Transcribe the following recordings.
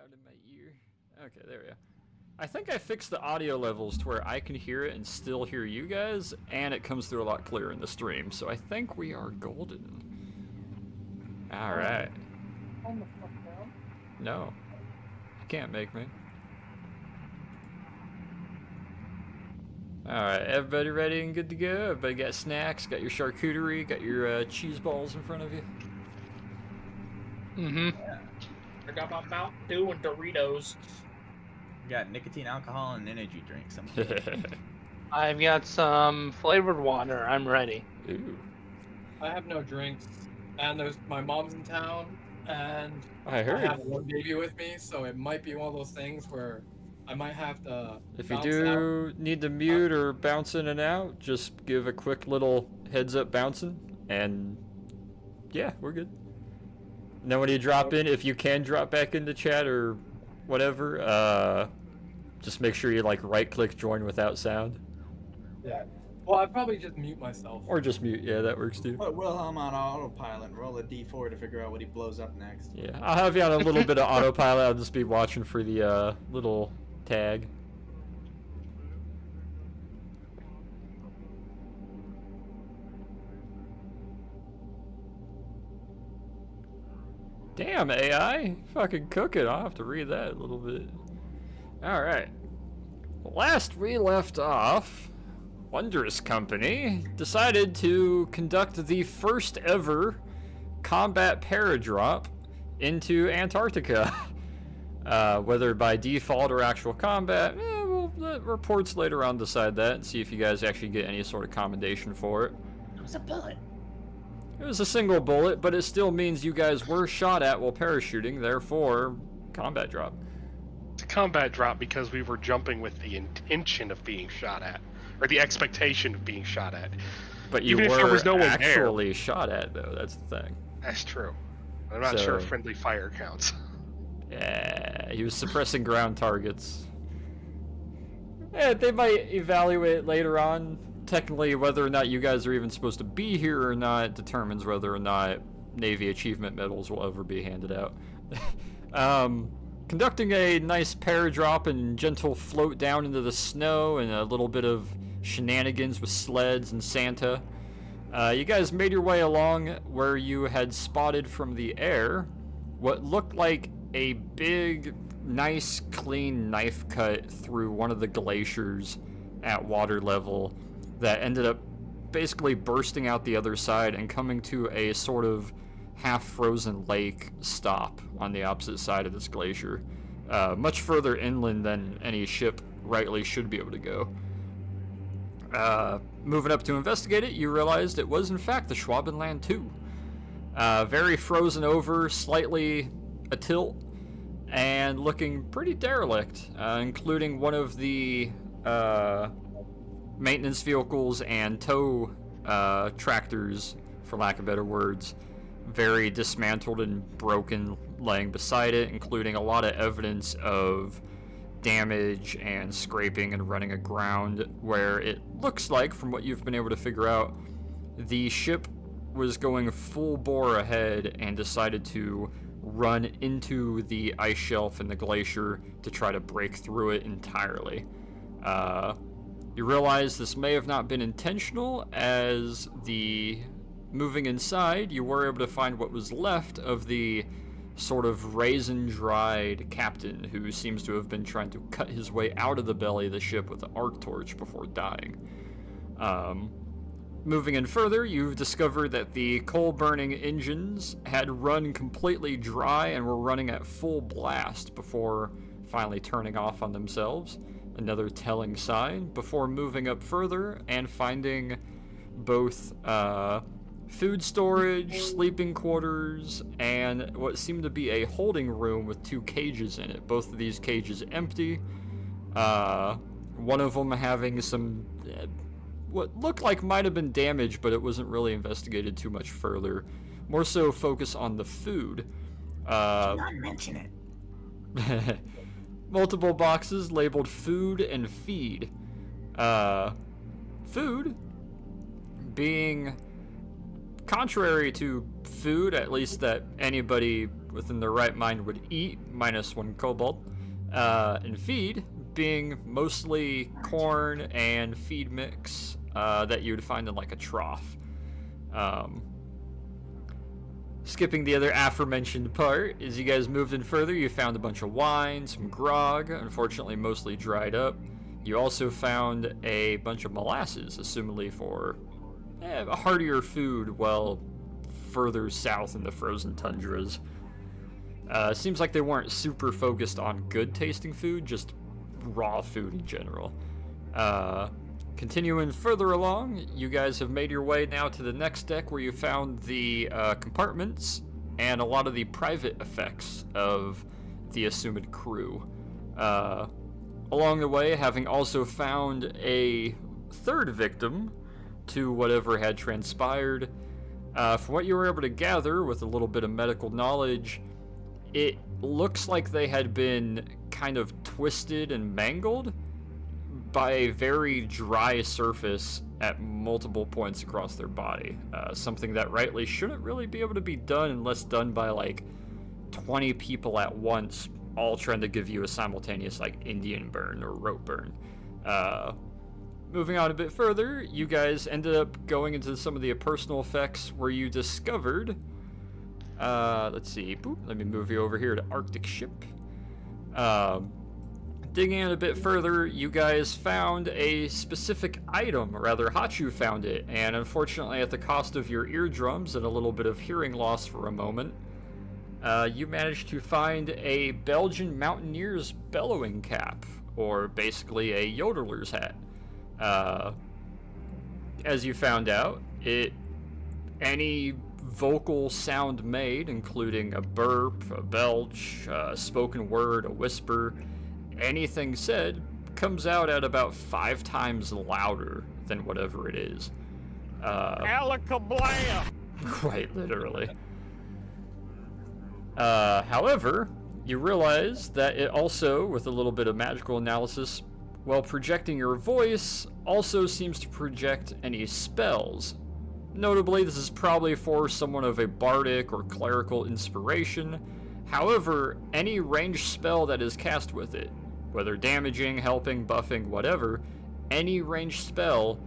loud in my ear. Okay, there we go. I think I fixed the audio levels to where I can hear it and still hear you guys, and it comes through a lot clearer in the stream. So I think we are golden. All right. Calm the fuck down. No, you can't make me. All right, everybody ready and good to go? Everybody got snacks, got your charcuterie, got your cheese balls in front of you? Mm-hmm. Yeah. I got my Mountain Dew and Doritos. We got nicotine, alcohol, and energy drinks. I've got some flavored water. I'm ready. Ooh. I have no drinks, and there's my mom's in town, and I I heard. have one baby with me, so it might be one of those things where I might have to. If you bounce do need to mute or bounce in and out, just give a quick little heads up bouncing, and yeah, we're good. And then when you drop in, if you can drop back into chat or whatever, just make sure you like right click join without sound. Yeah. Well, I'd probably just mute myself. Or just mute, yeah, that works too. Put Wilhelm on autopilot and roll a d4 to figure out what he blows up next. Yeah, I'll have you on a little bit of autopilot, I'll just be watching for the little tag. Damn, AI, fucking cook it. I'll have to read that a little bit. Alright. Last we left off, Wondrous Company decided to conduct the first ever combat paradrop into Antarctica. Whether by default or actual combat, we'll let reports later on decide that and see if you guys actually get any sort of commendation for it. It was a bullet. It was a single bullet, but it still means you guys were shot at while parachuting, therefore, combat drop. It's a combat drop because we were jumping with the intention of being shot at, or the expectation of being shot at. But you Even if there were was no one actually shot at, though, that's the thing. That's true. I'm not sure if friendly fire counts. Yeah, he was suppressing ground targets. Yeah, they might evaluate later on. Technically, whether or not you guys are even supposed to be here or not determines whether or not Navy achievement medals will ever be handed out. Conducting a nice paradrop and gentle float down into the snow and a little bit of shenanigans with sleds and Santa. You guys made your way along where you had spotted from the air what looked like a big, nice, clean knife cut through one of the glaciers at water level that ended up basically bursting out the other side and coming to a sort of half-frozen lake stop on the opposite side of this glacier. Much further inland than any ship rightly should be able to go. Moving up to investigate it, you realized it was in fact the Schwabenland 2. Very frozen over, slightly a tilt, and looking pretty derelict, including one of the maintenance vehicles and tow tractors, for lack of better words, very dismantled and broken laying beside it, including a lot of evidence of damage and scraping and running aground, where it looks like, from what you've been able to figure out, the ship was going full bore ahead and decided to run into the ice shelf in the glacier to try to break through it entirely. You realize this may have not been intentional, as the moving inside, you were able to find what was left of the sort of raisin-dried captain who seems to have been trying to cut his way out of the belly of the ship with an arc torch before dying. Moving in further, you've discovered that the coal-burning engines had run completely dry and were running at full blast before finally turning off on themselves. Another telling sign, before moving up further and finding both food storage, sleeping quarters, and what seemed to be a holding room with 2 cages in it. Both of these cages empty. One of them having some what looked like might have been damage, but it wasn't really investigated too much further. More so focus on the food. Do not mention it. Multiple boxes labeled food and feed. Food being contrary to food, at least that anybody within their right mind would eat, minus 1 kobold, and feed, being mostly corn and feed mix that you would find in like a trough. Skipping the other aforementioned part, as you guys moved in further, you found a bunch of wine, some grog, unfortunately mostly dried up. You also found a bunch of molasses, assumably for a heartier food well further south in the frozen tundras. Seems like they weren't super focused on good tasting food, just raw food in general. Continuing further along, you guys have made your way now to the next deck where you found the compartments and a lot of the private effects of the assumed crew. Along the way, having also found a third victim to whatever had transpired. From what you were able to gather with a little bit of medical knowledge, it looks like they had been kind of twisted and mangled by a very dry surface at multiple points across their body. Something that rightly shouldn't really be able to be done unless done by like 20 people at once, all trying to give you a simultaneous like Indian burn or rope burn. Moving on a bit further, you guys ended up going into some of the personal effects where you discovered, let's see, let me move you over here to Arctic Ship. Digging in a bit further, you guys found a specific item, or rather Hachu found it, and unfortunately at the cost of your eardrums and a little bit of hearing loss for a moment, you managed to find a Belgian mountaineer's bellowing cap, or basically a yodeler's hat. As you found out, any vocal sound made, including a burp, a belch, a spoken word, a whisper, anything said, comes out at about 5 times louder than whatever it is. Alakablam! Quite literally. However, you realize that it also, with a little bit of magical analysis, while projecting your voice, also seems to project any spells. Notably, this is probably for someone of a bardic or clerical inspiration. However, any ranged spell that is cast with it, whether damaging, helping, buffing, whatever, any ranged spell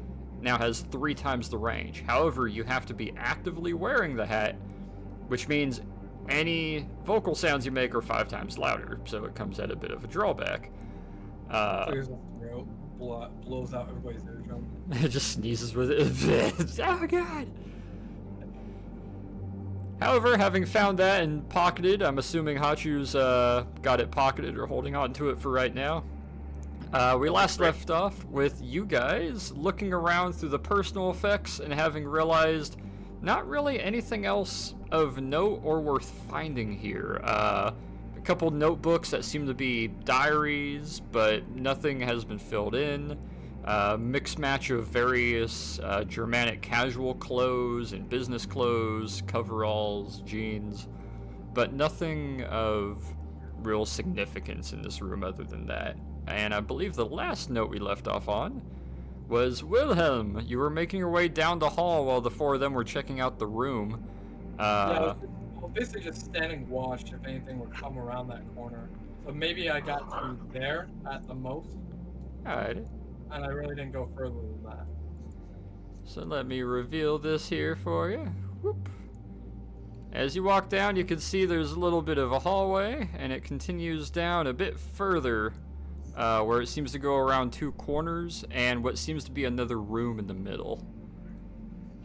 now has 3 times the range. However, you have to be actively wearing the hat, which means any vocal sounds you make are 5 times louder, so it comes at a bit of a drawback. Clears the throat, blows out everybody's eardrum. It just sneezes with it. Oh god! However, having found that and pocketed, I'm assuming Hachu's got it pocketed or holding on to it for right now. We last left off with you guys looking around through the personal effects and having realized not really anything else of note or worth finding here. A couple notebooks that seem to be diaries, but nothing has been filled in. Mixed match of various Germanic casual clothes and business clothes, coveralls, jeans, but nothing of real significance in this room other than that. And I believe the last note we left off on was Wilhelm. You were making your way down the hall while the 4 of them were checking out the room. Yeah, I was basically just standing watch if anything would come around that corner. So maybe I got to there at the most. Alright. And I really didn't go further than that. So let me reveal this here for you. Whoop. As you walk down, you can see there's a little bit of a hallway, and it continues down a bit further, where it seems to go around 2 corners, and what seems to be another room in the middle.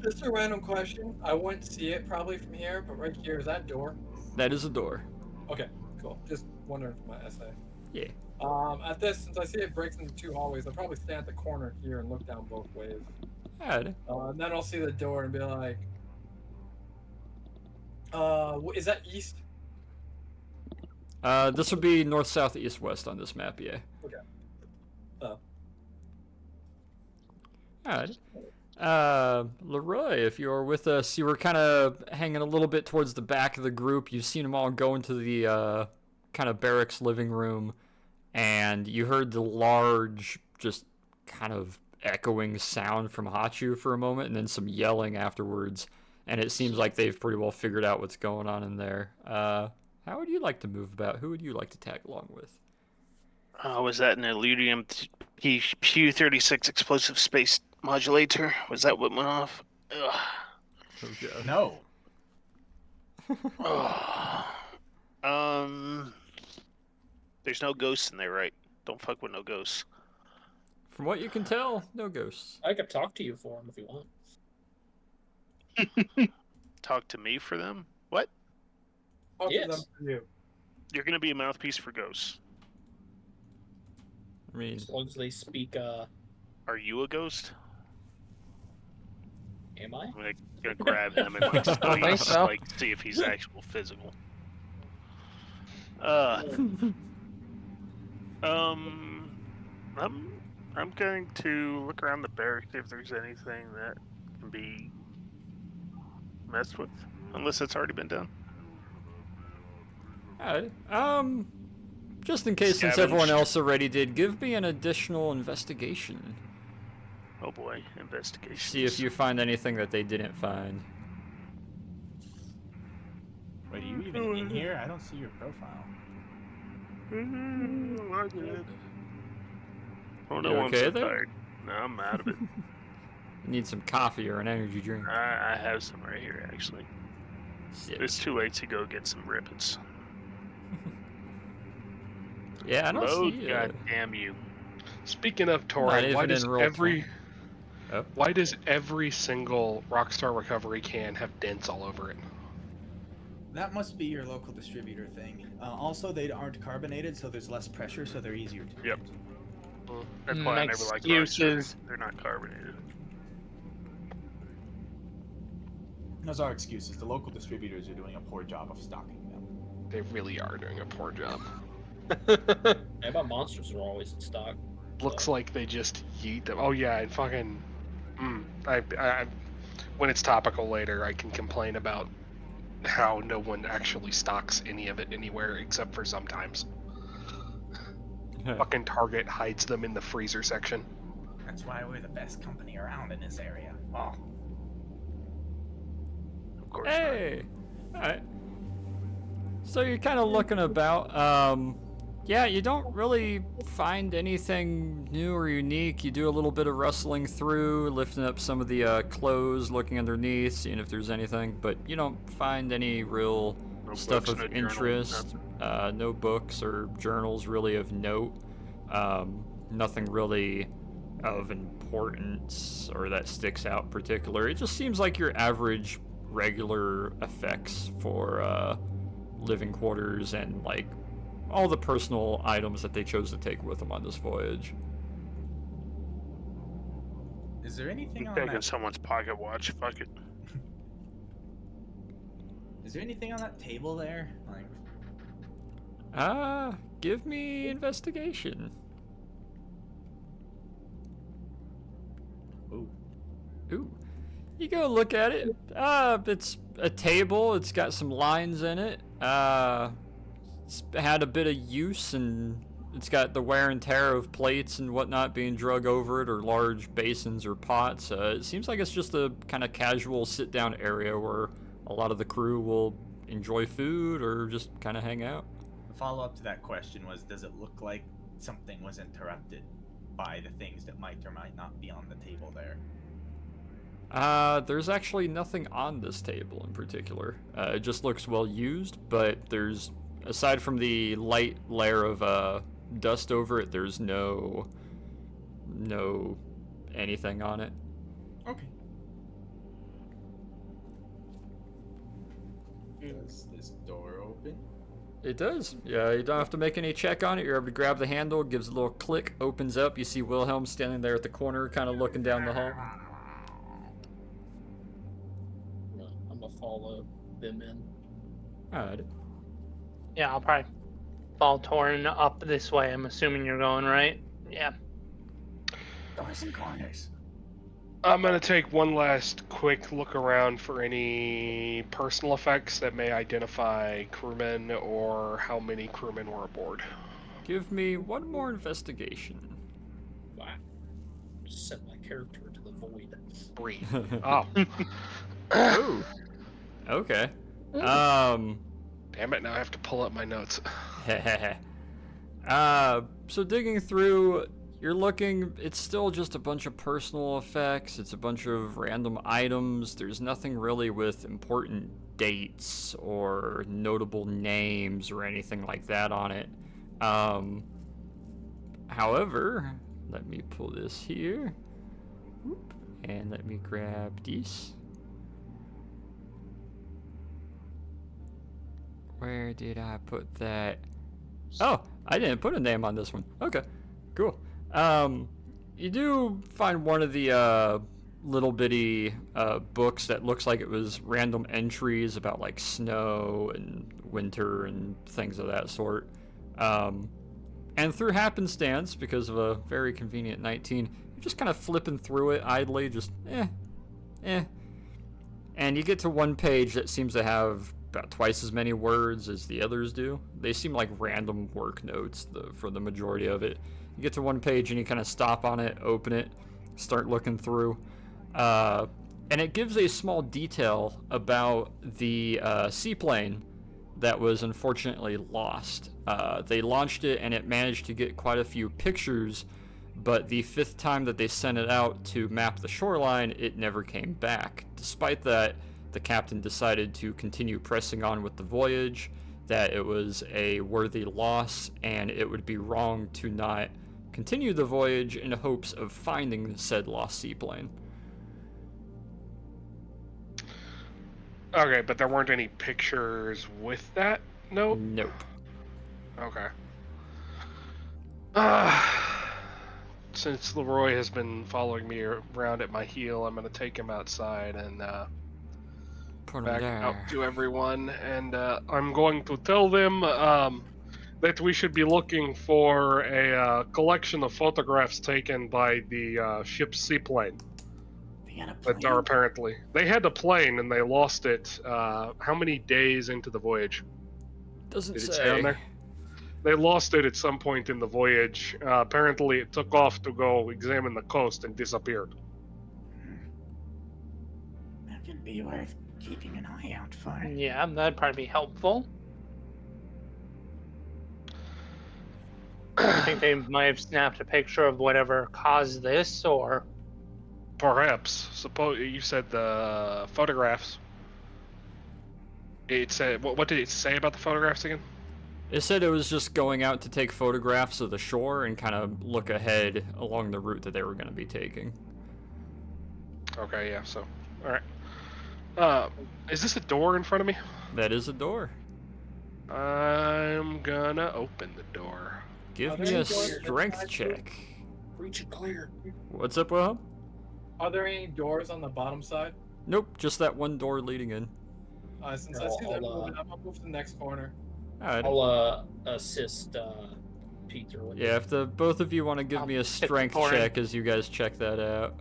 Just a random question. I wouldn't see it probably from here, but right here, is that door? That is a door. Okay, cool. Just wondering for my essay. Yeah. At this, since I see it breaks into 2 hallways, I'll probably stand at the corner here and look down both ways. Alright. And then I'll see the door and be like, is that east? This would be north, south, east, west on this map, yeah. Okay. Alright. Leroy, if you're with us, you were kind of hanging a little bit towards the back of the group. You've seen them all go into the kind of barracks living room, and you heard the large, just kind of echoing sound from Hachu for a moment, and then some yelling afterwards. And it seems like they've pretty well figured out what's going on in there. How would you like to move about? Who would you like to tag along with? Was that an Illudium Pu-36 explosive space modulator? Was that what went off? Ugh. Oh god. No. Ugh. There's no ghosts in there, right? Don't fuck with no ghosts. From what you can tell, no ghosts. I could talk to you for him if you want. Talk to me for them? What? Talk to them Yes. for you. You're gonna be a mouthpiece for ghosts. I mean, As long as they speak, Are you a ghost? am I? I'm gonna grab him and like I think squeeze, so. like see if he's actual physical. I'm going to look around the barracks see if there's anything that can be messed with, unless it's already been done. alright. Just in case, since everyone Scavenge. else already did, give me an additional investigation. Oh boy, investigation. See if you find anything that they didn't find. Wait, are you even in here? I don't see your profile. I'm good. Oh no, You I'm okay so there? tired. No, I'm out of it. Need some coffee or an energy drink. I have some right here, actually. Sick. It's too late to go get some ribbons. Yeah, I don't Load, see. God damn you. Speaking of Not Torin, why even does in roll every 20. Oh. why does every single Rockstar Recovery can have dents all over it? That must be your local distributor thing. Also, they aren't carbonated, so there's less pressure, so they're easier to Yep. get. That's why I never liked Rockstar. Excuses. They're not carbonated. Those are excuses. The local distributors are doing a poor job of stocking them. They really are doing a poor job. Yeah, my monsters are always in stock. Looks like they just yeet them. Oh yeah, and fucking. I when it's topical later, I can complain about how no one actually stocks any of it anywhere except for sometimes. Fucking Target hides them in the freezer section. That's why we're the best company around in this area. Oh. Of course Hey! Alright. So you're kind of looking about. Yeah, you don't really find anything new or unique. You do a little bit of rustling through, lifting up some of the clothes, looking underneath, seeing if there's anything, but you don't find any real No stuff books, of no journal, interest. No books or journals really of note. Nothing really of importance or that sticks out particular. It just seems like your average regular effects for living quarters and like all the personal items that they chose to take with them on this voyage. Is there anything I'm on taking that? someone's pocket watch. Fuck it. Is there anything on that table there? Like, Give me investigation. ooh. Ooh. You go look at it. It's a table. It's got some lines in it. It's had a bit of use, and it's got the wear and tear of plates and whatnot being drug over it, or large basins or pots. It seems like it's just a kind of casual sit-down area where a lot of the crew will enjoy food or just kind of hang out. The follow-up to that question was, does it look like something was interrupted by the things that might or might not be on the table there? There's actually nothing on this table in particular. It just looks well used, but there's, aside from the light layer of dust over it, there's no anything on it. Okay. Does this door open? It does. Yeah, you don't have to make any check on it. You're able to grab the handle, gives a little click, opens up. You see Wilhelm standing there at the corner, kind of looking down the hall. I'm gonna follow them in. Alright. Yeah, I'll probably follow Torin up this way. I'm assuming you're going right. Yeah. Doors and corners. I'm gonna take one last quick look around for any personal effects that may identify crewmen or how many crewmen were aboard. Give me one more investigation. Wow. Sent my character to the void. Breathe. Oh. Ooh. Okay. Damn it! Now I have to pull up my notes. So digging through, you're looking, it's still just a bunch of personal effects, it's a bunch of random items, there's nothing really with important dates or notable names or anything like that on it. However, let me pull this here, and let me grab this. Where did I put that? Oh, I didn't put a name on this one. Okay, cool. You do find one of the little bitty books that looks like it was random entries about like snow and winter and things of that sort. And through happenstance, because of a very convenient 19, you're just kind of flipping through it idly, just eh. And you get to one page that seems to have about twice as many words as the others do. They seem like random work notes for the majority of it. You get to one page and you kind of stop on it, open it, start looking through. And it gives a small detail about the seaplane that was unfortunately lost. They launched it and it managed to get quite a few pictures, but the 5th time that they sent it out to map the shoreline, it never came back. Despite that, the captain decided to continue pressing on with the voyage, that it was a worthy loss, and it would be wrong to not continue the voyage in hopes of finding said lost seaplane. Okay, but there weren't any pictures with that note? Nope. Okay. Since Leroy has been following me around at my heel, I'm going to take him outside and Put 'em back there. out to everyone, and I'm going to tell them that we should be looking for a collection of photographs taken by the ship's seaplane. That are apparently they had a plane and they lost it. How many days into the voyage? Doesn't Did it say. say on there? They lost it at some point in the voyage. Apparently, it took off to go examine the coast and disappeared. That could be worth keeping an eye out for. Yeah, that'd probably be helpful. I think they might have snapped a picture of whatever caused this, or Perhaps. Suppose you said the photographs. It said what did it say about the photographs again? It said it was just going out to take photographs of the shore and kind of look ahead along the route that they were going to be taking. Okay, yeah. So, all right. Is this a door in front of me? That is a door. I'm gonna open the door. Give Are me there a any doors strength inside, check. Reach and clear. What's up, Wilhelm? Are there any doors on the bottom side? Nope, just that one door leading in. Since I No, see that I'll, moving, I'm gonna move to the next corner. Alright. I'll assist Peter with Yeah, if the both of you want to give I'll me a hit the strength door. check as you guys check that out.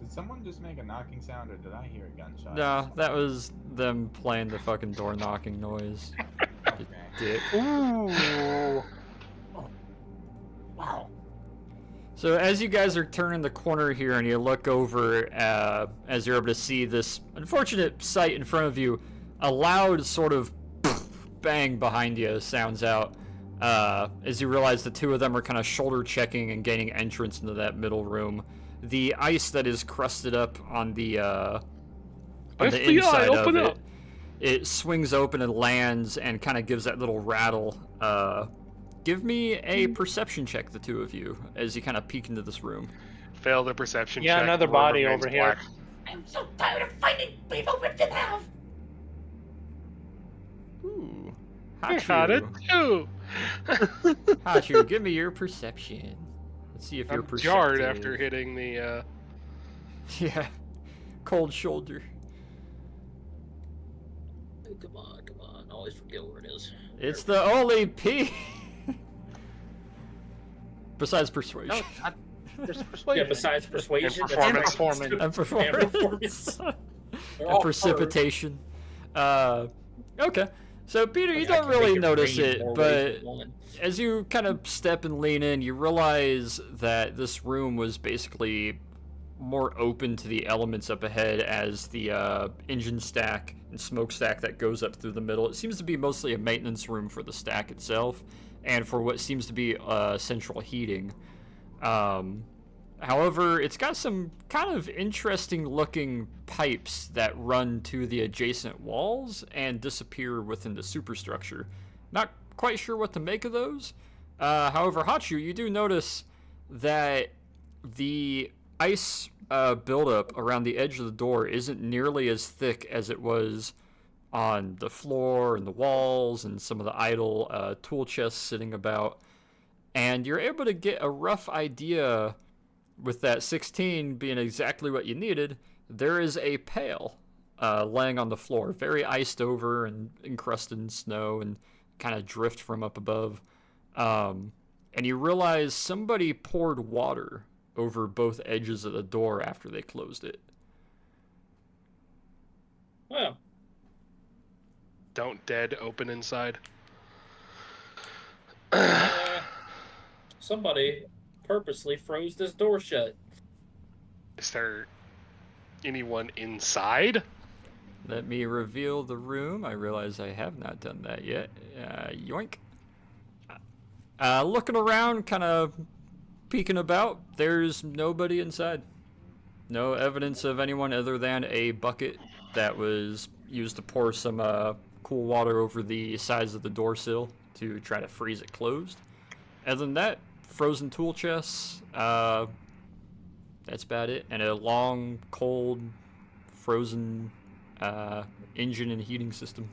Did someone just make a knocking sound, or did I hear a gunshot? No, that was them playing the fucking door knocking noise. Okay. Dick. ooh, Wow. So as you guys are turning the corner here and you look over as you're able to see this unfortunate sight in front of you, a loud sort of bang behind you sounds out as you realize the two of them are kind of shoulder checking and gaining entrance into that middle room. The ice that is crusted up on the FBI, inside of open it, up. it swings open and lands and kind of gives that little rattle. Give me a perception check, the two of you, as you kind of peek into this room. Fail the perception Yeah, check. another the room body remains over here. black. I'm so tired of fighting people ripped in half. Ooh. I got it too. Hachu, give me your perception. Let's see if you're I'm perceptive. jarred after hitting the. Yeah. Cold shoulder. Come on, come on. I always forget where it is. It's the only P. Besides persuasion. no, not, there's persuasion. Yeah, besides persuasion, And that's performance. right. And performance. And performance. They're And all precipitation. Okay. So Peter, you I don't can really make it notice rain it, more but ways than one. as you kind of step and lean in, you realize that this room was basically more open to the elements up ahead as the engine stack and smokestack that goes up through the middle. It seems to be mostly a maintenance room for the stack itself and for what seems to be central heating. However, it's got some kind of interesting looking pipes that run to the adjacent walls and disappear within the superstructure. Not quite sure what to make of those. However, Hachu, you do notice that the ice buildup around the edge of the door isn't nearly as thick as it was on the floor and the walls and some of the idle tool chests sitting about. And you're able to get a rough idea, with that 16 being exactly what you needed. There is a pail laying on the floor, very iced over and encrusted in snow and kind of drift from up above. And you realize somebody poured water over both edges of the door after they closed it. Well, Don't dead open inside. somebody purposely froze this door shut. Is there anyone inside? Let me reveal the room. I realize I have not done that yet. Yoink. Looking around, kind of peeking about, there's nobody inside. No evidence of anyone other than a bucket that was used to pour some cool water over the sides of the door sill to try to freeze it closed. Other than that, frozen tool chests, that's about it. And a long, cold, frozen engine and heating system.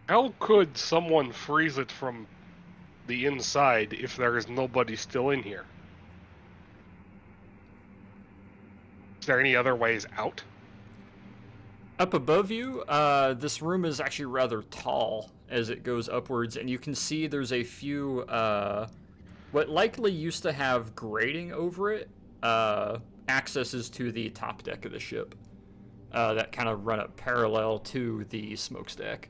How could someone freeze it from the inside if there is nobody still in here? Is there any other ways out? Up above you, this room is actually rather tall as it goes upwards, and you can see there's a few, what likely used to have grating over it, accesses to the top deck of the ship that kind of run up parallel to the smokestack.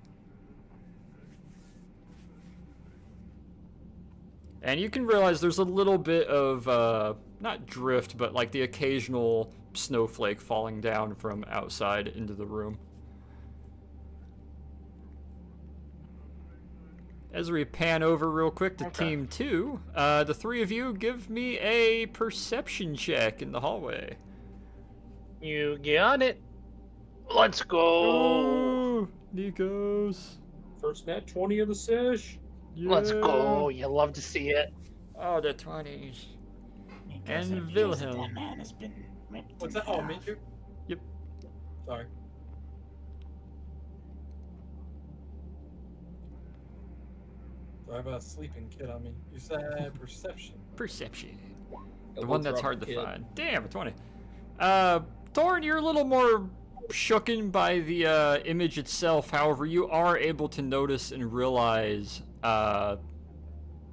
And you can realize there's a little bit of, not drift, but like the occasional snowflake falling down from outside into the room. As we pan over real quick to Team 2, the three of you give me a perception check in the hallway. You got it. Let's go. Oh, Nikos. First nat 20 of the sesh. Yeah. Let's go. You love to see it. Oh, the 20s. Because And it appears that Wilhelm. that man has been ripped What's in that? Oh, half. me too? Yep. Sorry. So I have a sleeping kid on me. You said perception. Perception. A The one woke that's rubber hard to kid. find. Damn, a 20. Thorin, you're a little more shooken by the image itself. However, you are able to notice and realize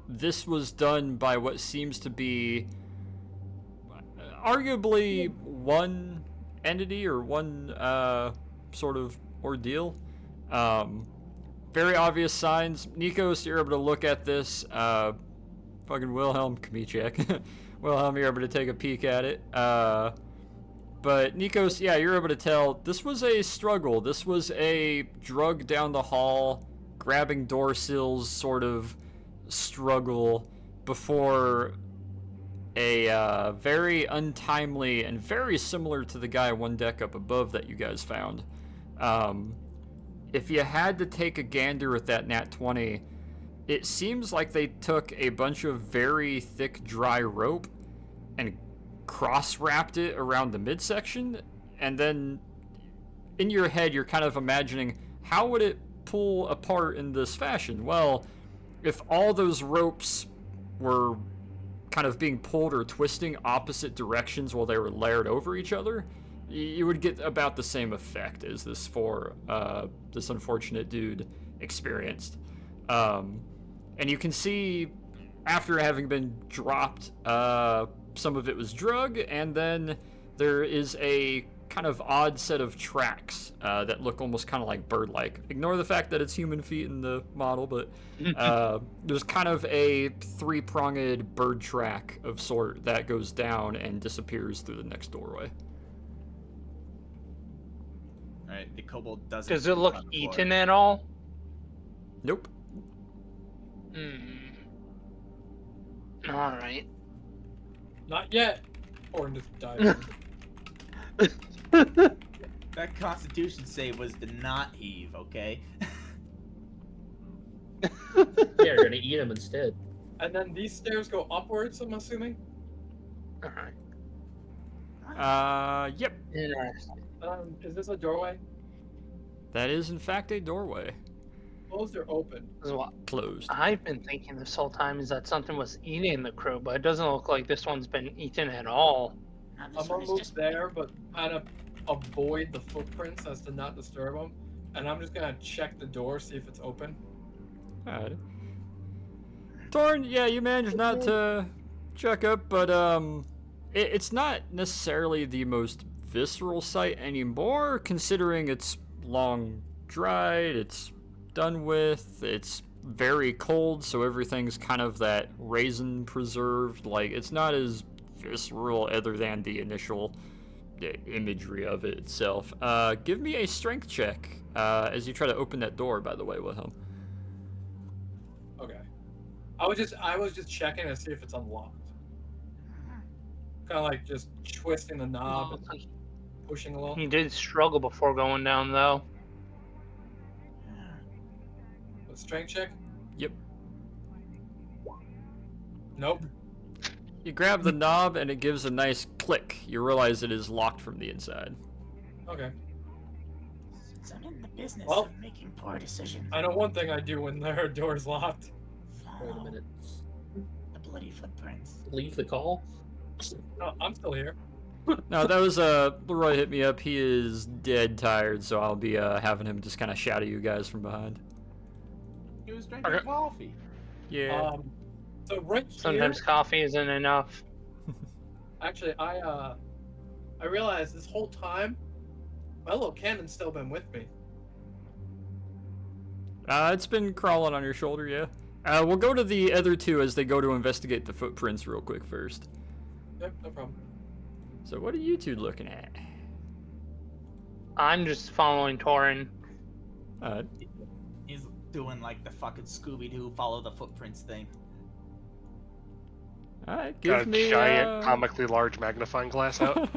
this was done by what seems to be arguably one entity or one sort of ordeal. Very obvious signs. Nikos, you're able to look at this. Fucking Wilhelm, come here, check. Wilhelm, you're able to take a peek at it. But Nikos, yeah, you're able to tell this was a struggle. This was a drug down the hall, grabbing door sills sort of struggle before a very untimely and very similar to the guy one deck up above that you guys found. If you had to take a gander at that nat 20, it seems like they took a bunch of very thick dry rope and cross-wrapped it around the midsection, and then in your head you're kind of imagining, how would it pull apart in this fashion? Well, if all those ropes were kind of being pulled or twisting opposite directions while they were layered over each other, you would get about the same effect as this this unfortunate dude experienced. And you can see, after having been dropped, some of it was drug, and then there is a kind of odd set of tracks that look almost kind of like bird-like. Ignore the fact that it's human feet in the model, but there's kind of a three-pronged bird track of sort that goes down and disappears through the next doorway. Alright, the kobold doesn't. Does it look on the floor. eaten at all? Nope. All right. Not yet. Or just dive. That Constitution save was to not heave, okay? Yeah, you're gonna eat him instead. And then these stairs go upwards, I'm assuming? All right. Yep. Interesting. Is this a doorway? That is, in fact, a doorway. Closed or open? This is what Closed. I've been thinking this whole time is that something was eating the crew, but it doesn't look like this one's been eaten at all. I'm gonna move there, but kind of avoid the footprints as to not disturb them. And I'm just gonna check the door, see if it's open. Alright. Torn, yeah, you managed not to check up, but it's not necessarily the most visceral sight anymore, considering it's long dried, it's done with, it's very cold, so everything's kind of that raisin preserved. Like, it's not as visceral other than the initial imagery of it itself. Give me a strength check as you try to open that door, by the way, Wilhelm. Okay. I was just checking to see if it's unlocked. Kind of like just twisting the knob and pushing a little. He did struggle before going down, though. A strength check? Yep. Nope. You grab the knob and it gives a nice click. You realize it is locked from the inside. Okay. Since I'm in the business Well, of making poor decisions, I know one thing I do when their door's locked. Wait a follow minute. the bloody footprints. Leave the call. No, I'm still here. No, that was Leroy hit me up. He is dead tired, so I'll be having him just kind of shout at you guys from behind. He was drinking Okay. coffee. Yeah. So right here, Sometimes coffee isn't enough. actually, I realized this whole time, my little cannon's still been with me. It's been crawling on your shoulder, yeah. We'll go to the other two as they go to investigate the footprints real quick first. Yep, no problem. So what are you two looking at? I'm just following Torin. He's doing like the fucking Scooby-Doo follow the footprints thing. Alright, Got give a me giant, comically large magnifying glass out.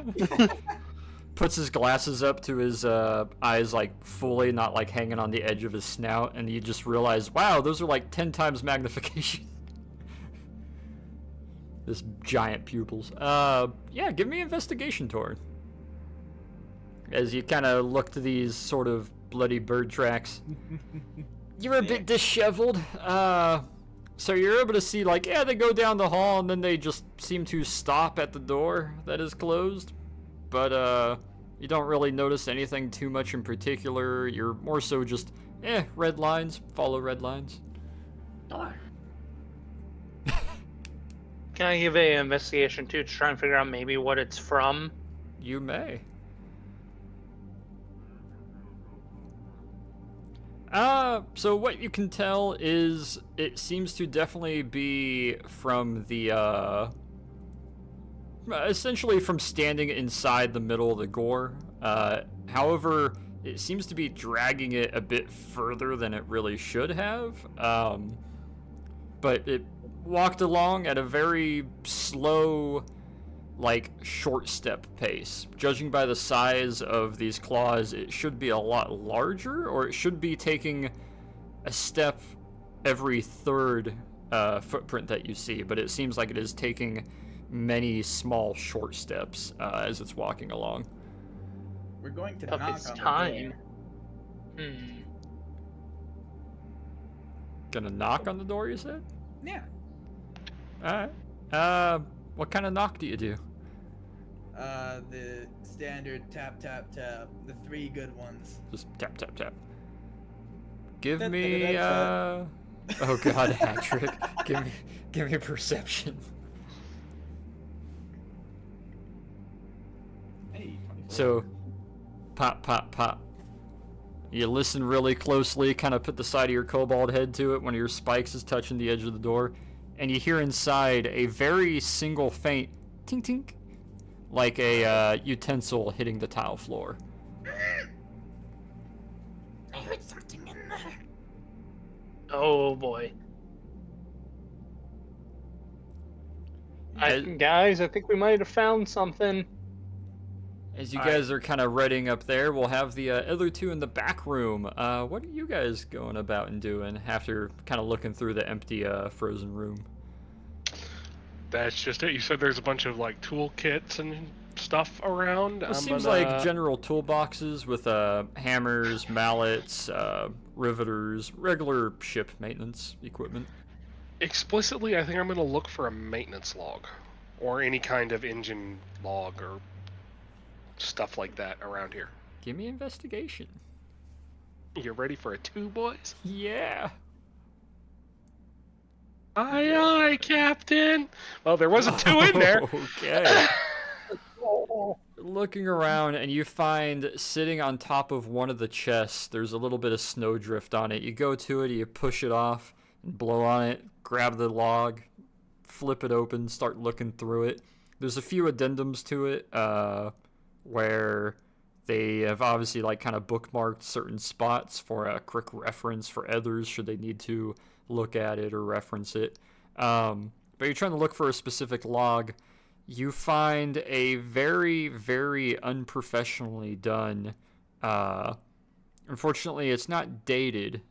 puts his glasses up to his eyes, like fully, not like hanging on the edge of his snout, and you just realize, wow, those are like 10 times magnification. This giant pupils. Yeah, give me investigation, Torn. As you kind of look to these sort of bloody bird tracks. You're a bit disheveled. So you're able to see, like, yeah, they go down the hall and then they just seem to stop at the door that is closed. But, you don't really notice anything too much in particular. You're more so just, red lines, follow red lines. Door. Can I give a investigation too to try and figure out maybe what it's from? You may. So what you can tell is it seems to definitely be from the, essentially from standing inside the middle of the gore. However, it seems to be dragging it a bit further than it really should have. But it walked along at a very slow, like, short step pace. Judging by the size of these claws, it should be a lot larger, or it should be taking a step every third footprint that you see, but it seems like it is taking many small short steps as it's walking along. We're going to Took knock its on time. the door. Gonna knock on the door, you said? Yeah. Alright. What kind of knock do you do? The standard tap tap tap, the 3 good ones. Just tap, tap, tap. Give me, oh god, hat trick. Give me perception. Hey, 24. So, Pop, pop, pop. You listen really closely, kind of put the side of your kobold head to it. One of your spikes is touching the edge of the door. And you hear inside a very single faint tink tink, like a utensil hitting the tile floor. I heard something in there. Oh boy. As, Guys, I think we might have found something. as you guys are kind of readying up there, we'll have the other two in the back room. What are you guys going about and doing after kind of looking through the empty frozen room? That's just it. You said there's a bunch of like toolkits and stuff around. It seems like general toolboxes with hammers, mallets, riveters, regular ship maintenance equipment. Explicitly, I think I'm going to look for a maintenance log or any kind of engine log or stuff like that around here. Give me investigation. You ready for a 2, boys? Yeah. Aye, aye, Captain. Well, there was a 2 in there. Okay. Looking around, and you find sitting on top of one of the chests, there's a little bit of snowdrift on it. You go to it, you push it off, and blow on it, grab the log, flip it open, start looking through it. There's a few addendums to it, where they have obviously like kind of bookmarked certain spots for a quick reference for others should they need to look at it or reference it. But you're trying to look for a specific log. You find a very, very unprofessionally done. Unfortunately, it's not dated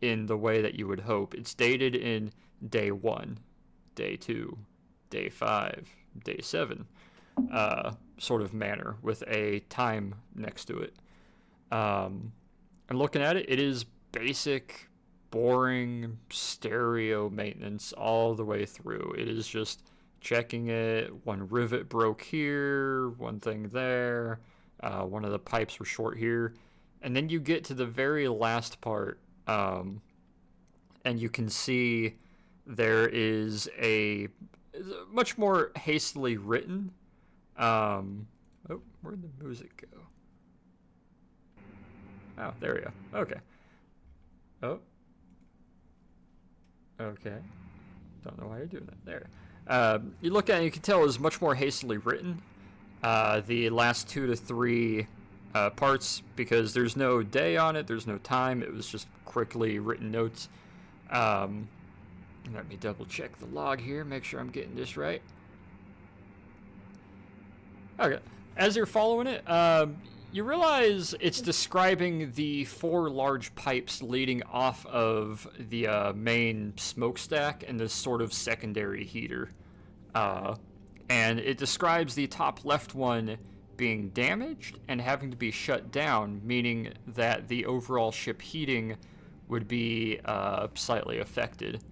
in the way that you would hope. It's dated in day 1, day 2, day 5, day 7, sort of manner with a time next to it. And looking at it, it is basic, boring stereo maintenance all the way through. It is just checking it. One rivet broke here, one thing there, one of the pipes were short here. And then you get to the very last part, and you can see there is a much more hastily written. Oh, where'd the music go? Oh, there we go. Okay. Oh. Okay. Don't know why you're doing that. There. You look at it, you can tell it was much more hastily written. The last 2 to 3 parts, because there's no day on it, there's no time. It was just quickly written notes. Let me double check the log here, make sure I'm getting this right. Okay. As you're following it, you realize it's describing the 4 large pipes leading off of the main smokestack and this sort of secondary heater. And it describes the top left one being damaged and having to be shut down, meaning that the overall ship heating would be slightly affected.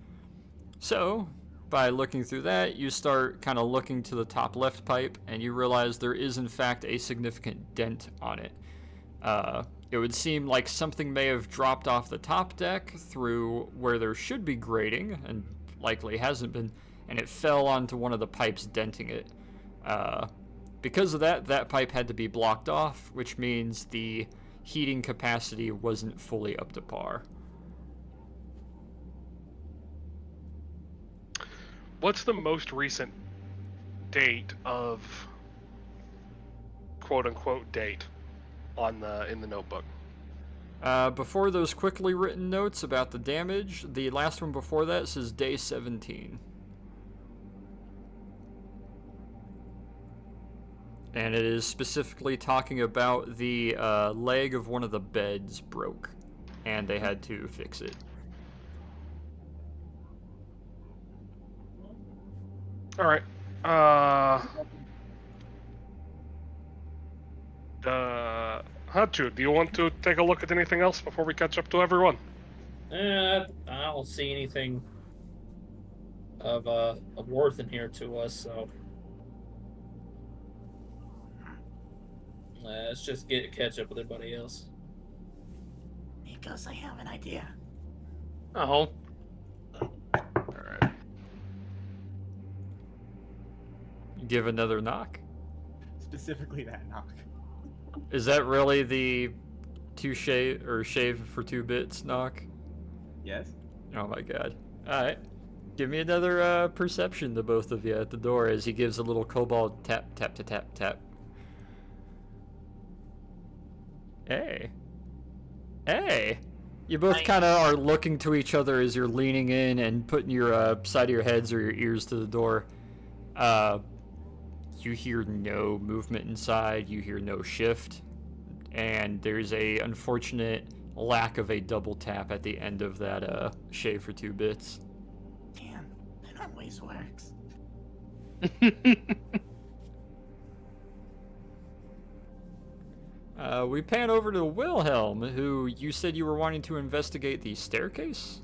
So, by looking through that, you start kind of looking to the top left pipe, and you realize there is in fact a significant dent on it. It would seem like something may have dropped off the top deck through where there should be grating, and likely hasn't been, and it fell onto one of the pipes, denting it. Because of that, that pipe had to be blocked off, which means the heating capacity wasn't fully up to par. What's the most recent date of quote-unquote date on in the notebook? Before those quickly written notes about the damage, the last one before that says day 17. And it is specifically talking about the leg of one of the beds broke, and they had to fix it. All right. Hatu, do you want to take a look at anything else before we catch up to everyone? I don't see anything of worth in here to us, so let's just catch up with everybody else. Because I have an idea. Oh. All right. Give another knock. Specifically that knock. Is that really the shave for 2 bits knock? Yes. Oh my god. Alright. Give me another perception, the both of you, at the door as he gives a little kobold tap, tap, tap, tap, tap. Hey. Hey! You both Nice. kind of are looking to each other as you're leaning in and putting your side of your heads or your ears to the door. You hear no movement inside, you hear no shift, and there's a unfortunate lack of a double tap at the end of that shave for 2 bits. Damn, it always works. We pan over to Wilhelm, who you said you were wanting to investigate the staircase?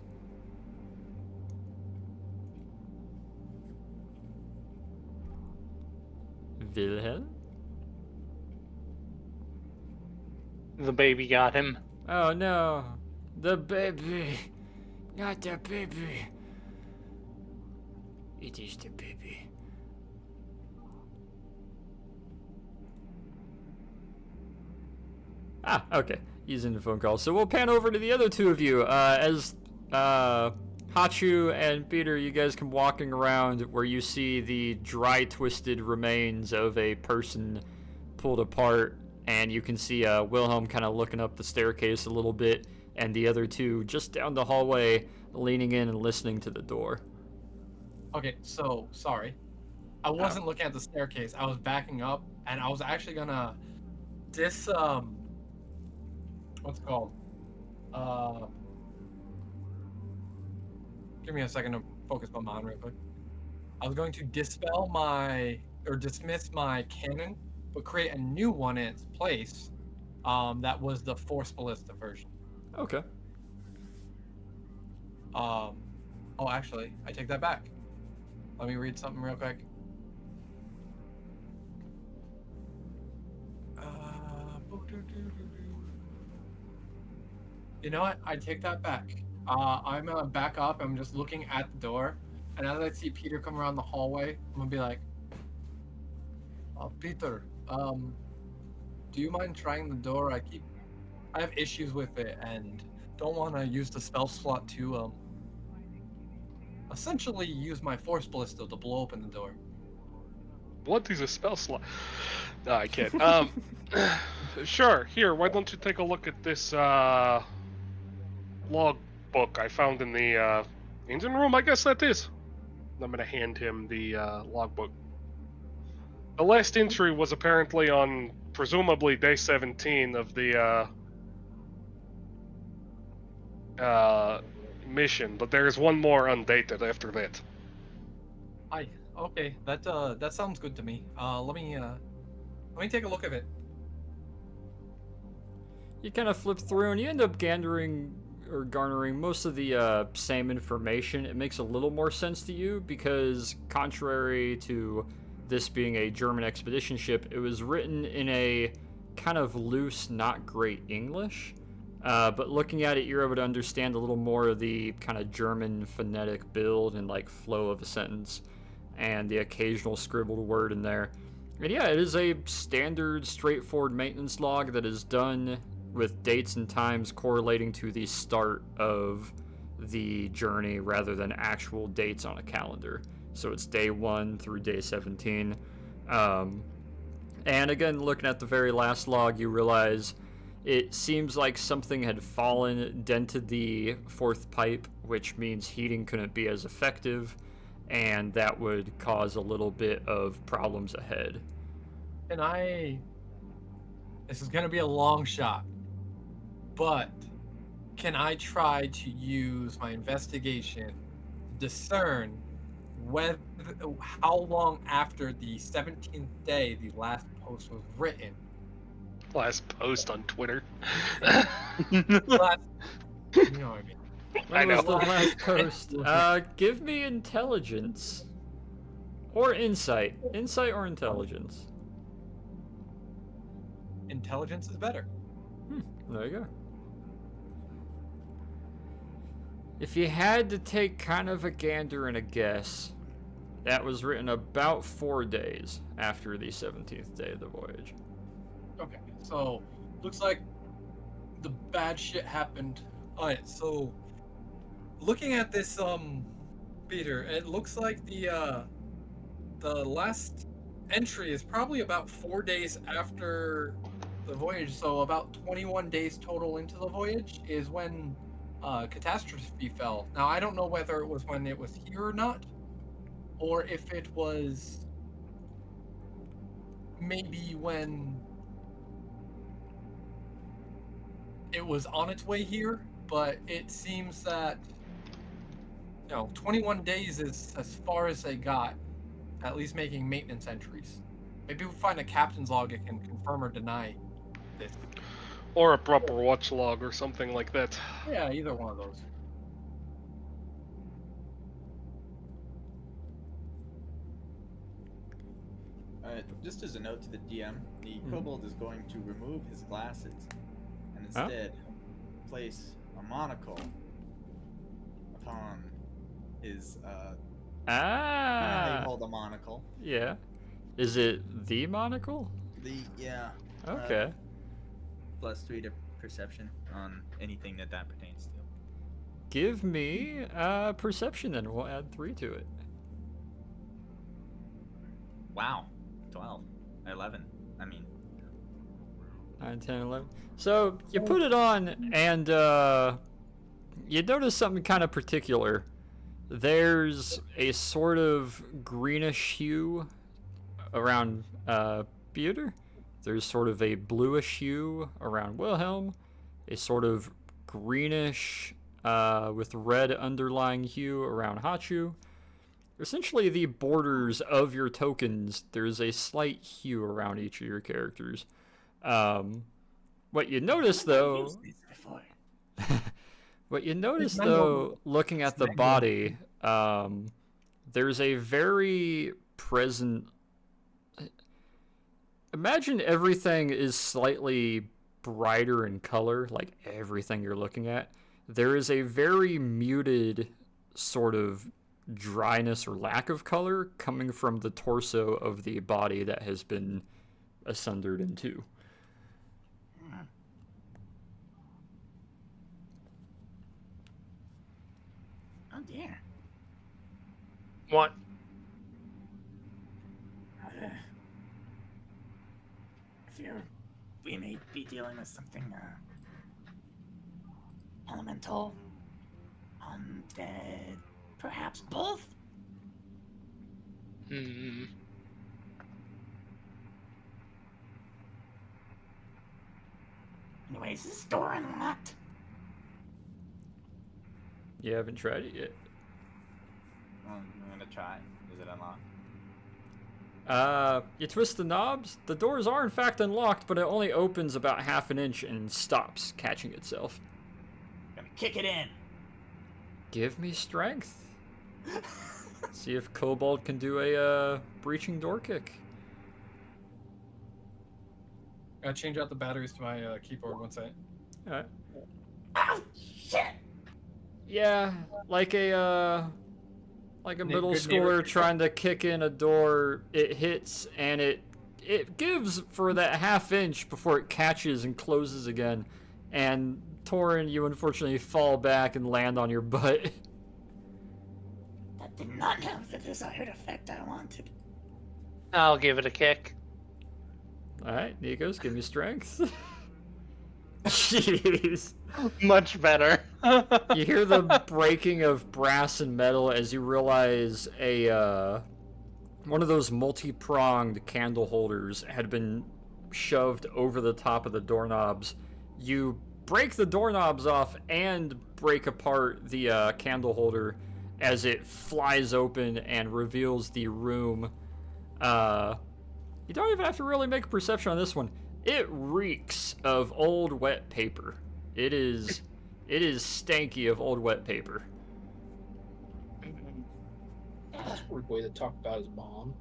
Wilhelm? The baby got him. Oh no, the baby. Not the baby. It is the baby. Ah, okay. He's in the phone call. So we'll pan over to the other two of you. As Hachu and Peter, you guys come walking around where you see the dry, twisted remains of a person pulled apart, and you can see Wilhelm kind of looking up the staircase a little bit, and the other two just down the hallway, leaning in and listening to the door. Okay, so sorry. I wasn't looking at the staircase. I was backing up, and I was actually gonna what's it called? Give me a second to focus my mind real quick. I was going to dismiss my cannon, but create a new one in its place. That was the Force Ballista version. Okay. Oh, actually, I take that back. Let me read something real quick. You know what? I take that back. I'm gonna back up. I'm just looking at the door, and as I see Peter come around the hallway, I'm gonna be like, Peter, do you mind trying the door? I have issues with it, and don't want to use the spell slot to essentially use my Force Ballista to blow open the door. What is a spell slot? No, I can't. Sure. Here, why don't you take a look at this log book I found in the engine room? I guess that is. I'm gonna hand him the log book. The last entry was apparently on presumably day 17 of the mission, but there is one more undated after that. Okay, that sounds good to me. Let me take a look at it. You kind of flip through and you end up garnering most of the same information. It makes a little more sense to you because, contrary to this being a German expedition ship, it was written in a kind of loose, not great English. But looking at it, you're able to understand a little more of the kind of German phonetic build and like flow of a sentence, and the occasional scribbled word in there. And yeah, it is a standard, straightforward maintenance log that is done with dates and times correlating to the start of the journey rather than actual dates on a calendar. So it's day 1 through day 17. And again, looking at the very last log, you realize it seems like something had fallen, dented the 4th pipe, which means heating couldn't be as effective, and that would cause a little bit of problems ahead. This is going to be a long shot, but can I try to use my investigation to discern how long after the 17th day the last post was written? Last post on Twitter. You know what I mean. I When was know. the last post? Give me intelligence. Or insight. Insight or intelligence. Intelligence is better. There you go. If you had to take kind of a gander and a guess, that was written about 4 days after the 17th day of the voyage. Okay, So, looks like the bad shit happened. Alright, so looking at this Peter, it looks like the last entry is probably about 4 days after the voyage, so about 21 days total into the voyage is when catastrophe fell. Now I don't know whether it was when it was here or not, or if it was maybe when it was on its way here, but it seems that 21 days is as far as they got, at least making maintenance entries. Maybe we'll find a captain's log that can confirm or deny this. Or a proper watch log or something like that. Yeah, either one of those. Just as a note to the DM, the kobold is going to remove his glasses and instead place a monocle upon his how you hold a monocle. Yeah. Is it the monocle? Okay. +3 to perception on anything that pertains to. Give me perception then. We'll add 3 to it. Wow. 12. 11. I mean. 9, 10, 11. So you put it on and you notice something kind of particular. There's a sort of greenish hue around Peter. There's sort of a bluish hue around Wilhelm. A sort of greenish with red underlying hue around Hachu. Essentially, the borders of your tokens, there's a slight hue around each of your characters. What you notice, though... What you notice, though, looking at the body, there's a very present... Imagine everything is slightly brighter in color, like everything you're looking at. There is a very muted sort of dryness or lack of color coming from the torso of the body that has been sundered in two. Oh dear. What? I fear we may be dealing with something elemental, undead, perhaps both. Hmm. Anyways, is this door unlocked? You haven't tried it yet. I'm gonna try. Is it unlocked? You twist the knobs. The doors are in fact unlocked, but it only opens about ½ an inch and stops, catching itself. Gonna kick it in. Give me strength. See if Kobold can do a breaching door kick. Gotta change out the batteries to my keyboard one second. Alright. Oh shit! Yeah, like a middle schooler trying to kick in a door. It hits and it gives for that ½ inch before it catches and closes again. And Torin, you unfortunately fall back and land on your butt. That did not have the desired effect I wanted. I'll give it a kick. Alright, Nikos, give me strength. Jeez. Much better. You hear the breaking of brass and metal as you realize one of those multi-pronged candle holders had been shoved over the top of the doorknobs. You break the doorknobs off and break apart the candle holder as it flies open and reveals the room. You don't even have to really make a perception on this one. It reeks of old wet paper. It is stanky of old wet paper. That's a weird way to talk about his mom.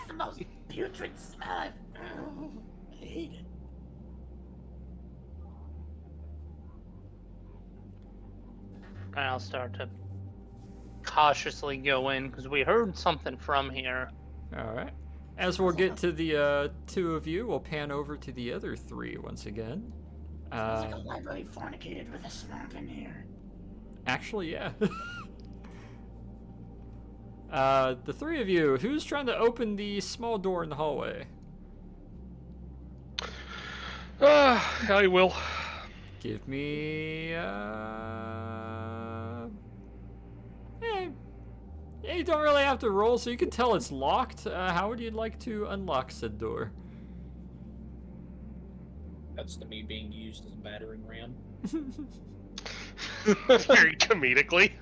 The most putrid smell I've... I hate it. I'll start to cautiously go in because we heard something from here. All right. As we'll get to the two of you, we'll pan over to the other three once again. Sounds like a library fornicated with a swamp in here. Actually, yeah. The three of you, who's trying to open the small door in the hallway? I will. Give me, yeah, you don't really have to roll, so you can tell it's locked. How would you like to unlock said door? That's to me being used as a battering ram. Very comedically.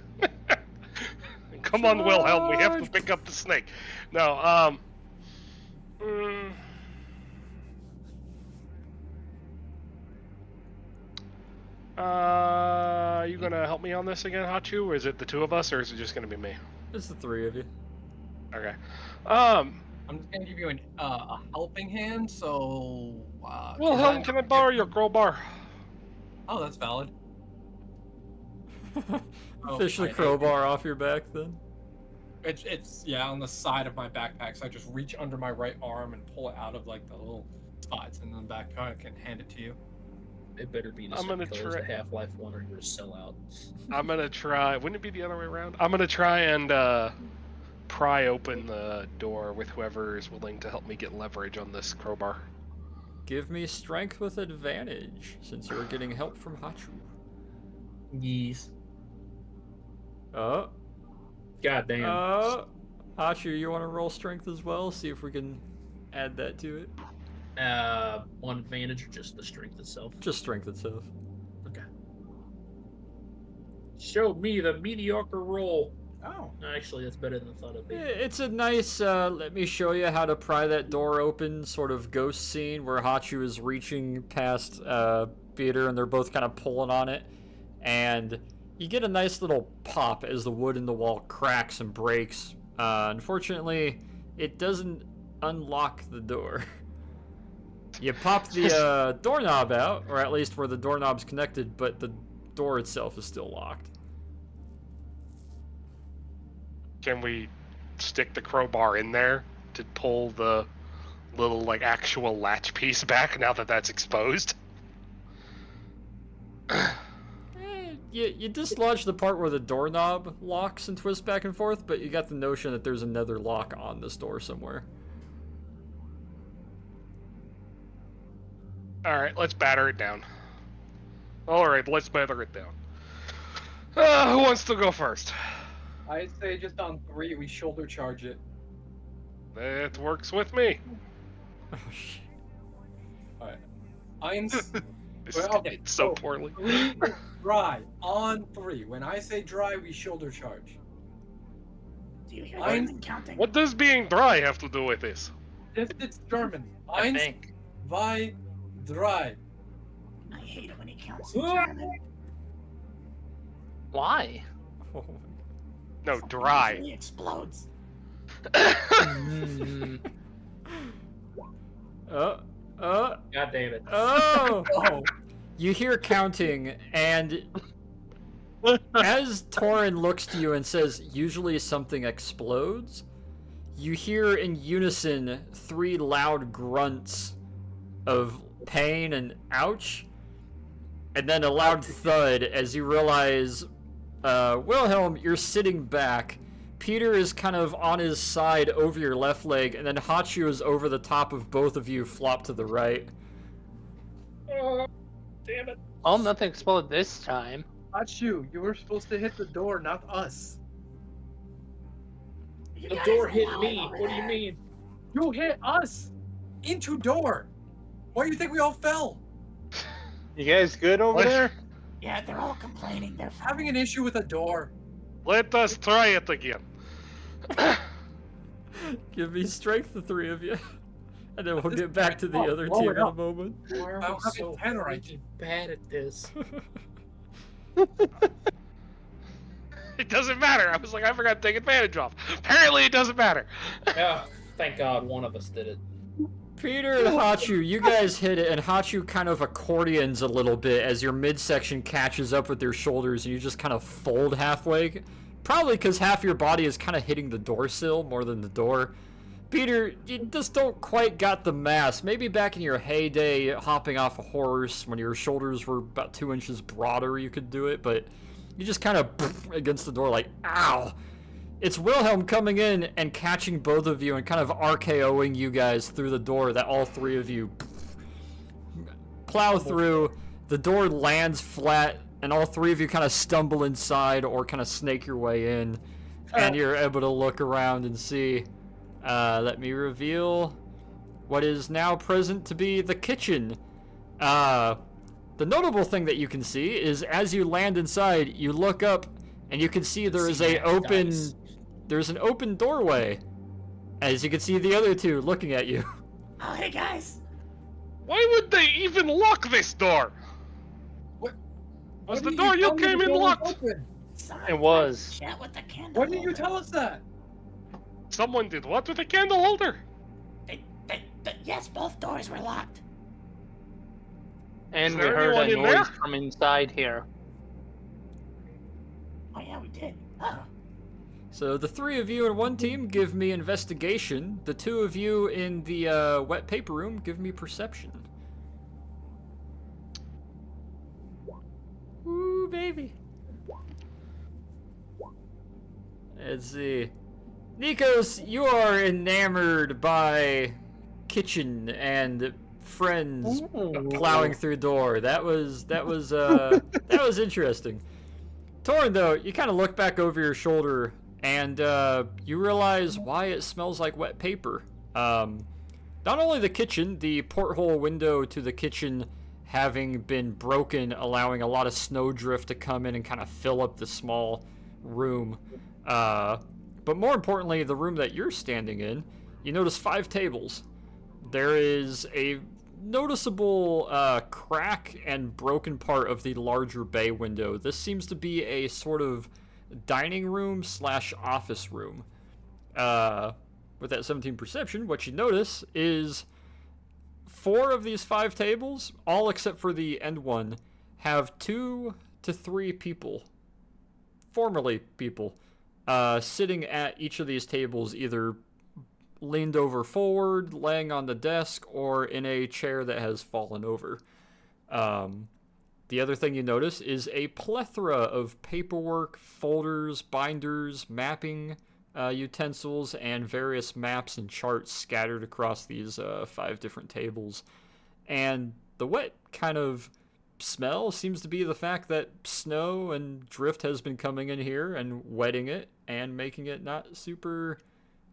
Come on, Wilhelm, we have to pick up the snake. No, are you gonna help me on this again, Hachu? Or is it the two of us, or is it just gonna be me? It's the three of you. Okay. I'm just gonna give you a helping hand. So. Wilhelm, can I borrow your crowbar? Oh, that's valid. Fish the right, crowbar off your back, then. It's on the side of my backpack, so I just reach under my right arm and pull it out of like the little spots, and then back I can hand it to you. It better be the I'm same gonna color as try- the Half-Life 1 or you're a sellout. I'm gonna try. Wouldn't it be the other way around? I'm gonna try and pry open the door with whoever is willing to help me get leverage on this crowbar. Give me strength with advantage, since you're getting help from Hachu. Yes. Oh. Goddamn. Hachu, you want to roll strength as well? See if we can add that to it. One advantage or just the strength itself? Just strength itself. Okay. Show me the mediocre roll. Oh. Actually, that's better than I thought it'd be. Yeah, it's a nice, let me show you how to pry that door open sort of ghost scene where Hachu is reaching past Peter and they're both kind of pulling on it. And you get a nice little pop as the wood in the wall cracks and breaks. Unfortunately, it doesn't unlock the door. You pop the doorknob out, or at least where the doorknob's connected, but the door itself is still locked. Can we stick the crowbar in there to pull the little, like, actual latch piece back now that that's exposed? You dislodge the part where the doorknob locks and twists back and forth, but you got the notion that there's another lock on this door somewhere. Alright, let's batter it down. Alright, let's batter it down. Who wants to go first? I say just on 3 we shoulder charge it. That works with me. Oh, shit. All right. Eins. This Well, is okay, going so so- poorly. 3 dry on 3. When I say dry, we shoulder charge. Do you hear I'm- German counting? What does being dry have to do with this? It's German. I Eins, think. zwei, drei. I hate it when he counts in German. Why? Oh, No, Something dry. usually explodes. God God damn it. oh! Oh, You hear counting, and as Torin looks to you and says, usually something explodes, you hear in unison 3 loud grunts of pain and ouch, and then a loud thud as you realize, Wilhelm, you're sitting back. Peter is kind of on his side over your left leg, and then Hachu is over the top of both of you, flopped to the right. Oh, damn it. Oh, nothing exploded this time. not you. You were supposed to hit the door, not us. You The guys door hit alive me. over What do you there? mean? You hit us into door. Why do you think we all fell? You guys good over What? there? Yeah, they're all complaining. They're Having an issue with a door. Let us try it again. Give me strength, the 3 of you. And then we'll This get back to the oh, other blow team it in a up. moment. Why are I'm we having so 10 right. freaking bad at this? It doesn't matter. I was like, I forgot to take advantage of. Apparently, it doesn't matter. Yeah, thank God one of us did it. Peter and Hachu, you guys hit it, and Hachu kind of accordions a little bit as your midsection catches up with your shoulders, and you just kind of fold halfway. Probably because half your body is kind of hitting the door sill more than the door. Peter, you just don't quite got the mass. Maybe back in your heyday, hopping off a horse when your shoulders were about 2 inches broader, you could do it, but you just kind of against the door like, ow! It's Wilhelm coming in and catching both of you and kind of RKOing you guys through the door that all three of you plow through. The door lands flat, and all three of you kind of stumble inside or kind of snake your way in, and you're able to look around and see. Let me reveal what is now present to be the kitchen. The notable thing that you can see is as you land inside, you look up and you can see there's an open doorway. As you can see the other two looking at you. Oh, hey guys. Why would they even lock this door? What? Was the door you came in locked? Someone It was. Chat with the candle. Why didn't you tell us that? Someone did what with a candle holder? Yes, both doors were locked. And Is we there heard anyone a in noise there? from inside here. Oh yeah, we did. Oh. So the three of you in one team give me investigation. The two of you in the wet paper room give me perception. Ooh, baby. Let's see. Nikos, you are enamored by kitchen and friends plowing through door. That was interesting. Torn, though, you kind of look back over your shoulder and you realize why it smells like wet paper. Not only the kitchen, the porthole window to the kitchen having been broken, allowing a lot of snowdrift to come in and kind of fill up the small room. But more importantly, the room that you're standing in, you notice 5 tables. There is a noticeable crack and broken part of the larger bay window. This seems to be a sort of dining room / office room. With that 17 perception, what you notice is 4 of these 5 tables, all except for the end one, have 2 to 3 people, formerly people, sitting at each of these tables, either leaned over forward, laying on the desk, or in a chair that has fallen over. The other thing you notice is a plethora of paperwork, folders, binders, mapping utensils, and various maps and charts scattered across these 5 different tables. And the wet kind of smell seems to be the fact that snow and drift has been coming in here and wetting it and making it not super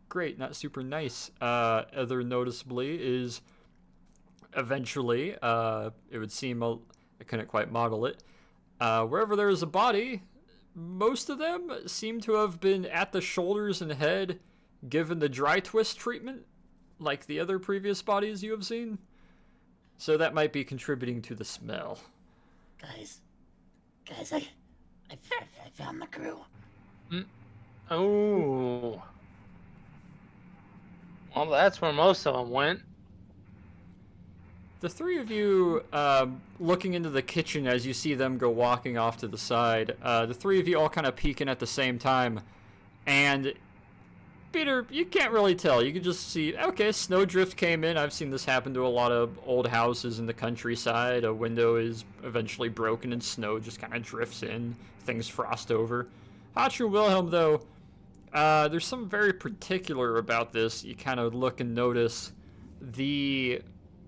great, not super nice. Other noticeably is eventually, it would seem, I couldn't quite model it, wherever there is a body, most of them seem to have been at the shoulders and head given the dry twist treatment, like the other previous bodies you have seen. So that might be contributing to the smell. Guys, I found the crew. Oh. Well, that's where most of them went. The 3 of you, looking into the kitchen as you see them go walking off to the side, the 3 of you all kind of peeking at the same time, and Peter, you can't really tell. You can just see, okay, snowdrift came in. I've seen this happen to a lot of old houses in the countryside. A window is eventually broken and snow just kind of drifts in. Things frost over. Hachu Wilhelm, though, there's something very particular about this. You kind of look and notice the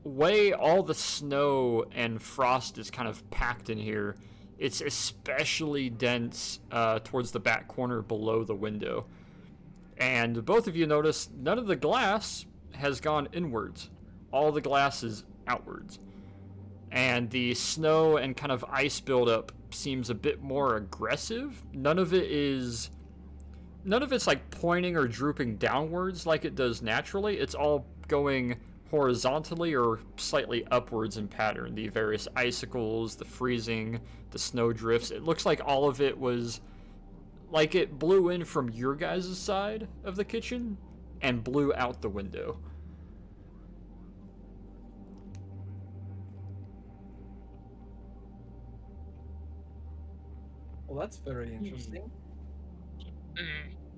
way all the snow and frost is kind of packed in here. It's especially dense towards the back corner below the window. And both of you notice none of the glass has gone inwards. All the glass is outwards. And the snow and kind of ice buildup seems a bit more aggressive. None of it's like pointing or drooping downwards like it does naturally. It's all going horizontally or slightly upwards in pattern. The various icicles, the freezing, the snow drifts. It looks like all of it was like it blew in from your guys' side of the kitchen and blew out the window. Well, that's very interesting.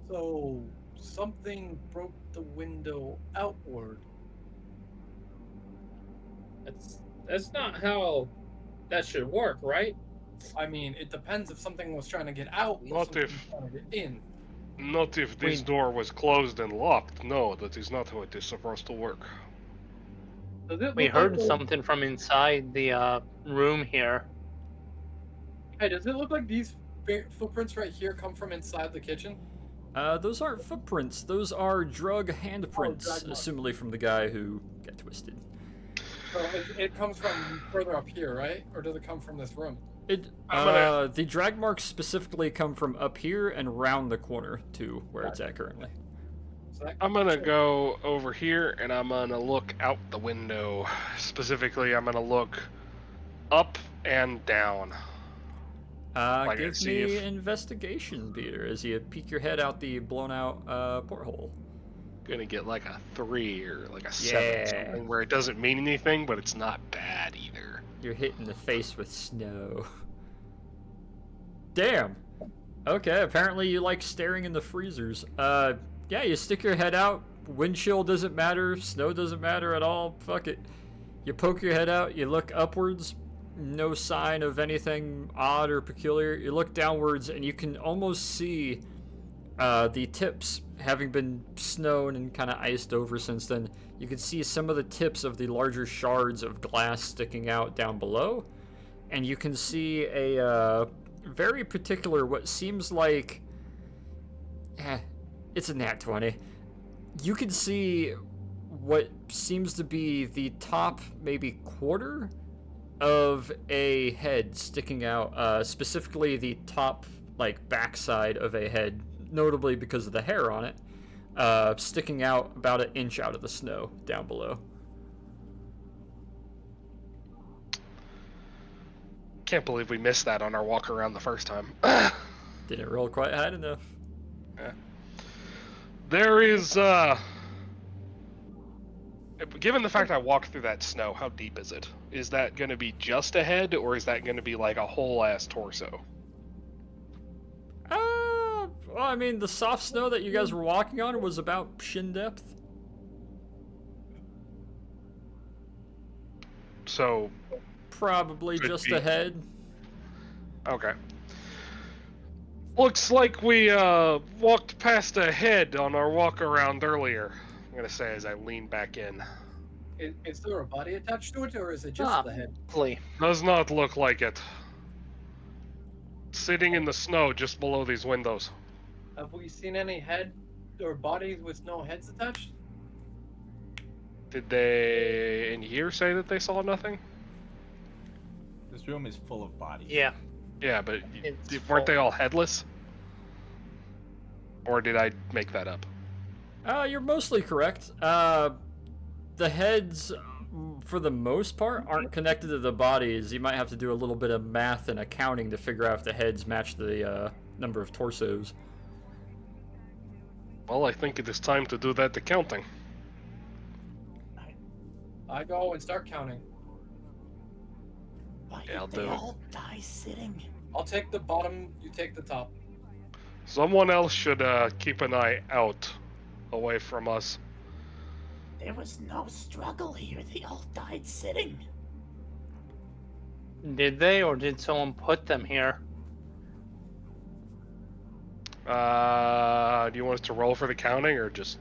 So something broke the window outward. That's not how that should work, right? I mean, it depends if something was trying to get out or Not something if- was trying to get in. Not if this door was closed and locked. No, that is not how it is supposed to work. Does it We look heard like something from inside the room here. Hey, does it look like these footprints right here come from inside the kitchen? Those aren't footprints. Those are drug handprints, drug marks. assumably from the guy who got twisted. So it comes from further up here, right? Or does it come from this room? The drag marks specifically come from up here and round the corner to where it's at currently. So that, I'm gonna go over here and I'm gonna look out the window. Specifically, I'm gonna look up and down. Like, Give see me if- investigation, Peter, as you peek your head out the blown out porthole. Gonna get like a 3 or like a 7, Yeah. something where it doesn't mean anything, but it's not bad either. You're hit in the face with snow. Damn. Okay, apparently you like staring in the freezers. Yeah, you stick your head out. Wind chill doesn't matter. Snow doesn't matter at all. Fuck it. You poke your head out. You look upwards. No sign of anything odd or peculiar. You look downwards and you can almost see the tips, having been snowed and kind of iced over since then. You can see some of the tips of the larger shards of glass sticking out down below. And you can see a very particular, what seems like... it's a nat 20. You can see what seems to be the top, maybe quarter of a head sticking out, specifically the top, like, backside of a head, notably because of the hair on it, sticking out about an inch out of the snow down below. Can't believe we missed that on our walk around the first time. Didn't roll quite high enough. Yeah. There is, given the fact I walked through that snow, how deep is it? Is that going to be just a head, or is that going to be like a whole ass torso? Well, I mean, the soft snow that you guys were walking on was about shin depth. So, Probably Could just be. a head. okay. Looks like we walked past a head on our walk around earlier. I'm gonna say as I lean back in. Is there a body attached to it, or is it just the head? Lovely. Does not look like it. Sitting in the snow just below these windows. Have we seen any head or bodies with no heads attached? Did they in here say that they saw nothing? This room is full of bodies. Yeah. Yeah, but It's weren't they full. all headless? Or did I make that up? You're mostly correct. The heads, for the most part, aren't connected to the bodies. You might have to do a little bit of math and accounting to figure out if the heads match the number of torsos. Well, I think it is time to do that accounting. I go and start counting. Why Yeah, I'll did they do it. all die sitting? I'll take the bottom, you take the top. Someone else should keep an eye out away from us. There was no struggle here. They all died sitting. Did they, or did someone put them here? Do you want us to roll for the counting or just...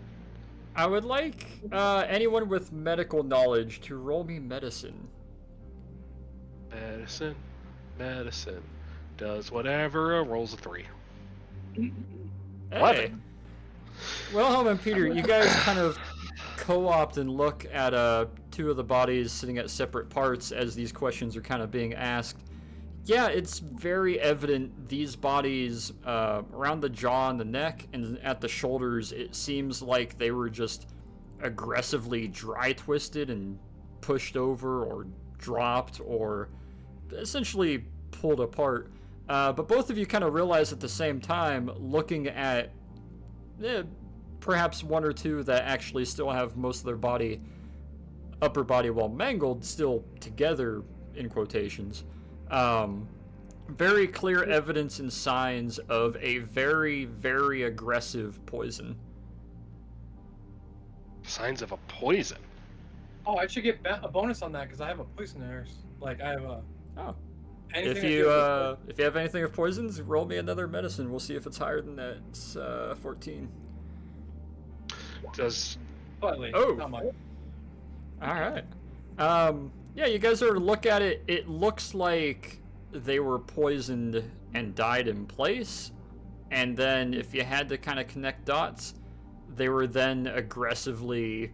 I would like anyone with medical knowledge to roll me medicine. Medicine. Does whatever, rolls a 3. Hey. 11. Wilhelm and Peter, you guys kind of co-opt and look at two of the bodies sitting at separate parts as these questions are kind of being asked. Yeah, it's very evident these bodies around the jaw and the neck and at the shoulders, it seems like they were just aggressively dry twisted and pushed over or dropped or essentially pulled apart. But both of you kind of realize at the same time, looking at perhaps one or two that actually still have most of their upper body well mangled, still together in quotations. Very clear evidence and signs of a very, very aggressive poison. Signs of a poison. Oh, I should get a bonus on that because I have a poisoners. Like I have a. Oh. Anything If that you deals with if you have anything of poisons, roll me another medicine. We'll see if it's higher than that. It's 14. Does slightly, Oh. not much. All right. Yeah, you guys are to look at it. It looks like they were poisoned and died in place. And then if you had to kind of connect dots, they were then aggressively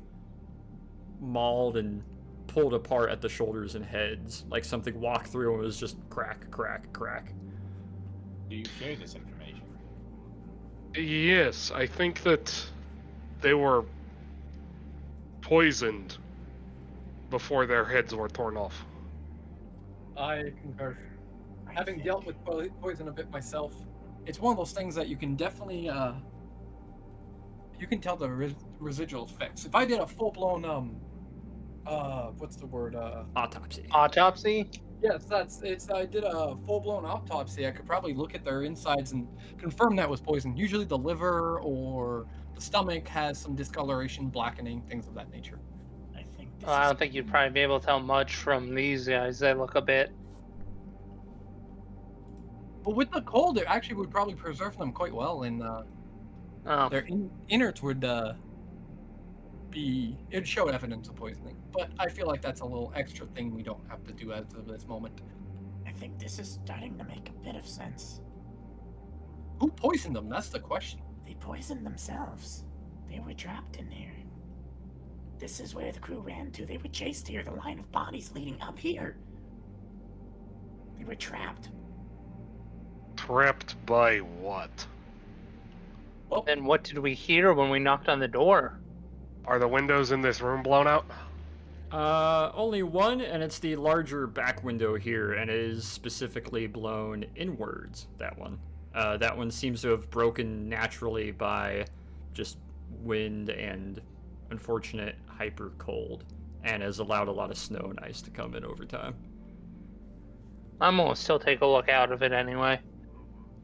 mauled and pulled apart at the shoulders and heads. Like something walked through and was just crack, crack, crack. Do you share this information? Yes, I think that they were poisoned before their heads were torn off. I concur. Having dealt with poison a bit myself, it's one of those things that you can definitely you can tell the residual effects. If I did a full blown what's the word Autopsy. Autopsy? Yes, I did a full blown autopsy. I could probably look at their insides and confirm that was poison. Usually the liver or the stomach has some discoloration, blackening, things of that nature. I think I don't think you'd probably be able to tell much from these guys. They look a bit. But with the cold, it actually would probably preserve them quite well, and their innards would it'd show evidence of poisoning. But I feel like that's a little extra thing we don't have to do as of this moment. I think this is starting to make a bit of sense. Who poisoned them? That's the question. They poisoned themselves. They were trapped in there. This is where the crew ran to. They were chased here, the line of bodies leading up here. They were trapped. Trapped by what? Then what did we hear when we knocked on the door? Are the windows in this room blown out? Only one, and it's the larger back window here, and it is specifically blown inwards, that one. That one seems to have broken naturally by just wind and unfortunate hyper cold, and has allowed a lot of snow and ice to come in over time. I'm gonna still take a look out of it anyway.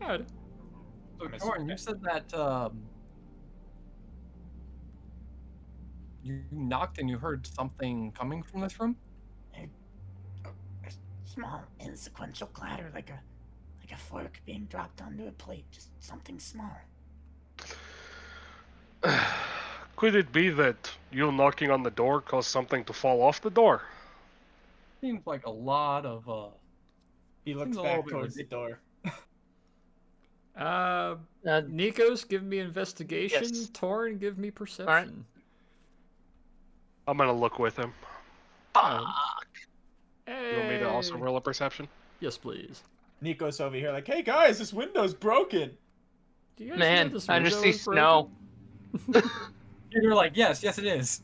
Good. So, Torn, you said that you knocked and you heard something coming from this room? A small, insequential clatter, like a fork being dropped onto a plate. Just something small. Could it be that you knocking on the door caused something to fall off the door? Seems like a lot of He looks Seems a back little bit towards the door. Nikos, give me investigation. Yes. Torn, give me perception. All right. I'm gonna look with him. Alright. You want me to also Hey. roll a perception? Yes, please. Nico's over here like, hey guys, this window's broken. Do you guys Man, know this I just window see is snow. broken? You're like, yes, it is.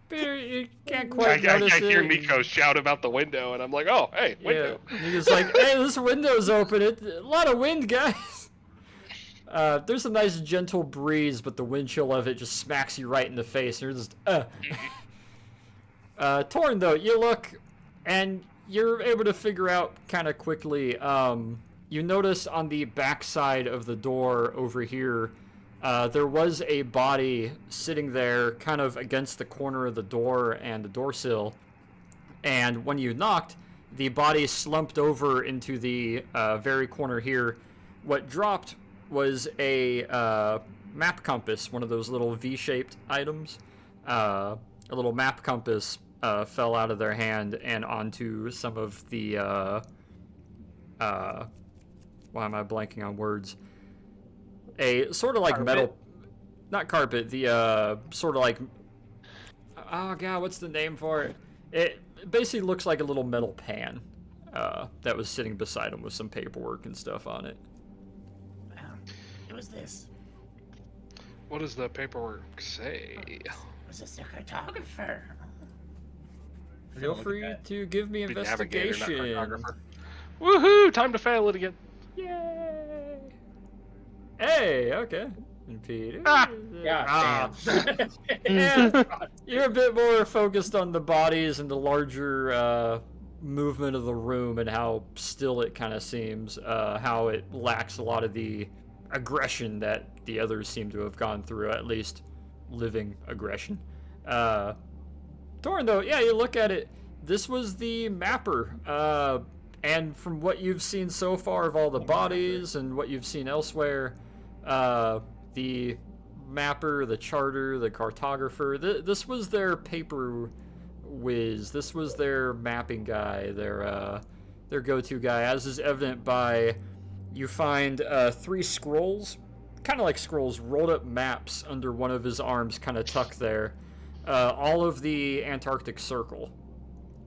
Peter, you can't I, quite notice I hear it. Nico shout about the window, and I'm like, oh, hey, window. Yeah. He's like, hey, this window's open. A lot of wind, guys. There's a nice gentle breeze, but the wind chill of it just smacks you right in the face. You're just, Torn, though, you look, and you're able to figure out kind of quickly. You notice on the back side of the door over here, there was a body sitting there kind of against the corner of the door and the door sill. And when you knocked, the body slumped over into the very corner here. What dropped was a map compass, one of those little V-shaped items. A little map compass fell out of their hand and onto some of the... why am I blanking on words? A sort of like Carpet? metal... Not carpet, the sort of like... Oh god, what's the name for it? It basically looks like a little metal pan that was sitting beside him with some paperwork and stuff on it. It was this. What does the paperwork say? It was a cartographer. Feel free to give me Be navigator, not investigation. cartographer. Woohoo! Time to fail it again. Yay! Hey, okay. And Peter. Yeah, Yeah, you're a bit more focused on the bodies and the larger movement of the room and how still it kind of seems, how it lacks a lot of the aggression that the others seem to have gone through, at least living aggression. Torn, though, yeah, you look at it. This was the mapper. And from what you've seen so far of all the bodies and what you've seen elsewhere, the mapper, the charter, the cartographer, this was their paper whiz. This was their mapping guy, their go-to guy, as is evident by you find 3 scrolls, kind of like scrolls, rolled up maps under one of his arms, kind of tucked there. All of the Antarctic Circle.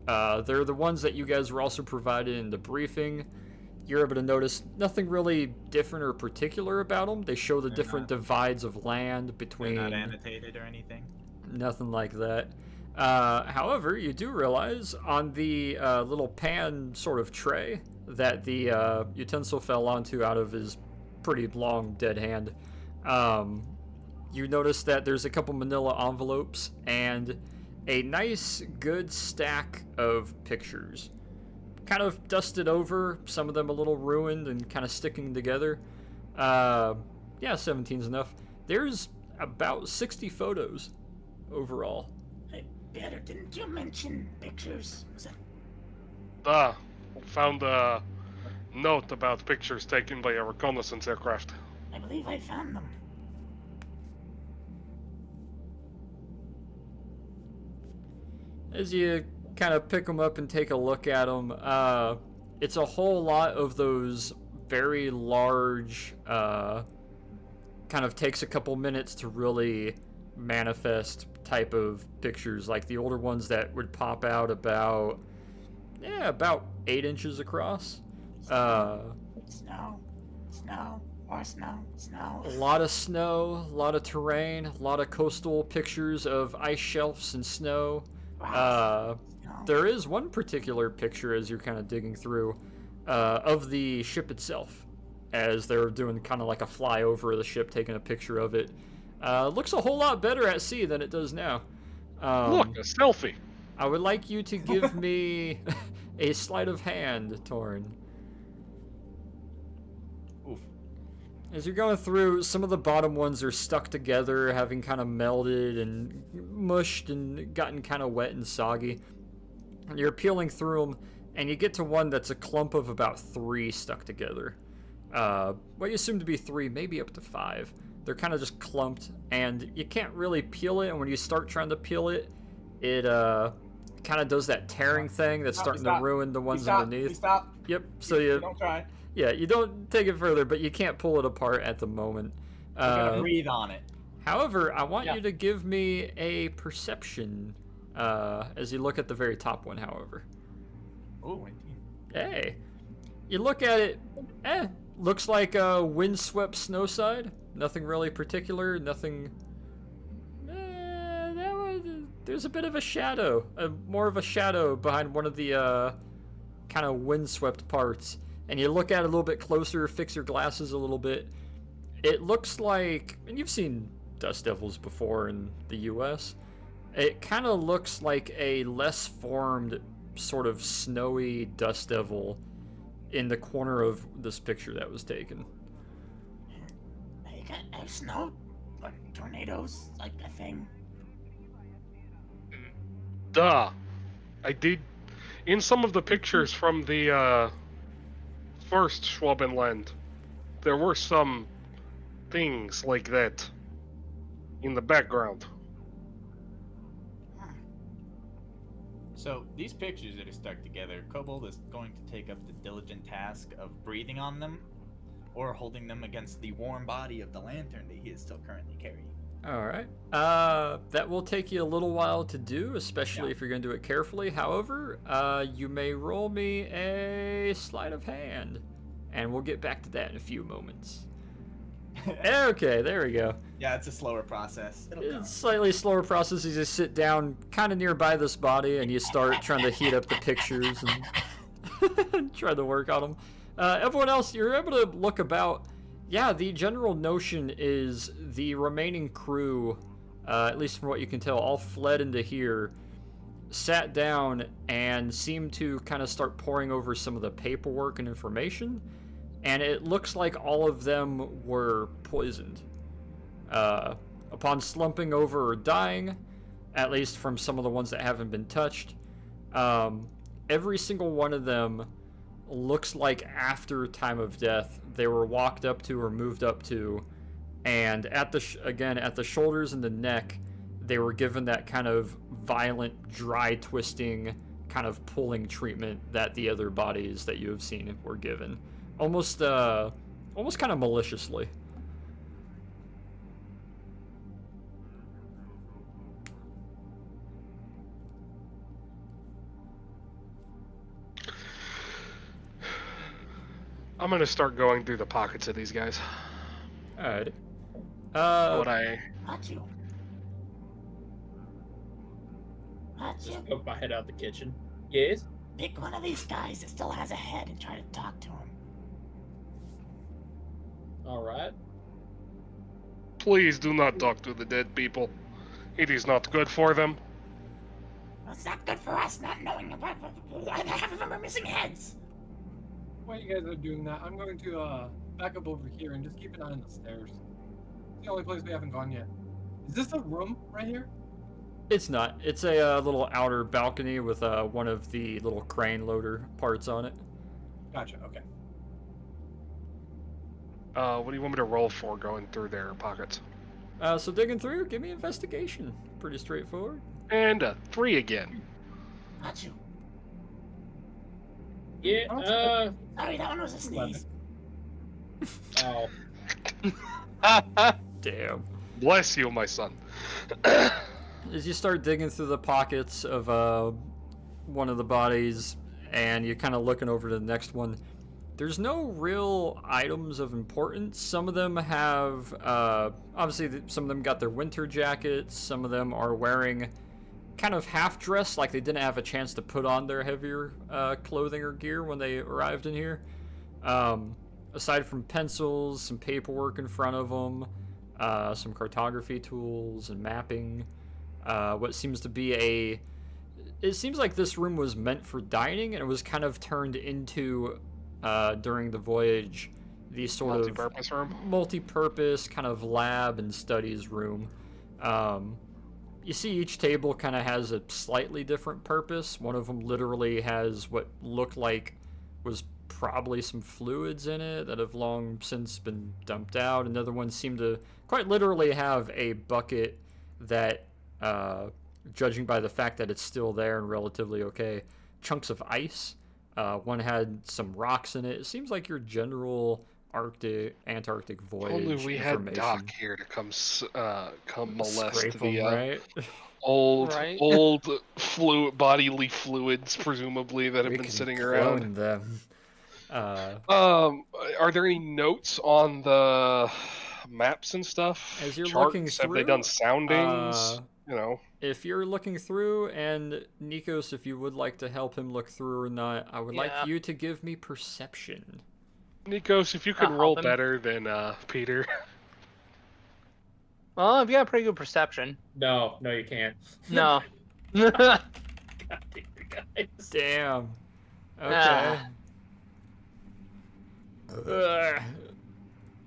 They're the ones that you guys were also provided in the briefing. You're able to notice nothing really different or particular about them. They show the different divides of land between... They're not annotated or anything? Nothing like that. However, you do realize on the little pan sort of tray that the utensil fell onto out of his pretty long dead hand, you notice that there's a couple manila envelopes and a nice good stack of pictures, kind of dusted over, some of them a little ruined and kind of sticking together. Yeah, 17's enough. There's about 60 photos overall. Hey, Peter, didn't you mention pictures? Was it? Found a note about pictures taken by a reconnaissance aircraft. I believe I found them. As you kind of pick them up and take a look at them, it's a whole lot of those very large, kind of takes a couple minutes to really manifest type of pictures, like the older ones that would pop out about 8 inches across. Snow, more snow. A lot of snow, a lot of terrain, a lot of coastal pictures of ice shelves and snow. There is one particular picture as you're kind of digging through of the ship itself, as they're doing kind of like a flyover of the ship, taking a picture of it. Looks a whole lot better at sea than it does now. Look, a selfie. I would like you to give me a sleight of hand, Torn. Oof. As you're going through, some of the bottom ones are stuck together, having kind of melded and mushed and gotten kind of wet and soggy. And you're peeling through them, and you get to one that's a clump of about 3 stuck together. What you assume to be 3, maybe up to 5. They're kind of just clumped, and you can't really peel it, and when you start trying to peel it, it kind of does that tearing thing that's starting to ruin the ones underneath. Stop. Yep, so you... Don't try. Yeah, you don't take it further, but you can't pull it apart at the moment. You're gonna breathe on it. However, I want you to give me a perception as you look at the very top one, however. Oh, Hey. You look at it, looks like a windswept snowside. Nothing really particular, nothing... there's a bit of a shadow, more of a shadow behind one of the kind of windswept parts. And you look at it a little bit closer, fix your glasses a little bit. It looks like, and you've seen dust devils before in the US, it kind of looks like a less formed, sort of snowy dust devil in the corner of this picture that was taken. You got snow, like tornadoes, like a thing. Duh. I did. In some of the pictures from the first Schwabenland, there were some things like that in the background. So these pictures that are stuck together, Kobold is going to take up the diligent task of breathing on them or holding them against the warm body of the lantern that he is still currently carrying. Alright. That will take you a little while to do, especially if you're going to do it carefully. However, you may roll me a sleight of hand, and we'll get back to that in a few moments. Okay, there we go. Yeah, it's a slower process. It'll come. It's slightly slower process as you sit down kind of nearby this body and you start trying to heat up the pictures and try to work on them. Everyone else, you're able to look about. Yeah, the general notion is the remaining crew, at least from what you can tell, all fled into here, sat down, and seemed to kind of start poring over some of the paperwork and information. And it looks like all of them were poisoned. Upon slumping over or dying, at least from some of the ones that haven't been touched. Every single one of them looks like after time of death they were walked up to or moved up to, and at the again at the shoulders and the neck they were given that kind of violent dry twisting kind of pulling treatment that the other bodies that you have seen were given, almost kind of maliciously. I'm gonna start going through the pockets of these guys. Alright. What I Hachu. Just Hachu. poke my head out the kitchen. Yes? Pick one of these guys that still has a head and try to talk to him. Alright. please do not talk to the dead people. It is not good for them. Well, it's not good for us not knowing about half of them are missing heads. While you guys are doing that, I'm going to back up over here and just keep an eye on the stairs. It's the only place we haven't gone yet. Is this a room right here? It's not. It's a little outer balcony with one of the little crane loader parts on it. Gotcha, okay. What do you want me to roll for going through their pockets? So digging through, give me investigation. Pretty straightforward. And a 3 again. Hachu. Yeah, Sorry, that one was a sneeze. Oh. Damn. Bless you, my son. As you start digging through the pockets of one of the bodies, and you're kind of looking over to the next one, there's no real items of importance. Some of them have, obviously, some of them got their winter jackets. Some of them are wearing kind of half-dressed, like they didn't have a chance to put on their heavier clothing or gear when they arrived in here. Aside from pencils, some paperwork in front of them, some cartography tools and mapping, what seems to be it seems like this room was meant for dining, and it was kind of turned into, during the voyage, the sort multi-purpose room? Multi-purpose kind of lab and studies room. You see each table kind of has a slightly different purpose. One of them literally has what looked like was probably some fluids in it that have long since been dumped out. Another one seemed to quite literally have a bucket that, judging by the fact that it's still there and relatively okay, chunks of ice. One had some rocks in it. It seems like your general Antarctic voyage. Only we had information. Doc here to come molest Scrape the 'em, right? old Right. bodily fluids, presumably, that have We been can sitting clone around. them. Are there any notes on the maps and stuff? As you're Charts? looking Have they done through, soundings? If you're looking through, and Nikos, if you would like to help him look through or not, I would like Yeah. you to give me perception. Nikos, if you could I'll roll help him. better than Peter. Well, I've got pretty good perception. No, you can't. No. God damn you guys. Damn. Okay. Ah.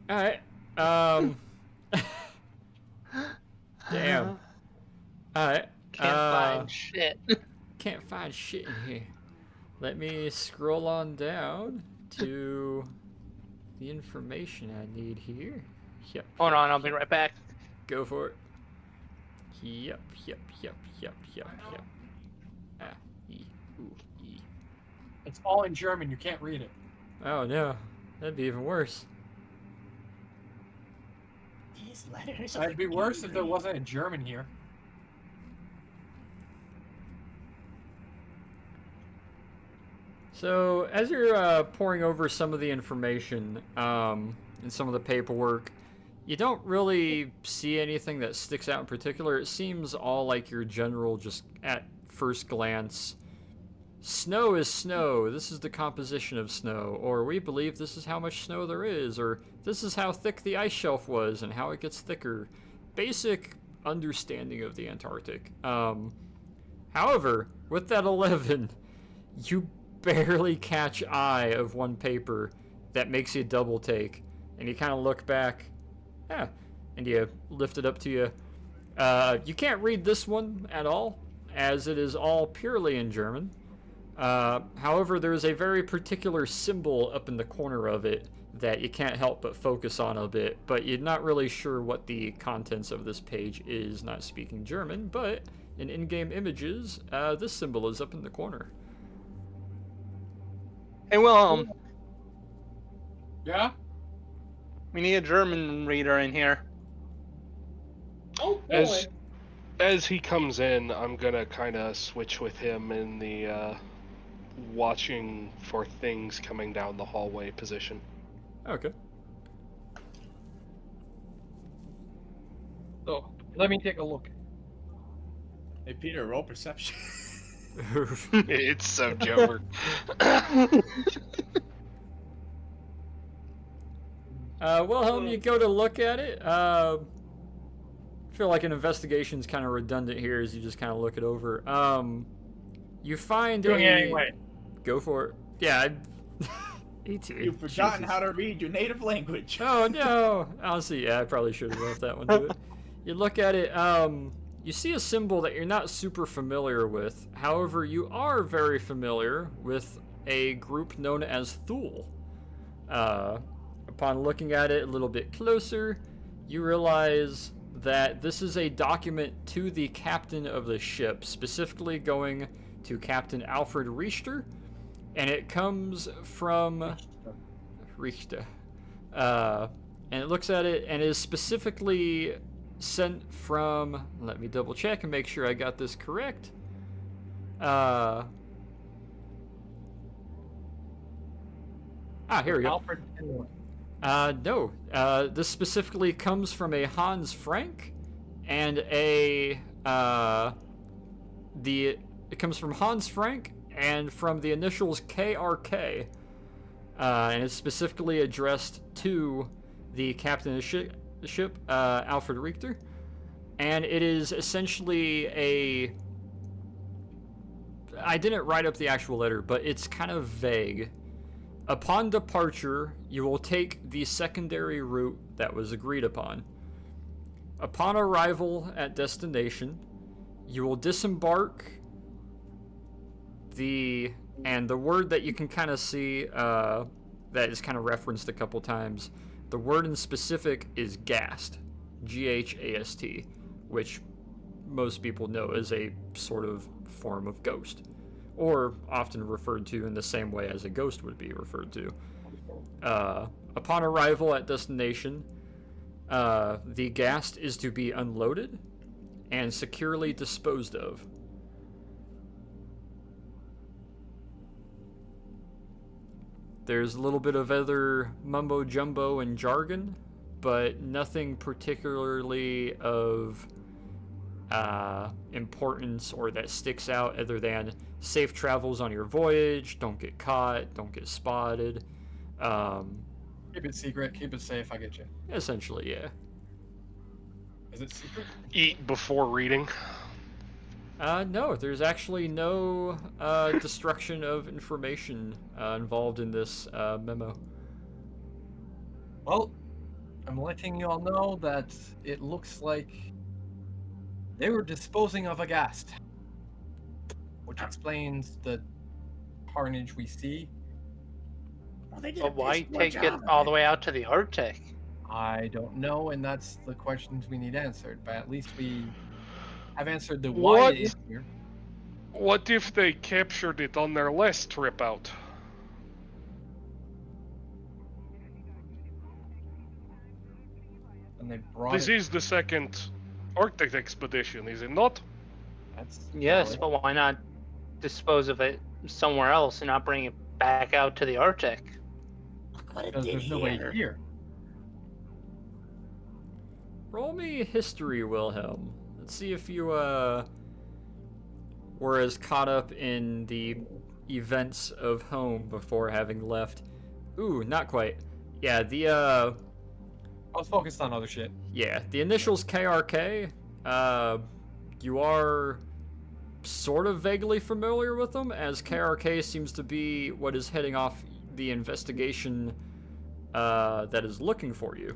Alright. Damn. Alright. Can't find shit. Can't find shit in here. Let me scroll on down to the information I need here. Yep. Hold on, I'll be right back. Go for it. Yep. Ah, E, ooh, E. It's all in German, you can't read it. Oh no, that'd be even worse. These letters. It'd be worse if there wasn't a German here. So, as you're poring over some of the information and some of the paperwork, you don't really see anything that sticks out in particular. It seems all like your general, just at first glance, snow is snow, this is the composition of snow, or we believe this is how much snow there is, or this is how thick the ice shelf was and how it gets thicker. Basic understanding of the Antarctic. However, with that 11, you barely catch eye of one paper that makes you double take, and you kind of look back, and you lift it up to you. You can't read this one at all, as it is all purely in German. However, there is a very particular symbol up in the corner of it that you can't help but focus on a bit, but you're not really sure what the contents of this page is, not speaking German, but in in-game images, this symbol is up in the corner. Hey, Wilhelm, Yeah? we need a German reader in here. Oh boy. As he comes in, I'm gonna kind of switch with him in the watching for things coming down the hallway position. Okay. So, let me take a look. Hey, Peter, roll perception. It's so Jover. Wilhelm, you go to look at it. I feel like an investigation's kind of redundant here as you just kind of look it over. You find Doing it anyway. Go for it. Yeah, ET. You've forgotten how to read your native language. Oh no! Honestly, yeah, I probably should have left that one to it. You look at it, you see a symbol that you're not super familiar with. However, you are very familiar with a group known as Thule. Upon looking at it a little bit closer, you realize that this is a document to the captain of the ship, specifically going to Captain Alfred Richter, and it comes from Richter. And it looks at it and is specifically sent from, let me double check and make sure I got this correct. Here we go. Alfred Henry. No. This specifically comes from a Hans Frank and it comes from Hans Frank and from the initials KRK. And it's specifically addressed to the captain of the ship, Alfred Richter. And it is essentially I didn't write up the actual letter, but it's kind of vague. Upon departure, you will take the secondary route that was agreed upon. Upon arrival at destination, you will disembark and the word that you can kind of see that is kind of referenced a couple times, the word in specific is ghast, G-H-A-S-T, which most people know as a sort of form of ghost, or often referred to in the same way as a ghost would be referred to. Upon arrival at destination, the ghast is to be unloaded and securely disposed of. There's a little bit of other mumbo-jumbo and jargon, but nothing particularly of importance or that sticks out other than safe travels on your voyage, don't get caught, don't get spotted. Keep it secret, keep it safe, I get you. Essentially, yeah. Is it secret? Eat before reading. No, there's actually no destruction of information involved in this memo. Well, I'm letting you all know that it looks like they were disposing of a ghast, which explains the carnage we see. Well, they did But a why piss poor take it job all of the way out to the Arctic? I don't know, and that's the questions we need answered. But at least we have answered the What? why it is here. What if they captured it on their last trip out? And they brought This it. is the second Arctic expedition, is it not? That's Yes, valid. but why not dispose of it somewhere else and not bring it back out to the Arctic? Look what it Because did there's no way here. here. Roll me history, Wilhelm. Let's see if you were as caught up in the events of home before having left. Ooh, not quite. Yeah, I was focused on other shit. the initials KRK. You are sort of vaguely familiar with them, as KRK seems to be what is heading off the investigation that is looking for you.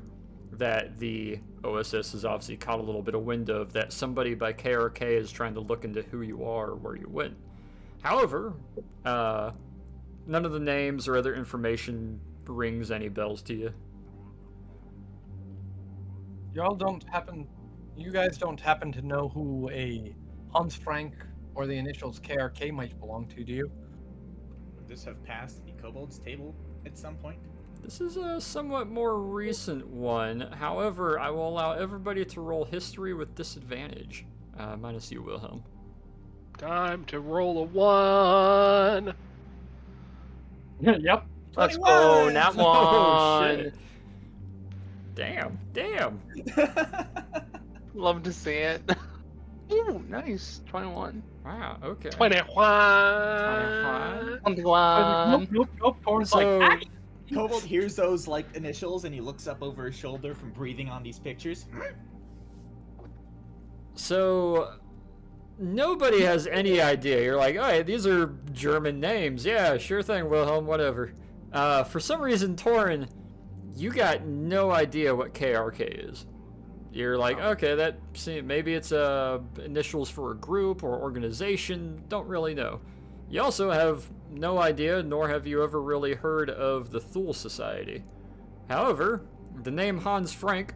that the OSS has obviously caught a little bit of wind of, that somebody by KRK is trying to look into who you are or where you went. However, none of the names or other information rings any bells to you. You guys don't happen to know who a Hans Frank or the initials KRK might belong to, do you? Would this have passed the kobold's table at some point? This is a somewhat more recent one. However, I will allow everybody to roll history with disadvantage. Minus you, Wilhelm. Time to roll a 1. Yep. Let's go, not Oh, one. shit. Damn. Love to see it. Ooh, nice. 21. Wow, okay. 21. 21. Nope. Torn's So, like, Kobold hears those like initials and he looks up over his shoulder from breathing on these pictures. so nobody has any idea. You're like, oh, these are German names. Yeah, sure thing, Wilhelm, whatever. For some reason, Torin, you got no idea what KRK is. You're like, okay, maybe it's initials for a group or organization. Don't really know. You also have no idea, nor have you ever really heard of the Thule Society. However, the name Hans Frank,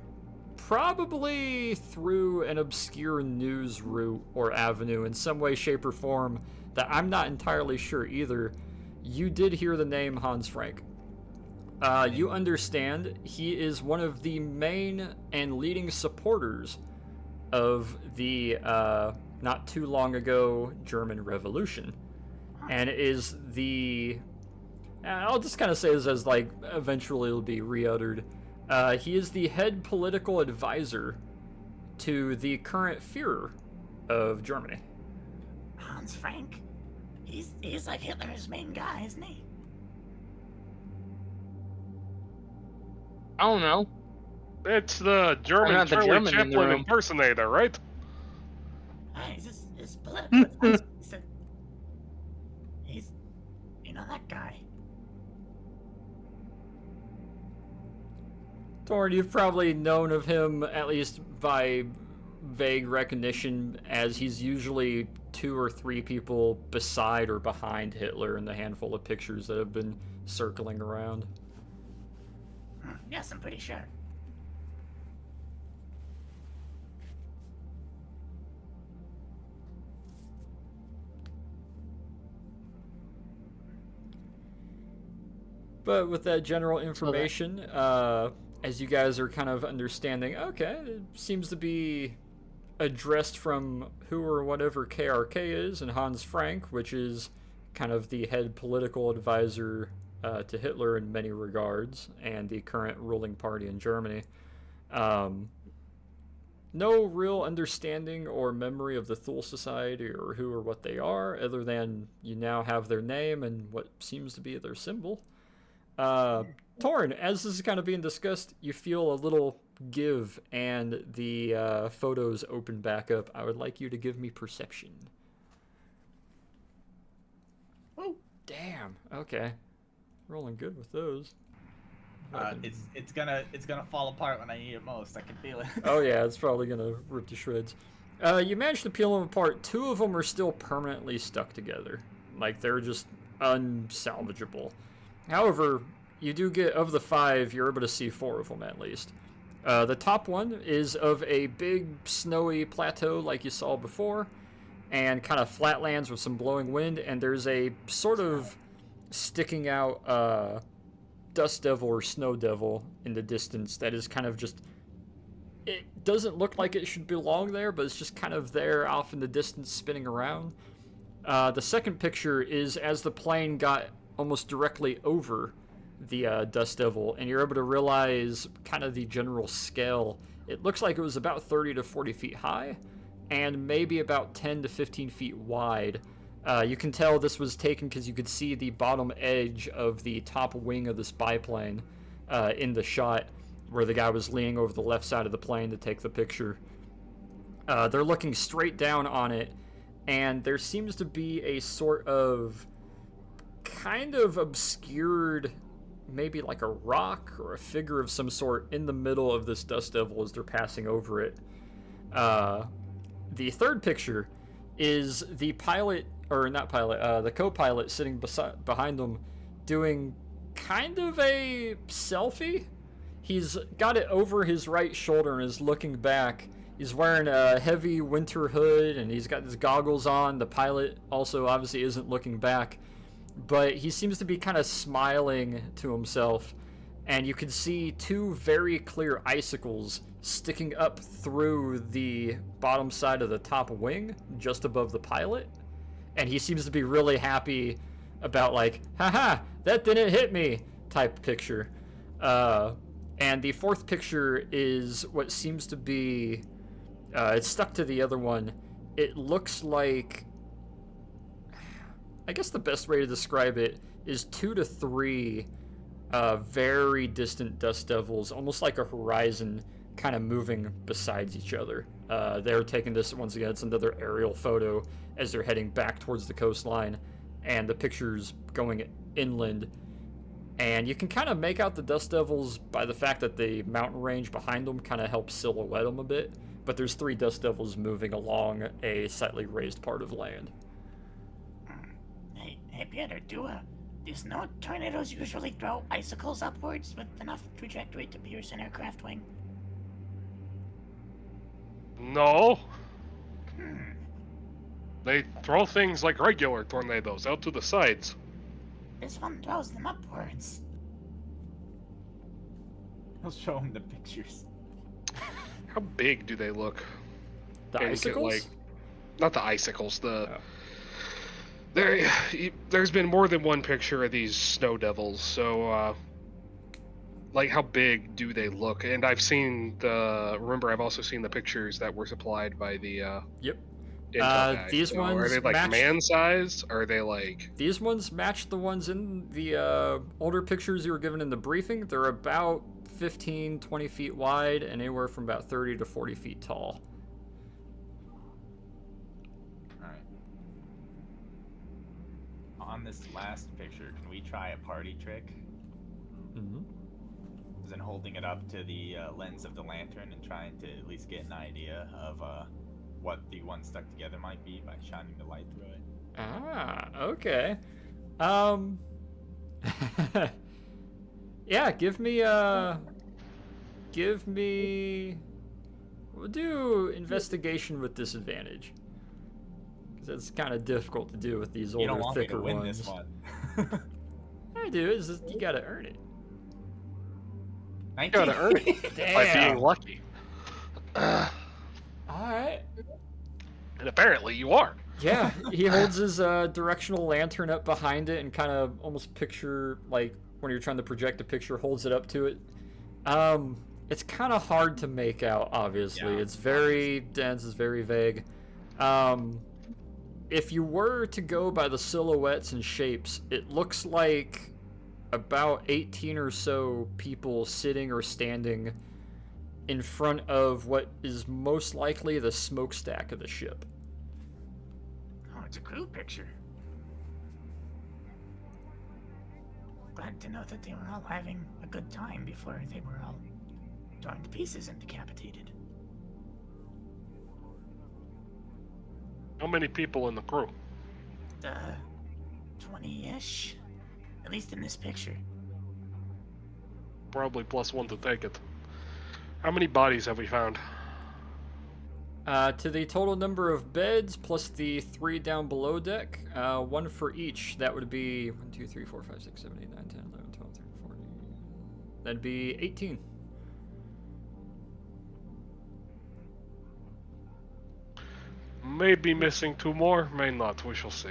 probably through an obscure news route or avenue in some way, shape, or form that I'm not entirely sure either, you did hear the name Hans Frank. You understand he is one of the main and leading supporters of the not too long ago German Revolution, and is I'll just kind of say this as like eventually it'll be re-uttered. He is the head political advisor to the current Führer of Germany. Hans Frank? He's like Hitler's main guy, isn't he? I don't know. It's the German not the Charlie German in the Chaplin room. impersonator, right? He's political advisor. He's that guy. Torn, you've probably known of him at least by vague recognition, as he's usually 2 or 3 people beside or behind Hitler in the handful of pictures that have been circling around. Yes, I'm pretty sure. But with that general information, as you guys are kind of understanding, okay, it seems to be addressed from who or whatever KRK is, and Hans Frank, which is kind of the head political advisor to Hitler in many regards, and the current ruling party in Germany. No real understanding or memory of the Thule Society or who or what they are, other than you now have their name and what seems to be their symbol. Torn, as this is kind of being discussed, you feel a little give, and the photos open back up. I would like you to give me perception. Oh, damn. Okay. Rolling good with those. It's gonna fall apart when I need it most. I can feel it. Oh yeah, it's probably gonna rip to shreds. You managed to peel them apart. 2 of them are still permanently stuck together. Like, they're just unsalvageable. However, you do get, of the 5, you're able to see 4 of them at least. The top one is of a big snowy plateau like you saw before, and kind of flatlands with some blowing wind, and there's a sort of sticking out dust devil or snow devil in the distance that is kind of just, it doesn't look like it should belong there, but it's just kind of there off in the distance spinning around. The second picture is as the plane got almost directly over the dust devil, and you're able to realize kind of the general scale. It looks like it was about 30 to 40 feet high and maybe about 10 to 15 feet wide. You can tell this was taken because you could see the bottom edge of the top wing of this biplane in the shot where the guy was leaning over the left side of the plane to take the picture. They're looking straight down on it, and there seems to be a sort of kind of obscured maybe like a rock or a figure of some sort in the middle of this dust devil as they're passing over it. The third picture is the pilot, or not pilot, the co-pilot sitting behind them doing kind of a selfie. He's got it over his right shoulder and is looking back. He's wearing a heavy winter hood and he's got his goggles on. The pilot also obviously isn't looking back, but he seems to be kind of smiling to himself. And you can see two very clear icicles sticking up through the bottom side of the top wing, just above the pilot. And he seems to be really happy about, like, haha, that didn't hit me type picture. And the fourth picture is what seems to be, it's stuck to the other one. It looks like, I guess the best way to describe it is 2 to 3 very distant dust devils, almost like a horizon, kind of moving besides each other. They're taking this, once again, it's another aerial photo as they're heading back towards the coastline, and the picture's going inland. And you can kind of make out the dust devils by the fact that the mountain range behind them kind of helps silhouette them a bit, but there's 3 dust devils moving along a slightly raised part of land. Hey Peter, do snow tornadoes usually throw icicles upwards with enough trajectory to pierce an aircraft wing? No. They throw things like regular tornadoes out to the sides. This one throws them upwards. I'll show him the pictures. How big do they look? The icicles? Not the icicles, There's been more than one picture of these snow devils, so like how big do they look? And I've also seen the pictures that were supplied by the Yep. Intel guys. These ones are they like man-sized? Or are they like... These ones match the ones in the older pictures you were given in the briefing. They're about 15, 20 feet wide and anywhere from about 30 to 40 feet tall. Alright. On this last picture, can we try a party trick? Mm-hmm. As in holding it up to the lens of the lantern and trying to at least get an idea of what the one stuck together might be by shining the light through it. Ah, okay. Yeah, give me we'll do investigation with disadvantage, because that's kind of difficult to do with these older, you don't want thicker me to win ones. this one. I do. It's just, you gotta earn it. You gotta earn it by being lucky. Alright. And apparently you are. Yeah, he holds his directional lantern up behind it and kind of almost picture, like, when you're trying to project a picture, holds it up to it. It's kind of hard to make out, obviously. Yeah. It's very dense, it's very vague. If you were to go by the silhouettes and shapes, it looks like about 18 or so people sitting or standing in front of what is most likely the smokestack of the ship. Oh, it's a crew picture. Glad to know that they were all having a good time before they were all torn to pieces and decapitated. How many people in the crew? 20-ish. At least in this picture. Probably +1 to take it. How many bodies have we found? To the total number of beds, plus the 3 down below deck, 1 for each. That would be 1, 2, 3, 4, 5, 6, 7, 8, 9, 10, 11, 12, 13, 14. That'd be 18. May be missing 2 more, may not. We shall see.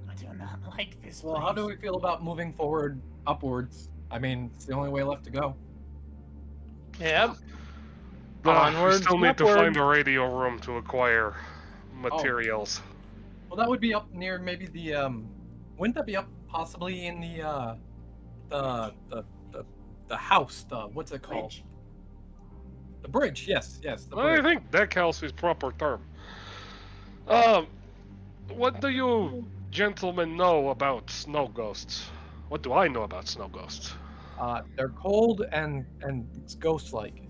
I do not like this Well, place. how do we feel about moving forward upwards? I mean, it's the only way left to go. Yep. We Onwards still and need to upward. find a radio room to acquire materials. Well, that would be up near maybe the wouldn't that be up possibly in the house? What's it called? Bridge. The bridge. Yes, yes. The I bridge. think deck house is proper term. What do you gentlemen know about snow ghosts? What do I know about snow ghosts? They're cold and it's ghost-like.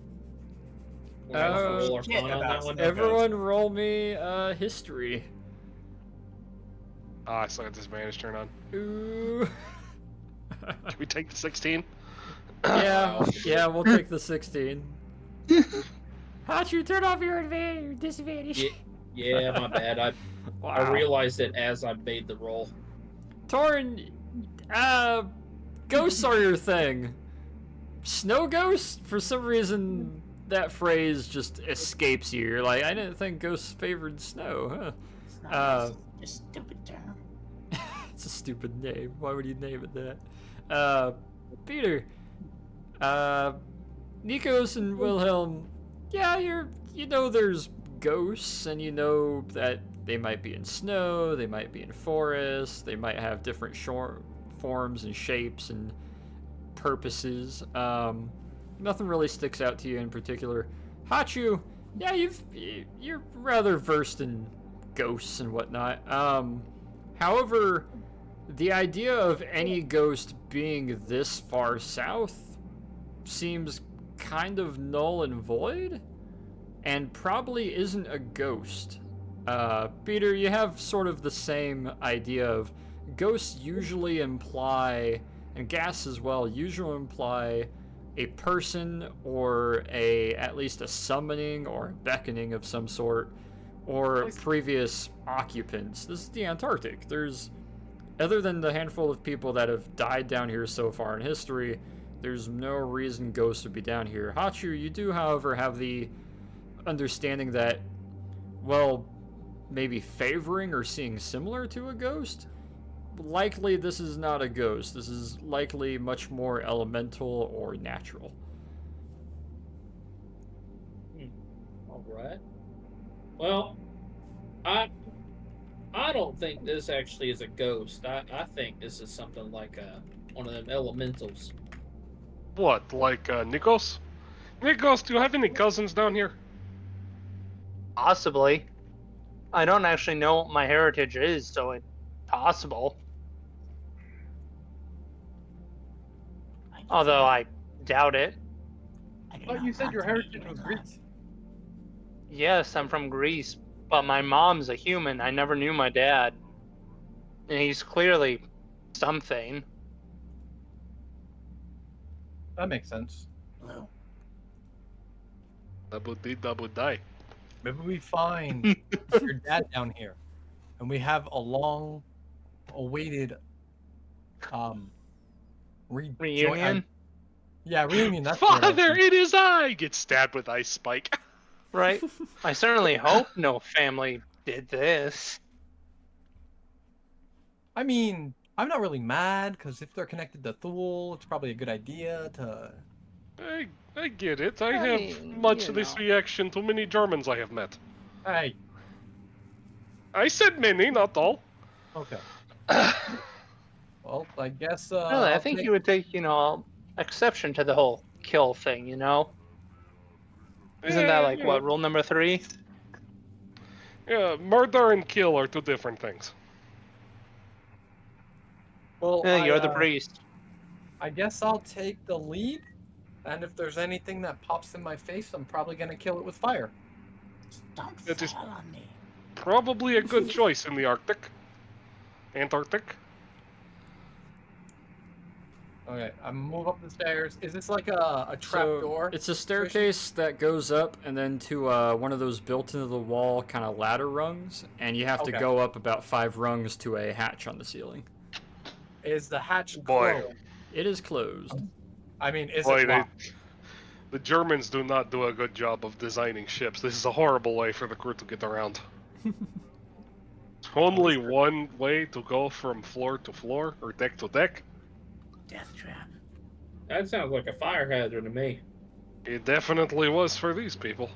We're gonna have to Uh, roll shit Arcana on about that one. snow- Everyone roll me history. Ah, I still got disadvantage turned on. Ooh. Can we take the 16? yeah, we'll take the 16. How'd you turn off your disadvantage? Yeah, my bad. I Wow. realized it as I made the roll. Torn, ghosts are your thing. Snow ghosts? For some reason, that phrase just escapes you. You're like, I didn't think ghosts favored snow, huh? It's not just a stupid term. It's a stupid name. Why would you name it that? Peter, Nikos and Wilhelm, yeah, you know there's ghosts, and you know that they might be in snow, they might be in forests, they might have different forms and shapes and purposes. Nothing really sticks out to you in particular. Hachu, yeah, you're rather versed in ghosts and whatnot. However, the idea of any ghost being this far south seems kind of null and void, and probably isn't a ghost. Peter, you have sort of the same idea of ghosts usually imply, and gas as well, usually imply a person or at least a summoning or a beckoning of some sort, or previous occupants. This is the Antarctic. Other than the handful of people that have died down here so far in history, there's no reason ghosts would be down here. Hachu, you do, however, have the understanding that, well, maybe favoring or seeing similar to a ghost. Likely this is not a ghost. This is likely much more elemental or natural. Alright. Well, I don't think this actually is a ghost. I think this is something like one of them elementals. What, like Nikos? Nikos, do you have any cousins down here? Possibly. I don't actually know what my heritage is, so it's possible. Although I doubt it. But you said your heritage was Greek. Yes, I'm from Greece, but my mom's a human. I never knew my dad. And he's clearly something. That makes sense. Blue. Double die. Maybe we find your dad down here, and we have a long-awaited Reunion? Yeah, reunion. That's the word I was Father, thinking. it is I! Get stabbed with ice spike. Right? I certainly hope no family did this. I mean, I'm not really mad, because if they're connected to Thule, it's probably a good idea to... I get it. I I have mean, much you this know. reaction to many Germans I have met. Hey, I said many, not all. okay. Well, I guess, Really, I I'll think take- you would take, exception to the whole kill thing, Isn't that like, Yeah, what, rule number 3? Yeah, murder and kill are two different things. Well, You're the priest. I guess I'll take the lead, and if there's anything that pops in my face, I'm probably gonna kill it with fire. Don't It is- fall on me. Probably a good choice in the Arctic. Antarctic. Okay, I move up the stairs. Is this like a trap door? It's a staircase that goes up and then to one of those built into the wall kind of ladder rungs, and you have to Okay. go up about 5 rungs to a hatch on the ceiling. Is the hatch Boy. closed? It is closed. I mean, is Boy, it locked? the Germans do not do a good job of designing ships. This is a horrible way for the crew to get around. Only one way to go from floor to floor, or deck to deck. Death trap. That sounds like a fire hazard to me. It definitely was for these people.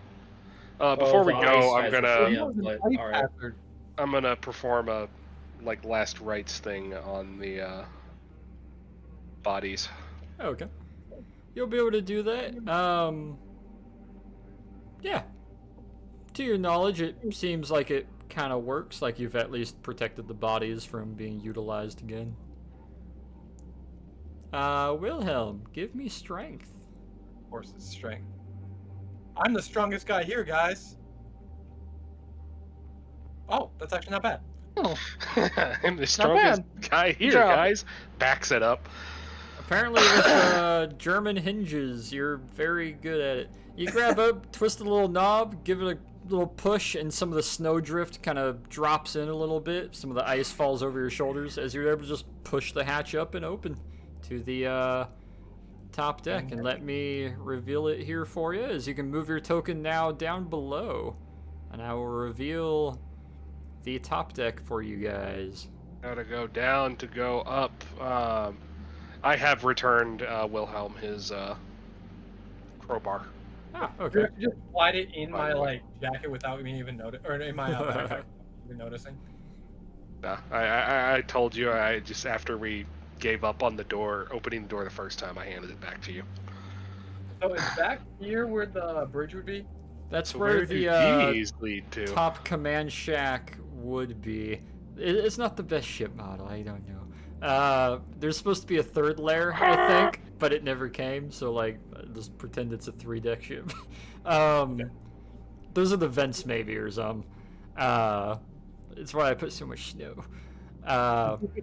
Before we the go, ice I'm hazard, gonna yeah, It was an but, ice all right. hazard. I'm gonna perform a last rites thing on the bodies. Okay. You'll be able to do that. Yeah. To your knowledge, it seems like it kind of works. Like you've at least protected the bodies from being utilized again. Wilhelm, give me strength. Of course, it's strength. I'm the strongest guy here, guys. Oh, that's actually not bad. I'm the strongest guy here, job. guys. Backs it up. Apparently with German hinges, you're very good at it. You grab up, twist a little knob, give it a little push, and some of the snowdrift kind of drops in a little bit. Some of the ice falls over your shoulders as you're able to just push the hatch up and open to the top deck. And let me reveal it here for you, as you can move your token now down below. And I will reveal the top deck for you guys. Now to go down, to go up. I have returned Wilhelm his crowbar. Ah, You okay. have to just slide it in By my the way. like jacket without me even noticing, or in my backpack even noticing. Nah, I told you, I just, after we gave up on the door, opening the door the first time, I handed it back to you. So is back here where the bridge would be? That's So where do the these lead to? top command shack would be. It's not the best ship model, I don't know. There's supposed to be a third layer, I think, but it never came, so like, just pretend it's a 3-deck ship. Those are the vents maybe, or something. It's why I put so much snow.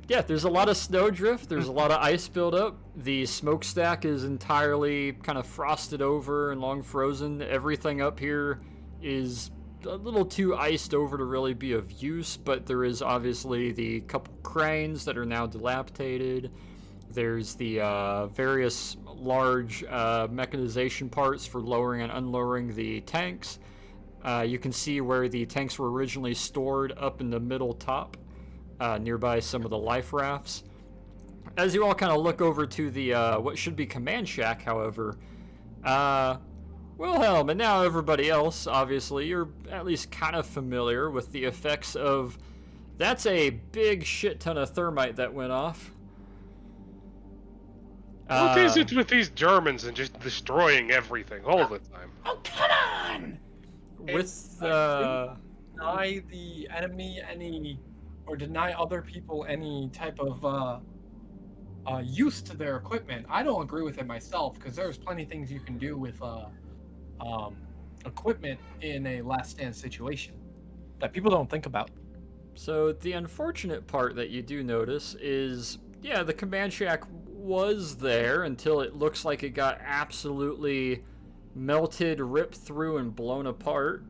Yeah, there's a lot of snowdrift, there's a lot of ice buildup. The smokestack is entirely kind of frosted over and long frozen. Everything up here is a little too iced over to really be of use, but there is obviously the couple cranes that are now dilapidated. There's the various large mechanization parts for lowering and unlowering the tanks. You can see where the tanks were originally stored up in the middle top, nearby some of the life rafts. As you all kind of look over to the what should be command shack, however, Wilhelm, and now everybody else, obviously, you're at least kind of familiar with the effects of... That's a big shit ton of thermite that went off. What is it with these Germans and just destroying everything all the time? Oh, come on! With, Deny the enemy any, or deny other people any type of use to their equipment. I don't agree with it myself, because there's plenty of things you can do with equipment in a last stand situation that people don't think about. So the unfortunate part that you do notice is, yeah, the command shack was there until it looks like it got absolutely melted, ripped through, and blown apart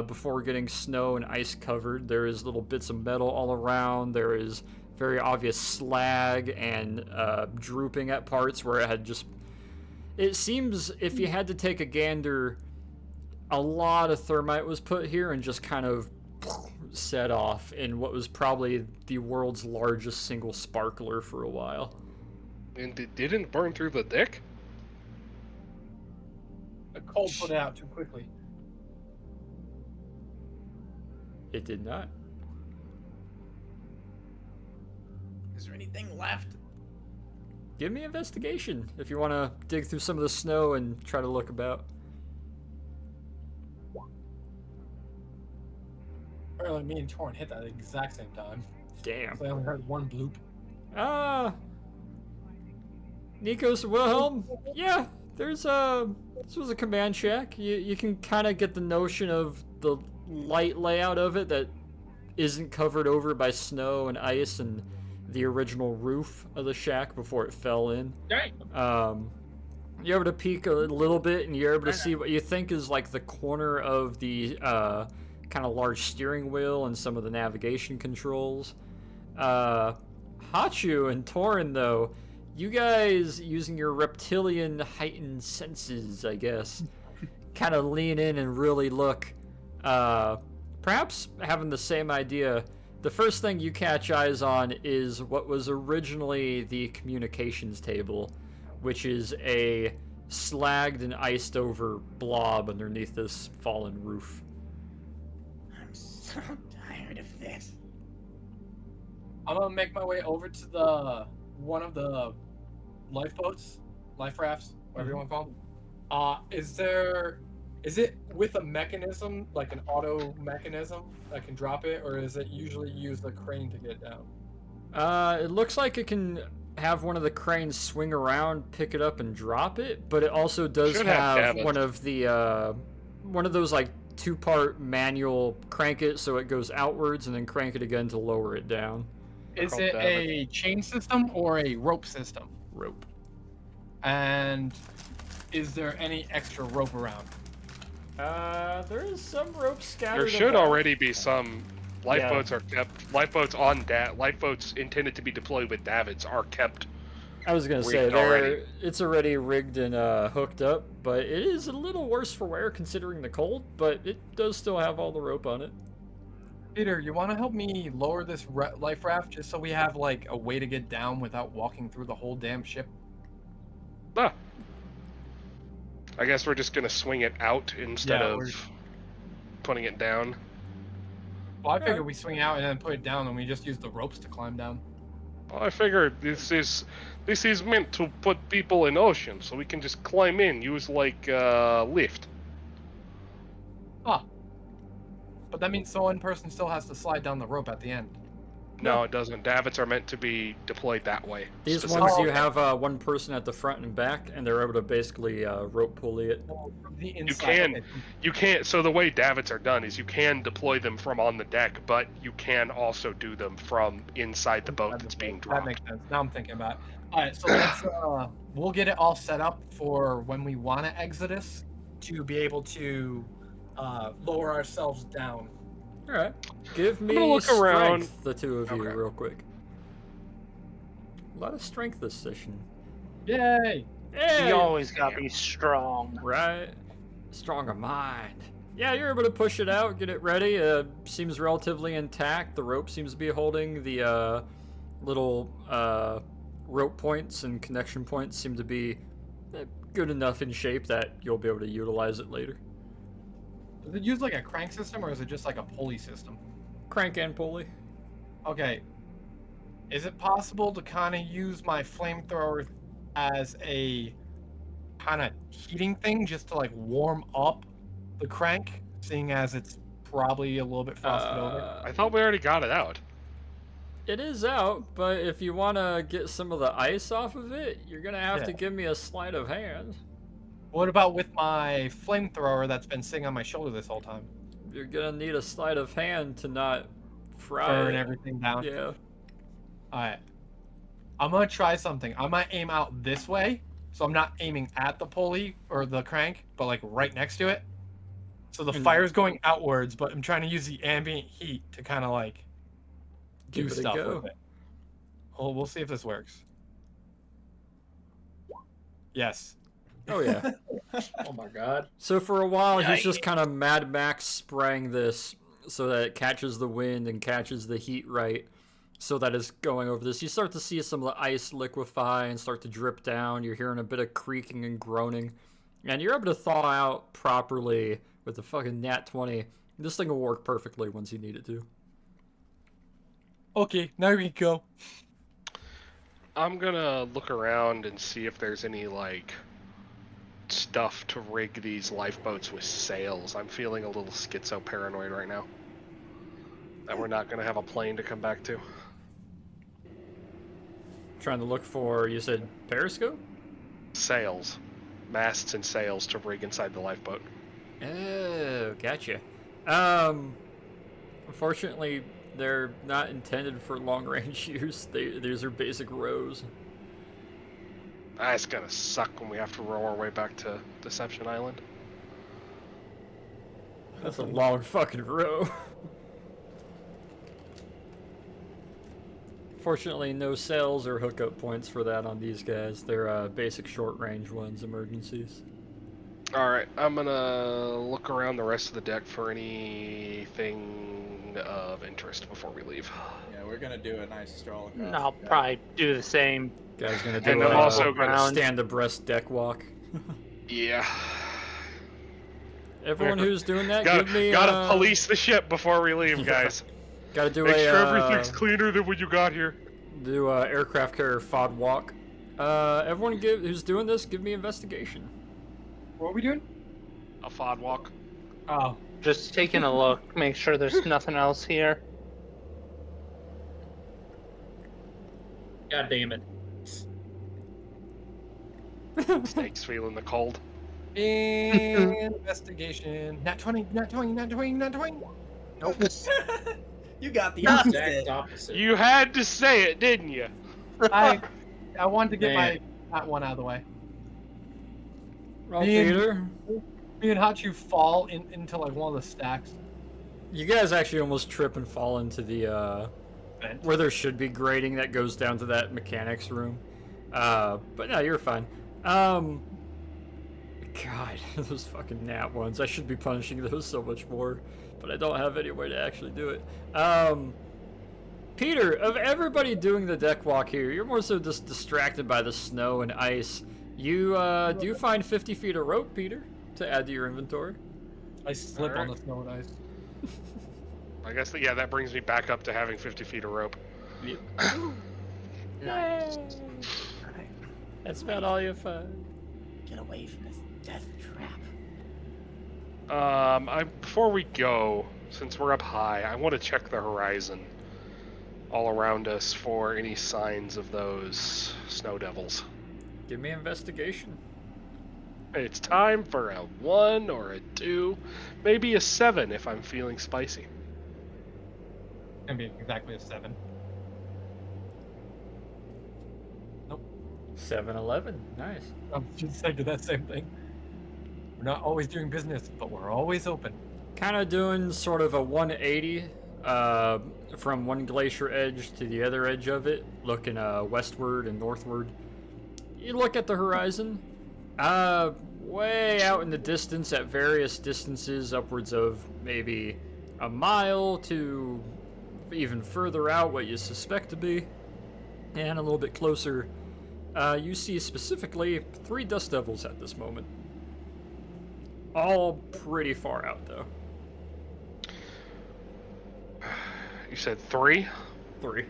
before getting snow and ice covered. There is little bits of metal all around. There is very obvious slag and drooping at parts where it had just... It seems, if you had to take a gander, a lot of thermite was put here and just kind of set off in what was probably the world's largest single sparkler for a while. And it didn't burn through the deck? The cold put it out too quickly. It did not. Is there anything left? Give me investigation if you want to dig through some of the snow and try to look about. Apparently, me and Torn hit that at the exact same time. Damn. So I only heard one bloop. Nikos, Wilhelm, yeah, there's this was a command shack. You can kind of get the notion of the light layout of it that isn't covered over by snow and ice and the original roof of the shack before it fell in. You're able to peek a little bit and you're able to see what you think is like the corner of the kind of large steering wheel and some of the navigation controls. Hachu and Torin, though, you guys, using your reptilian heightened senses, I guess, kind of lean in and really look. Perhaps having the same idea, the first thing you catch eyes on is what was originally the communications table, which is a slagged and iced over blob underneath this fallen roof. I'm so tired of this. I'm gonna make my way over to the one of the lifeboats, life rafts, whatever you want to call them. Is it with a mechanism, like an auto mechanism that can drop it, or is it usually use the crane to get down? It looks like it can have one of the cranes swing around, pick it up, and drop it, but it also does Should have have davits. one of the one of those like two-part manual crank it so it goes outwards and then crank it again to lower it down. Is called it davit. a chain system or a rope system? Rope. And is there any extra rope around? There is some rope scattered. There should about. already be some. Lifeboats are kept. Lifeboats intended to be deployed with davits are kept. I was gonna say rigged already. it's already rigged and hooked up, but it is a little worse for wear considering the cold. But it does still have all the rope on it. Peter, you want to help me lower this life raft just so we have like a way to get down without walking through the whole damn ship? Ah. I guess we're just gonna swing it out instead Yeah, of we're- putting it down. Well, I figured we swing out and then put it down, and we just use the ropes to climb down. Well, I figured this is meant to put people in ocean, so we can just climb in, use like lift. Ah. But that means one person still has to slide down the rope at the end. No, it doesn't. Davits are meant to be deployed that way. These specifically. ones you have one person at the front and back, and they're able to basically rope pulley it. From the You inside. can't. So the way davits are done is you can deploy them from on the deck, but you can also do them from inside the boat that's being That dropped. makes sense. Now I'm thinking about it. All right, so let's we'll get it all set up for when we want to exodus to be able to lower ourselves down. All right, give me gonna look strength, around. the two of you, Okay. real quick. A lot of strength this session. Yay! Hey, You always gotta be strong. right? Strong of mind. Yeah, you're able to push it out, get it ready. Seems relatively intact. The rope seems to be holding. The little rope points and connection points seem to be good enough in shape that you'll be able to utilize it later. Does it use like a crank system or is it just like a pulley system? Crank and pulley. Okay. Is it possible to kind of use my flamethrower as a kind of heating thing just to like warm up the crank, seeing as it's probably a little bit frosted over? I thought we already got it out. It is out, but if you want to get some of the ice off of it, you're going to have to Yeah. give me a sleight of hand. What about with my flamethrower that's been sitting on my shoulder this whole time? You're going to need a sleight of hand to not fry Burn it. everything down? Yeah. Alright. I'm gonna try something. I might aim out this way, so I'm not aiming at the pulley or the crank, but like right next to it. So the And- fire's going outwards, but I'm trying to use the ambient heat to kind of like do Give it a stuff go. with it. Well, we'll see if this works. Yes. Oh, yeah. Oh my god. So for a while, he's just kind of Mad Max spraying this so that it catches the wind and catches the heat right, so that it's going over this. You start to see some of the ice liquefy and start to drip down. You're hearing a bit of creaking and groaning, and you're able to thaw out properly with the fucking Nat 20. This thing will work perfectly once you need it to. Okay, now we go. I'm gonna look around and see if there's any like stuff to rig these lifeboats with sails. I'm feeling a little schizo paranoid right now that we're not gonna have a plane to come back to. Trying to look for, you said periscope? Sails, masts and sails to rig inside the lifeboat. Oh, gotcha. Unfortunately, they're not intended for long-range use. These are basic rows. It's gonna suck when we have to row our way back to Deception Island. That's a long fucking row. Fortunately, no sails or hookup points for that on these guys. They're basic short-range ones, emergencies. Alright, I'm gonna look around the rest of the deck for anything of interest before we leave. Yeah, we're gonna do a nice stroll across. I'll the deck. probably do the same. Guys gonna And do I'm a also gonna stand abreast deck walk. Yeah. Everyone who's doing that, Gotta, give me gotta police the ship before we leave, guys. Gotta do Make a sure everything's cleaner than when you got here. do a aircraft carrier FOD walk. Everyone who's doing this, give me investigation. What are we doing? a FOD walk. Oh, Just taking a look, make sure there's nothing else here. God damn it. Snake's feeling the cold. investigation. Nat 20, nat 20, nat 20, nat 20. Nope. You got the Exact opposite. opposite. You had to say it, didn't you? I wanted to get Man. that one out of the way. Well, Me and- Peter, Me and Hachu fall into like one of the stacks. you guys actually almost trip and fall into the Vent. where there should be grating that goes down to that mechanics room. But no, you're fine. God, those fucking nat ones. I should be punishing those so much more, but I don't have any way to actually do it. Peter, of everybody doing the deck walk here, you're more so just distracted by the snow and ice. You do find 50 feet of rope, Peter, to add to your inventory. I slip on Alright. the snow and ice. I guess that brings me back up to having 50 feet of rope. Nice. Alright, That's about all you find. get away from this death trap. Before we go, since we're up high, I want to check the horizon all around us for any signs of those snow devils. Give me investigation. It's time for a 1 or a 2, maybe a 7 if I'm feeling spicy. Gonna be exactly a 7. 7-11. Nice. I'm just saying to that same thing. We're not always doing business, but we're always open. Kind of doing sort of a 180 from one glacier edge to the other edge of it, looking westward and northward. You look at the horizon. Way out in the distance, at various distances, upwards of maybe a mile to even further out, what you suspect to be, and a little bit closer, you see specifically 3 dust devils at this moment. All pretty far out, though. You said 3? 3. Are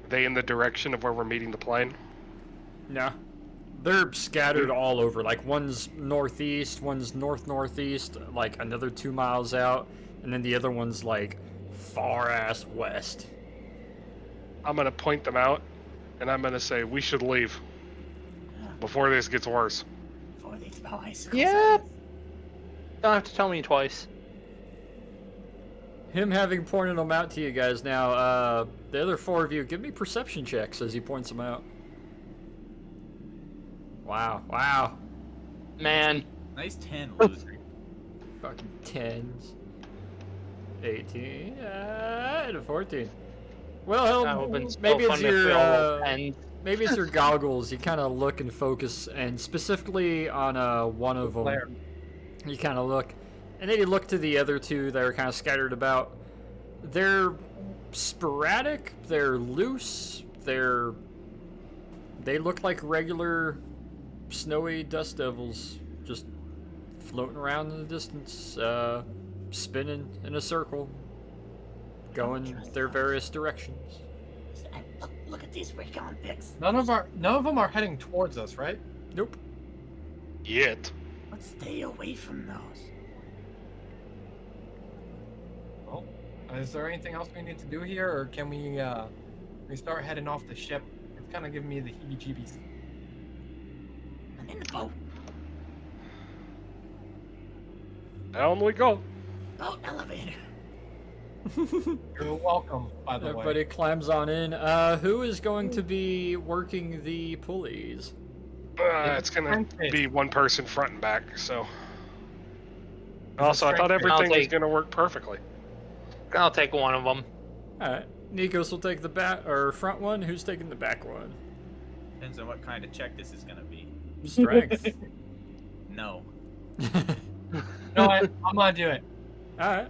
they in the direction of where we're meeting the plane? No. They're scattered all over. Like, one's northeast, one's north-northeast, like another 2 miles out, and then the other one's, like, far-ass west. I'm going to point them out, and I'm going to say, we should leave before this gets worse. For these bicycles. Yep. Don't have to tell me twice. Him having pointed them out to you guys now, the other 4 of you, give me perception checks as he points them out. Wow. Man. Nice 10, loser. Fucking 10s. 18, and a 14. Well, That would've been so maybe it's fun if we all your, rolled 10s. maybe it's your goggles. You kind of look and focus, and specifically on one of them, Flare. you kind of look, and then you look to the other 2 that are kind of scattered about. They're sporadic, they're loose, they look like regular snowy dust devils, just floating around in the distance, spinning in a circle, going their various directions. And look at these recon pics. None of them are heading towards us, right? Nope. Yet. Let's stay away from those. Well, is there anything else we need to do here, or can we start heading off the ship? It's kind of giving me the heebie-jeebies. I'm in the boat. Down we go. Boat elevator. You're welcome, by the Everybody way. climbs on in. Who is going to be working the pulleys? It's going to be one person front and back, so. a Also, I thought strength- everything was take- going to work perfectly. I'll take one of them. Alright. Nikos will take the back or front one. Who's taking the back one? Depends on what kind of check this is gonna be. Strength. No. No, I'm gonna do it. Alright.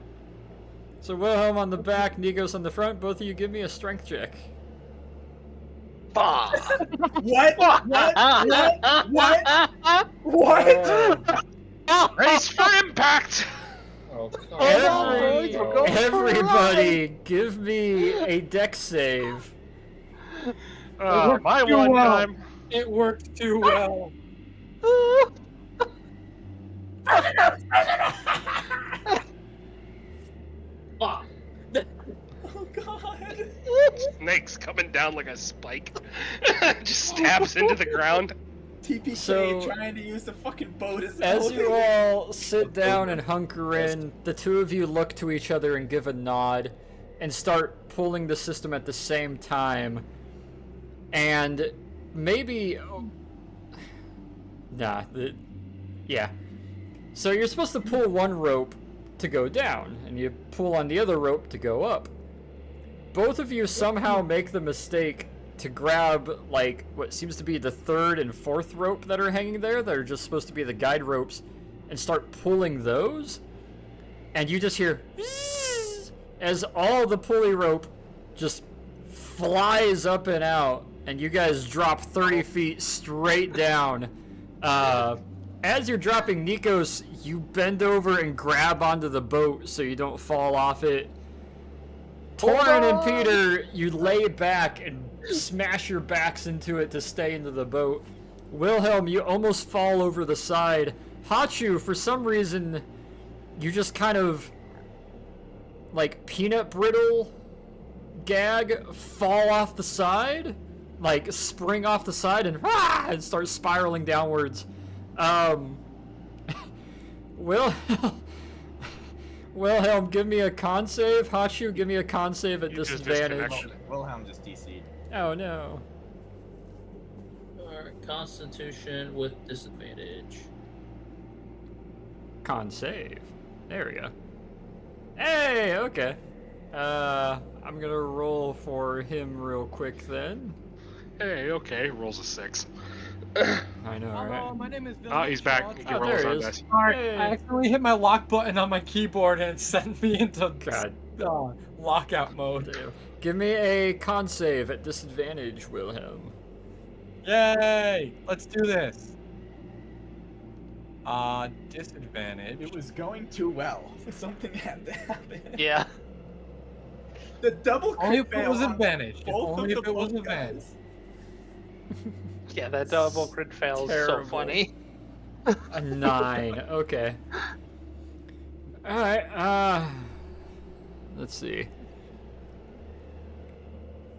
So Wilhelm on the back, Nikos on the front. Both of you give me a strength check. Fuck. What? What? Race for impact! Everybody, give me a dex save. My too one well. time. It worked too well. down like a spike. Just stabs into the ground. TPK So- trying to use the fucking boat as an As you elevator. all sit down and hunker in, the two of you look to each other and give a nod and start pulling the system at the same time. And maybe... yeah. So you're supposed to pull one rope to go down, and you pull on the other rope to go up. Both of you somehow make the mistake to grab, like, what seems to be the third and fourth rope that are hanging there, that are just supposed to be the guide ropes, and start pulling those. And you just hear as all the pulley rope just flies up and out, and you guys drop 30 feet straight down. As you're dropping, Nikos, you bend over and grab onto the boat so you don't fall off it. Torin and Peter, you lay back and smash your backs into it to stay into the boat. Wilhelm, you almost fall over the side. Hachu, for some reason, you just kind of, like, peanut brittle gag, fall off the side, like, spring off the side and start spiraling downwards. Wilhelm, give me a con save. Hachu, give me a con save at You just disadvantage. disconnected. Wilhelm just DC'd. Oh no. Alright, Constitution with disadvantage. Con save. There we go. Hey, okay. I'm gonna roll for him real quick then. Hey, okay, rolls a 6. I know, right? My name is Oh, he's back. He Oh, rolls there on he is. dice. Sorry, Hey. I accidentally hit my lock button on my keyboard and it sent me into God. lockout mode. Damn. Give me a con save at disadvantage, Wilhelm. Yay! Let's do this. Disadvantage. It was going too well. Something had to happen. Yeah. The double Only if crit it was fail on advantage. If both only of if the it was boat advantage. guys. Yeah, that double crit fail is so Terrible. funny. A 9. Okay. Alright, let's see.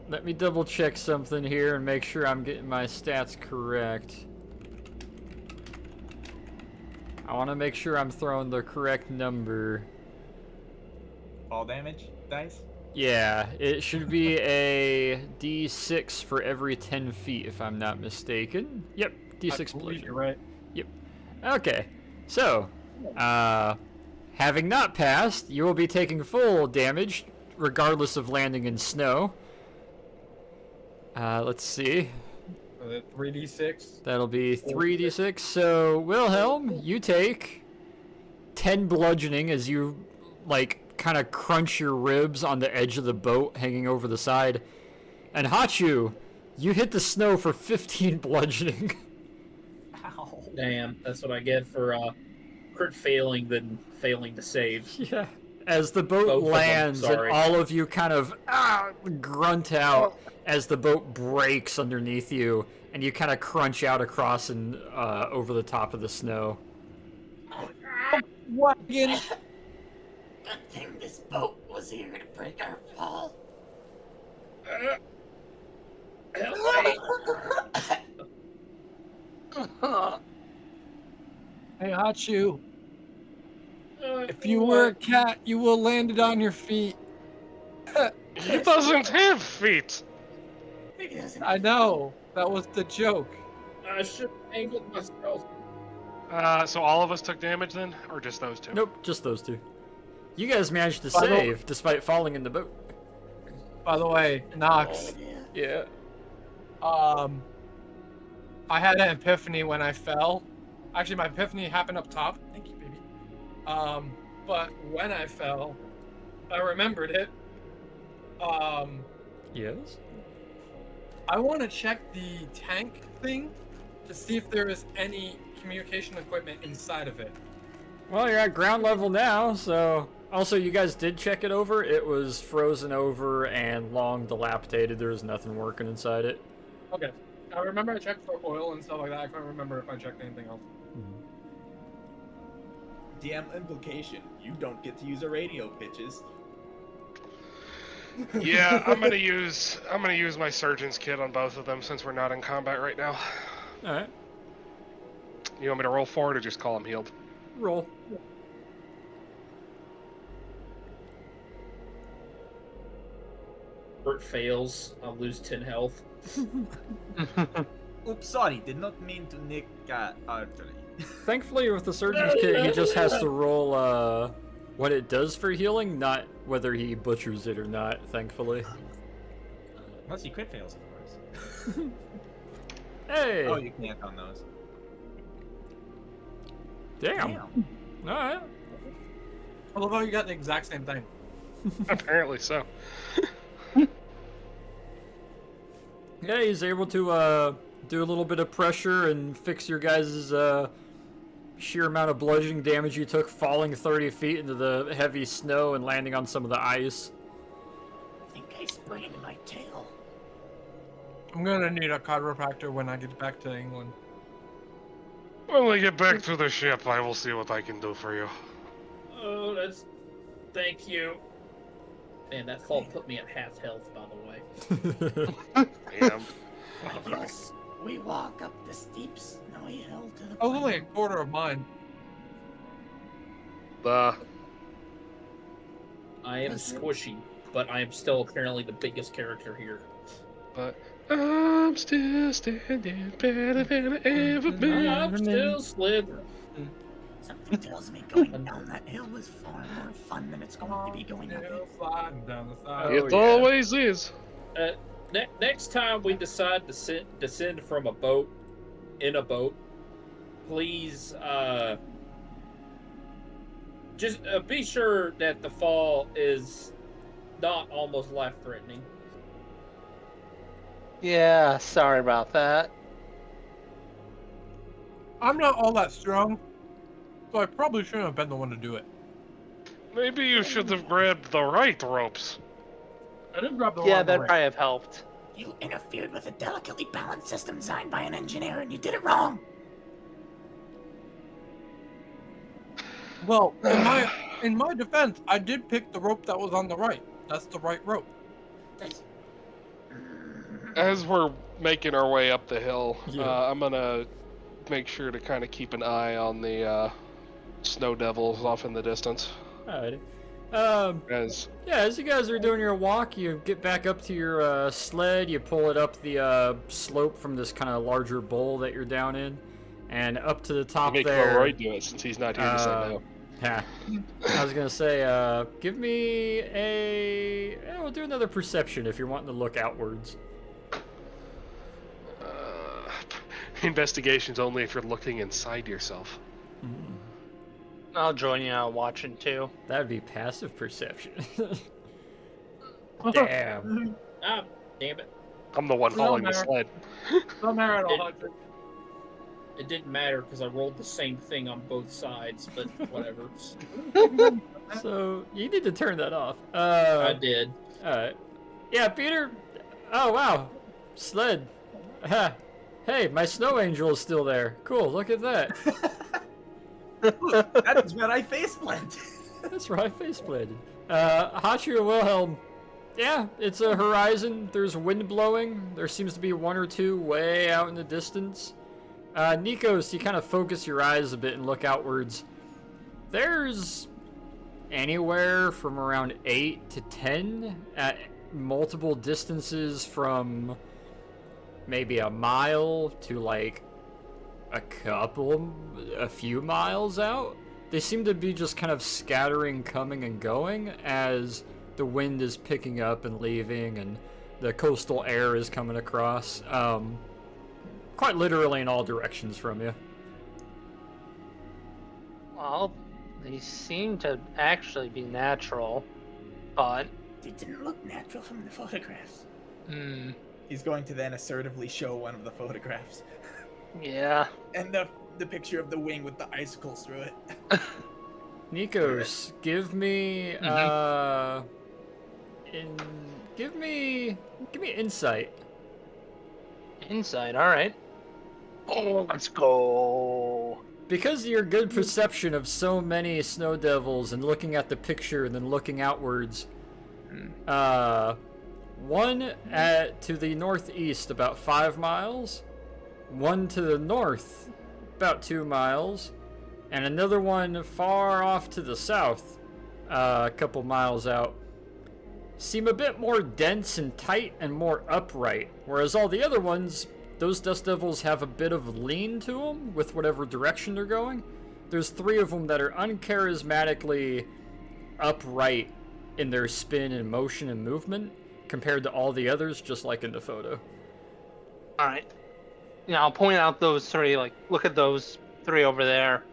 Let me double check something here and make sure I'm getting my stats correct. I want to make sure I'm throwing the correct number. Fall damage dice? Yeah, it should be a d6 for every 10 feet, if I'm not mistaken. Yep, d6 bludgeoning. You're right. Okay, so, having not passed, you will be taking full damage, regardless of landing in snow. Let's see. 3d6. That'll be 3d6. So, Wilhelm, you take 10 bludgeoning as you, like, kind of crunch your ribs on the edge of the boat hanging over the side. And Hachu, you hit the snow for 15 bludgeoning. Ow. Damn, that's what I get for crit failing than failing to save. Yeah. As the boat Both of them, lands and sorry. all of you kind of grunt out as the boat breaks underneath you and you kind of crunch out across and over the top of the snow. What again? Good thing this boat was here to break our fall. Hey, Hachu. If you were a cat, you will landed on your feet. He doesn't have feet. He doesn't I know. That was the joke. I should have angled myself. So all of us took damage then, or just those two? Nope, just those two. You guys managed to By the- save despite falling in the boat. By the way, Nox, Yeah. I had an epiphany when I fell. Actually, my epiphany happened up top. Thank you, baby. But when I fell, I remembered it. Yes? I want to check the tank thing to see if there is any communication equipment inside of it. Well, you're at ground level now, so... Also, you guys did check it over. It was frozen over and long dilapidated. There was nothing working inside it. Okay. I remember I checked for oil and stuff like that. I can't remember if I checked anything else. DM implication: you don't get to use a radio, bitches. Yeah, I'm gonna use my surgeon's kit on both of them since we're not in combat right now. All right, You want me to roll for it or just call them healed? roll. Bert fails. I'll lose 10 health. Oops, sorry. Did not mean to nick artery. Thankfully, with the surgeon's kit, he just has to roll what it does for healing, not whether he butchers it or not. Thankfully. Unless he crit fails, of course. Hey. Oh, you can't on those. Damn. All right. I love how you got the exact same thing. Apparently so. Yeah, he's able to do a little bit of pressure and fix your guys' sheer amount of bludgeoning damage you took falling 30 feet into the heavy snow and landing on some of the ice. I think I sprained my tail. I'm gonna need a chiropractor when I get back to England. When we get back to the ship, I will see what I can do for you. Oh, that's... Thank you. Man, that fall put me at half health, by the way. Damn. Yes, we walk up the steep, snowy hill to the I was only a plain. quarter of mine. I am squishy, but I am still apparently the biggest character here. But I'm still standing better than I ever been. I'm still slithering. Something tells me going down that hill was far more fun than it's going to be going up it. Sliding down the side. Oh, It yeah. always is. Next time we decide to descend from a boat, in a boat, please just be sure that the fall is not almost life-threatening. Yeah, sorry about that. I'm not all that strong, so I probably shouldn't have been the one to do it. Maybe you should have grabbed the right ropes. I didn't grab the Yeah, wrong that'd way. probably have helped. You interfered with a delicately balanced system designed by an engineer, and you did it wrong. Well, in my defense, I did pick the rope that was on the right. That's the right rope. That's- As we're making our way up the hill, Yeah. I'm gonna make sure to kind of keep an eye on the snow devils off in the distance. Alrighty. As Yeah, as you guys are doing your walk, you get back up to your sled, you pull it up the slope from this kind of larger bowl that you're down in, and up to the top make there. Roy do it since he's not here to say no. Yeah. I was gonna say, give me a. We'll do another perception if you're wanting to look outwards. Investigation's only if you're looking inside yourself. I'll join you out watching too. That'd be passive perception. Damn. Ah, damn it. I'm the one No, hauling the Merrick. sled. No merit It- on Hunter. It didn't matter because I rolled the same thing on both sides, but whatever. So you need to turn that off. I did. Alright. Yeah, Peter. Oh, wow. Sled. Ha. Hey, my snow angel is still there. Cool, look at that. That is where I face planted. That's right, face planted. Hachu and Wilhelm. Yeah, it's a horizon. There's wind blowing. There seems to be one or two way out in the distance. Nikos, you kind of focus your eyes a bit and look outwards. There's anywhere from around 8 to 10 at multiple distances from maybe a mile to like a few miles out. They seem to be just kind of scattering, coming and going as the wind is picking up and leaving and the coastal air is coming across. Quite literally in all directions from you. Well, they seem to actually be natural, but They didn't look natural from the photographs. He's going to then assertively show one of the photographs. yeah. And the picture of the wing with the icicles through it. Nikos, give me give me insight. Inside, all right. Oh, let's go. Because of your good perception of so many snow devils and looking at the picture and then looking outwards, One to the northeast about 5 miles, one to the north about 2 miles, and another one far off to the south, a couple miles out. Seem a bit more dense and tight and more upright, whereas all the other ones, those dust devils have a bit of lean to them with whatever direction they're going. There's 3 of them that are uncharismatically upright in their spin and motion and movement compared to all the others, just like in the photo. All right. Yeah, I'll point out those 3. Like, look at those 3 over there.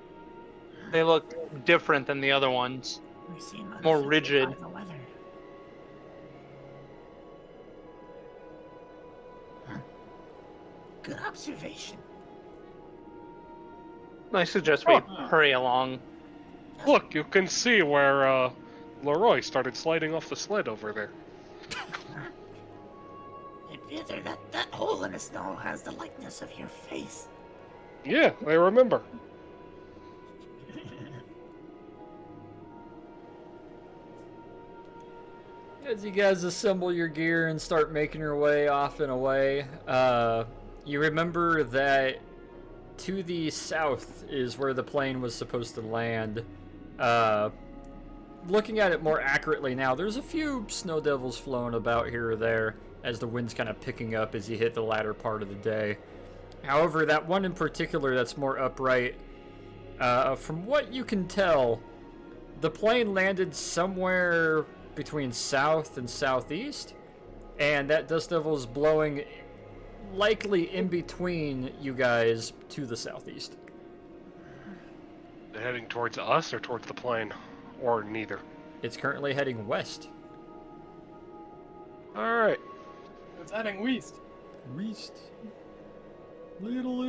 They look different than the other ones. We seem More unaffected rigid. by the weather. Huh. Good observation. I suggest we hurry along. Look, you can see where Leroy started sliding off the sled over there. Either that hole in the snow has the likeness of your face. Yeah, I remember. As you guys assemble your gear and start making your way off and away, you remember that to the south is where the plane was supposed to land. Looking at it more accurately now, there's a few snow devils flowing about here or there as the wind's kind of picking up as you hit the latter part of the day. However, that one in particular that's more upright, from what you can tell, the plane landed somewhere between south and southeast, and that dust devil is blowing likely in between you guys to the southeast. They're heading towards us or towards the plane? Or neither? It's currently heading west. Alright. It's heading west. West. Little.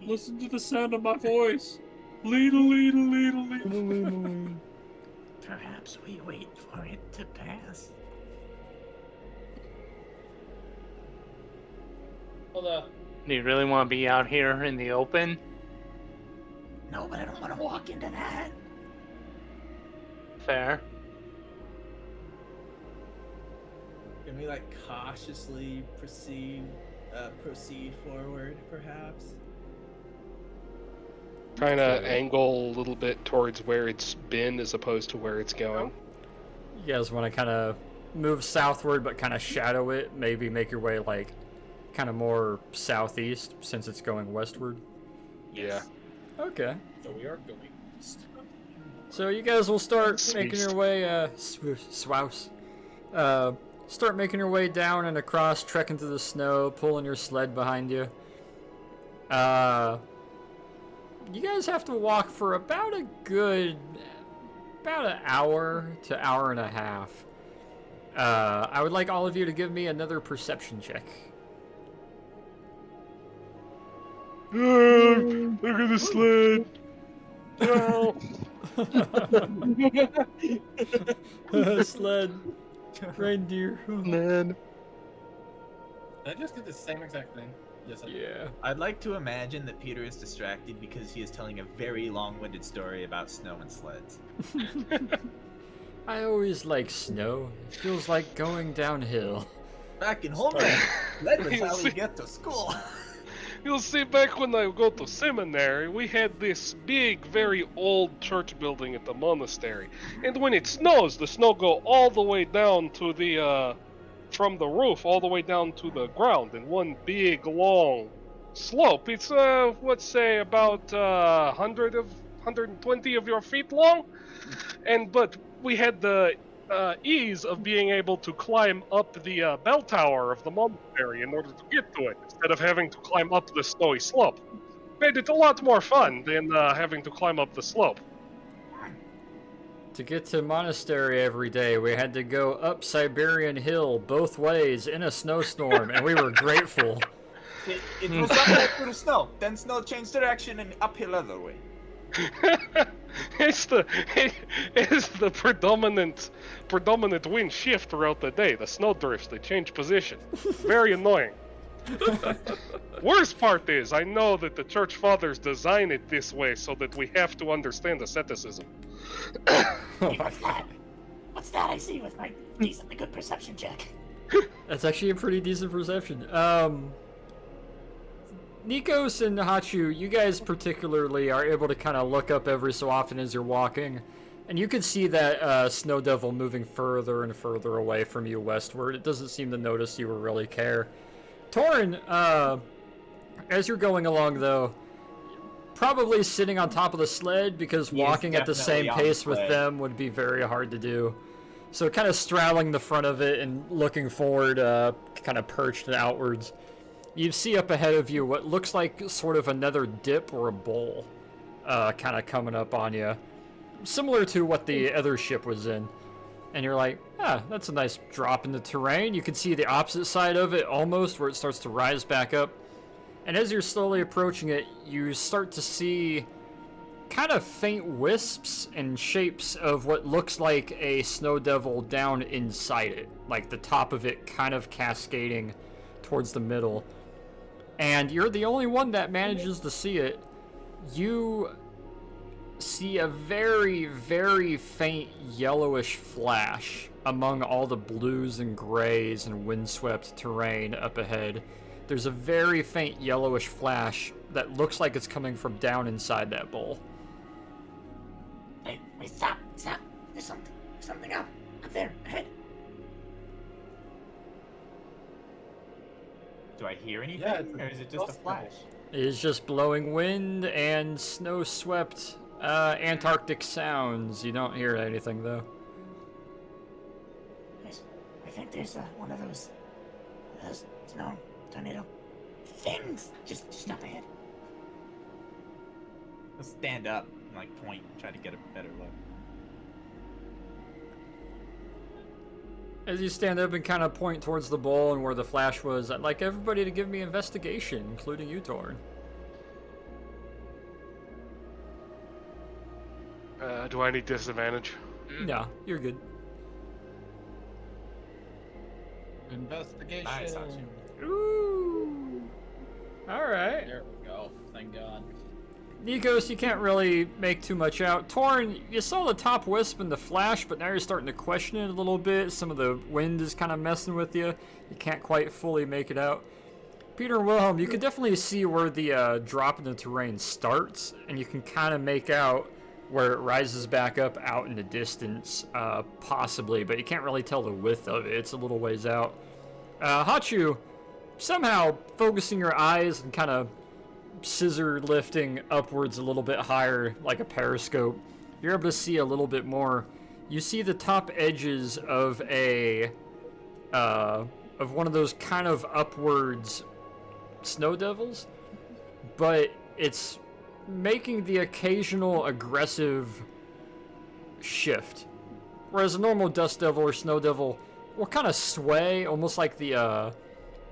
Listen to the sound of my voice. Little. Perhaps we wait for it to pass. Hold up. Do you really want to be out here in the open? No, but I don't want to walk into that. Fair. Can we cautiously proceed forward, perhaps? Kind of angle a little bit towards where it's been as opposed to where it's going. You guys want to kind of move southward but kind of shadow it, maybe make your way kind of more southeast since it's going westward? Yeah. Okay. So we are going east. So you guys will start making Sweet. your way, start making your way down and across, trekking through the snow, pulling your sled behind you. You guys have to walk for about an hour to hour and a half. I would like all of you to give me another perception check. Look at the sled. No. Sled. Reindeer. Man. Did I just get the same exact thing? Yes, I did. Yeah. I'd like to imagine that Peter is distracted because he is telling a very long-winded story about snow and sleds. I always like snow. It feels like going downhill. Back in Homeland, sled was how we get to school. You'll see, back when I go to seminary, we had this big, very old church building at the monastery. And when it snows, the snow go all the way down to the, from the roof all the way down to the ground in one big, long slope. It's, let's say about 120 of your feet long. But we had the ease of being able to climb up the bell tower of the monastery in order to get to it, instead of having to climb up the snowy slope. Made it a lot more fun than having to climb up the slope. To get to monastery every day, we had to go up Siberian Hill both ways in a snowstorm, and we were grateful. It was uphill through the snow, then snow changed direction and uphill other way. It's the predominant wind shift throughout the day. The snow drifts, they change position. Very annoying. Worst part is, I know that the church fathers designed it this way so that we have to understand asceticism. Hey, what's that? What's that I see with my decently good perception check? That's actually a pretty decent perception. Nikos and Hachu, you guys particularly are able to kind of look up every so often as you're walking, and you can see that snow devil moving further and further away from you westward. It doesn't seem to notice you or really care. Torin, as you're going along though, probably sitting on top of the sled because He is walking at the definitely same on the pace with sled. them would be very hard to do. So kind of straddling the front of it and looking forward, kind of perched outwards. You see up ahead of you what looks like sort of another dip or a bowl, kind of coming up on you. Similar to what the other ship was in. And you're like, that's a nice drop in the terrain. You can see the opposite side of it almost, where it starts to rise back up. And as you're slowly approaching it, you start to see kind of faint wisps and shapes of what looks like a snow devil down inside it. Like the top of it kind of cascading towards the middle. And you're the only one that manages to see it. You see a very, very faint yellowish flash among all the blues and grays and windswept terrain up ahead. There's a very faint yellowish flash that looks like it's coming from down inside that bowl. Hey, wait, stop. There's something up there, ahead. Do I hear anything, Yeah, or is it just a flash? It is just blowing wind and snow-swept Antarctic sounds. You don't hear anything, though. I think there's one of those snow tornado things just up ahead. Let's stand up and like point, try to get a better look. As you stand up and kind of point towards the bowl and where the flash was, I'd like everybody to give me investigation, including you, Torn. Do I need disadvantage? Yeah, you're good. Investigation. Nice, Hachi. Ooh. Alright. There we go. Thank God. Nikos, you can't really make too much out. Torn, you saw the top wisp and the flash, but now you're starting to question it a little bit. Some of the wind is kind of messing with you. You can't quite fully make it out. Peter and Wilhelm, you can definitely see where the drop in the terrain starts, and you can kind of make out where it rises back up out in the distance, possibly, but you can't really tell the width of it. It's a little ways out. Hachu, somehow focusing your eyes and kind of scissor lifting upwards a little bit higher like a periscope, you're able to see a little bit more. You see the top edges of of one of those kind of upwards snow devils, but it's making the occasional aggressive shift, whereas a normal dust devil or snow devil will kind of sway, almost like the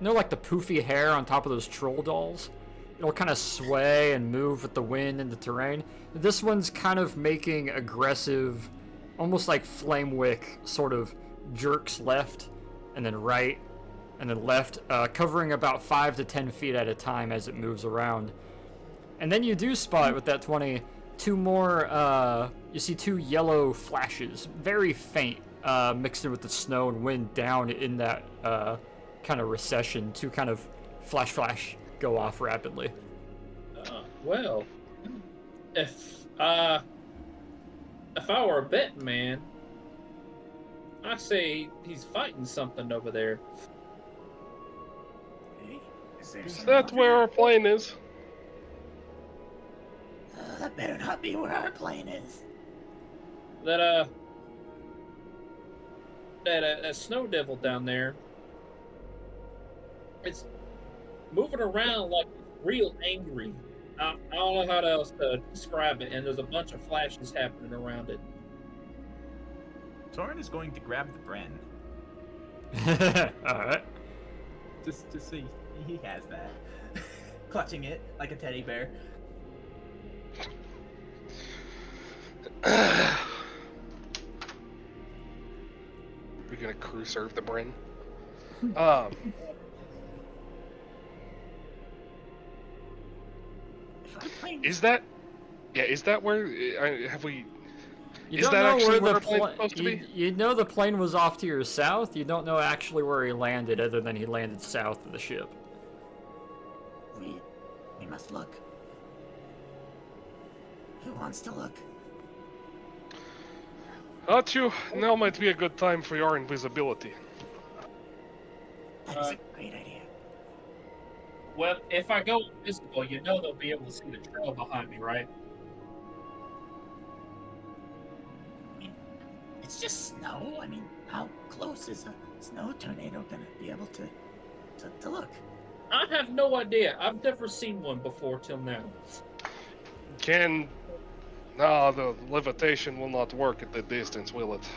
like the poofy hair on top of those troll dolls. It'll kind of sway and move with the wind and the terrain. This one's kind of making aggressive, almost like flame wick sort of jerks left and then right and then left, covering about 5 to 10 feet at a time as it moves around. And then you do spot with that 20 two more, you see two yellow flashes, very faint, mixed in with the snow and wind down in that kind of recession. Two kind of flash go off rapidly. Well, if I were a betting man, I'd say he's fighting something over there. Hey, That's where our plane is. That better not be where our plane is. That snow devil down there, it's moving around like real angry. I don't know how else to describe it, and there's a bunch of flashes happening around it. Torin is going to grab the Bren. Alright. Just so he has that. Clutching it like a teddy bear. We're gonna crew serve the Bren. If our plane Is that where have we? You Is don't that know actually where where the our plane's supposed to be? You know the plane was off to your south. You don't know actually where he landed, other than he landed south of the ship. We must look. Who wants to look? Hachu, now might be a good time for your invisibility. That is a great idea. Well, if I go invisible, you know they'll be able to see the trail behind me, right? I mean, it's just snow. I mean, how close is a snow tornado gonna be able to look? I have no idea. I've never seen one before till now. No, the levitation will not work at that distance, will it?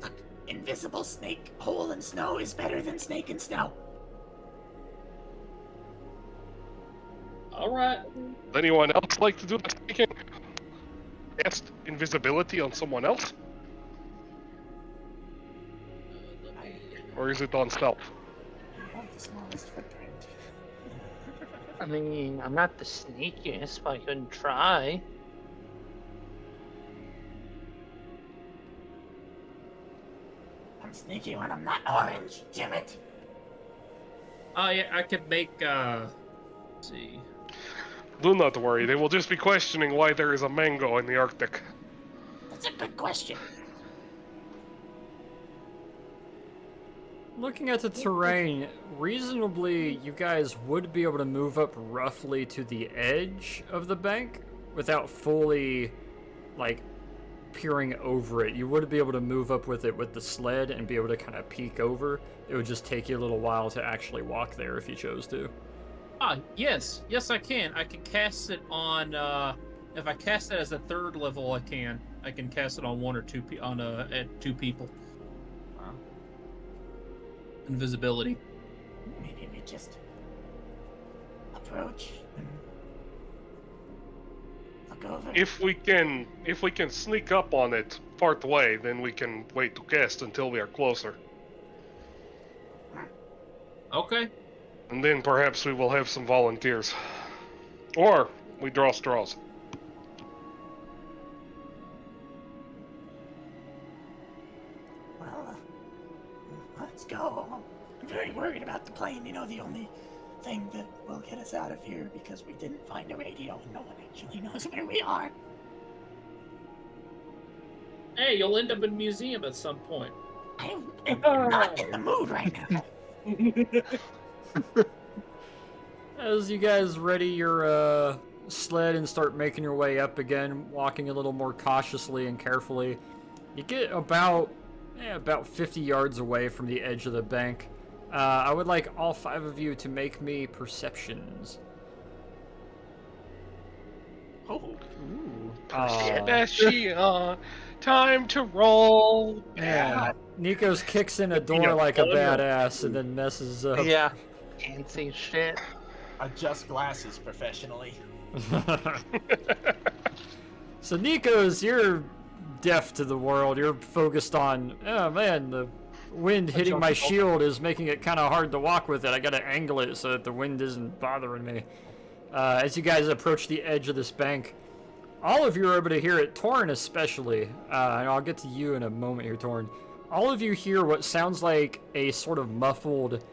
Look, invisible snake hole in snow is better than snake in snow. All right. Anyone else like to do the taking? Cast invisibility on someone else? Or is it on stealth? I have the smallest footprint. I mean, I'm not the sneakiest, but I couldn't try. I'm sneaky when I'm not orange, damn it. Yeah, I could make, let's see. Do not worry, they will just be questioning why there is a mango in the Arctic. That's a good question. Looking at the terrain, reasonably, you guys would be able to move up roughly to the edge of the bank without fully, like, peering over it. You would be able to move up with it with the sled and be able to kind of peek over. It would just take you a little while to actually walk there if you chose to. Yes, I can. I can cast it on, if I cast it as a third level, I can cast it on one or two, at two people. Wow. Invisibility. Maybe we just approach and look over. If we can sneak up on it part way, then we can wait to cast until we are closer. Okay. And then perhaps we will have some volunteers. Or we draw straws. Well, let's go. I'm very worried about the plane. You know, the only thing that will get us out of here because we didn't find a radio and no one actually knows where we are. Hey, you'll end up in a museum at some point. I'm not in the mood right now. As you guys ready your sled and start making your way up again, walking a little more cautiously and carefully, you get about 50 yards away from the edge of the bank. I would like all 5 of you to make me perceptions. Oh. Ooh. Perception. Time to roll. Yeah. Nikos kicks in a door like a badass and then messes up. Yeah. Can't see shit. Adjust glasses professionally. So Nikos, you're deaf to the world. You're focused on, oh man, the wind hitting my shield is making it kind of hard to walk with it. I gotta angle it so that the wind isn't bothering me. As you guys approach the edge of this bank, all of you are able to hear it, Torn especially, and I'll get to you in a moment here, Torn. All of you hear what sounds like a sort of muffled,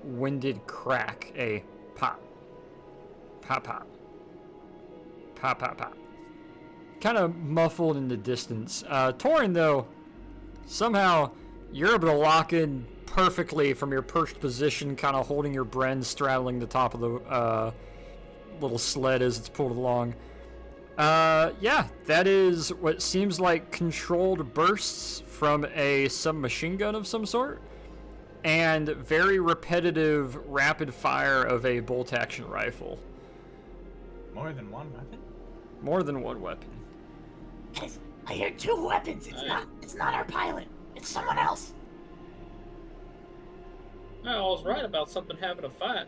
winded crack, a pop, pop, pop, pop, pop, pop. Kind of muffled in the distance. Torn, though, somehow you're able to lock in perfectly from your perched position, kind of holding your Bren straddling the top of the little sled as it's pulled along. Yeah, that is what seems like controlled bursts from a submachine gun of some sort, and very repetitive rapid fire of a bolt-action rifle. More than one weapon? More than one weapon. Guys, I hear 2 weapons. It's not our pilot. It's someone else. I was right about something having a fight.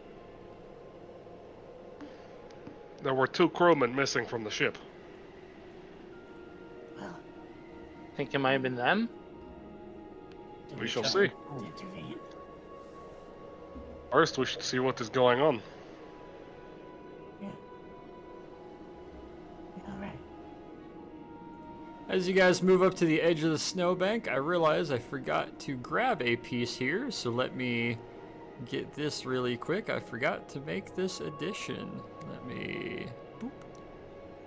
There were 2 crewmen missing from the ship. Well, Think it might have been them? do We shall try see. to intervene? First, we should see what is going on. Yeah. All right. As you guys move up to the edge of the snowbank, I realize I forgot to grab a piece here, so let me get this really quick. I forgot to make this addition. Let me boop.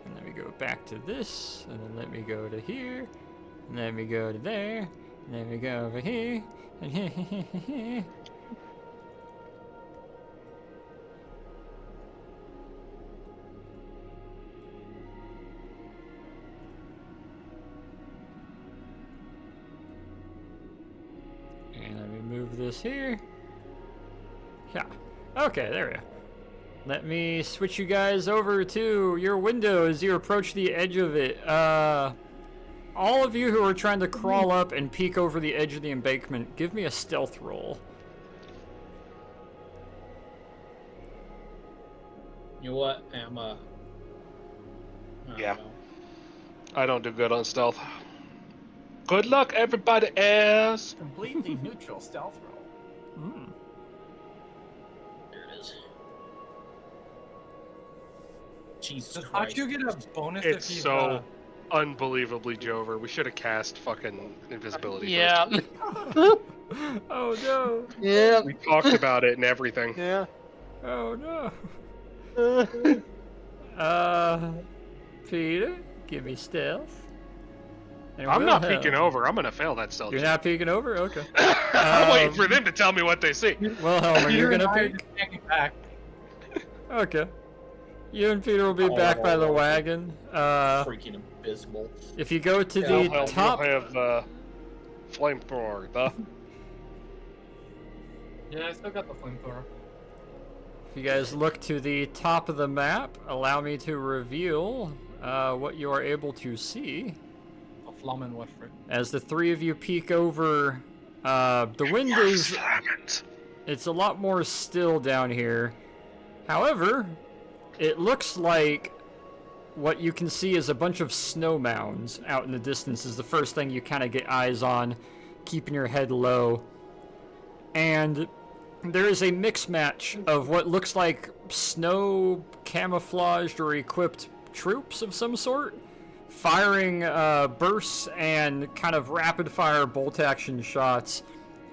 And let me go back to this, and then let me go to here, and let me go to there, and let me go over here, and here. And let me move this here. Yeah. Okay, there we go. Let me switch you guys over to your window as you approach the edge of it. All of you who are trying to crawl up and peek over the edge of the embankment, give me a stealth roll. You know what? Yeah. I don't do good on stealth. Good luck, everybody else. Completely neutral stealth roll. There it is. Jesus Does Christ. Hachu get a bonus It's if he's so unbelievably Jover. We should have cast fucking invisibility Yeah. Oh no! Yeah. first. We talked about it and everything. Yeah. Oh no! Peter, give me stealth. And I'm not Wilhelm. peeking over. I'm gonna fail that stealth. You're check. not peeking over? Okay. I'm waiting for them to tell me what they see. Wilhelm, are you Peter and gonna I are peek? just hanging back. Okay. You and Peter will be back by the wagon. Freaking abysmal. If you go to Wilhelm, the top, you'll have flamethrower. Yeah, I still got the flamethrower. if you guys look to the top of the map, allow me to reveal what you are able to see. A flamen Westford. As the three of you peek over, the wind is... It's a lot more still down here. However, it looks like what you can see is a bunch of snow mounds out in the distance is the first thing you kind of get eyes on, keeping your head low. And there is a mix match of what looks like snow camouflaged or equipped troops of some sort, firing bursts and kind of rapid fire bolt action shots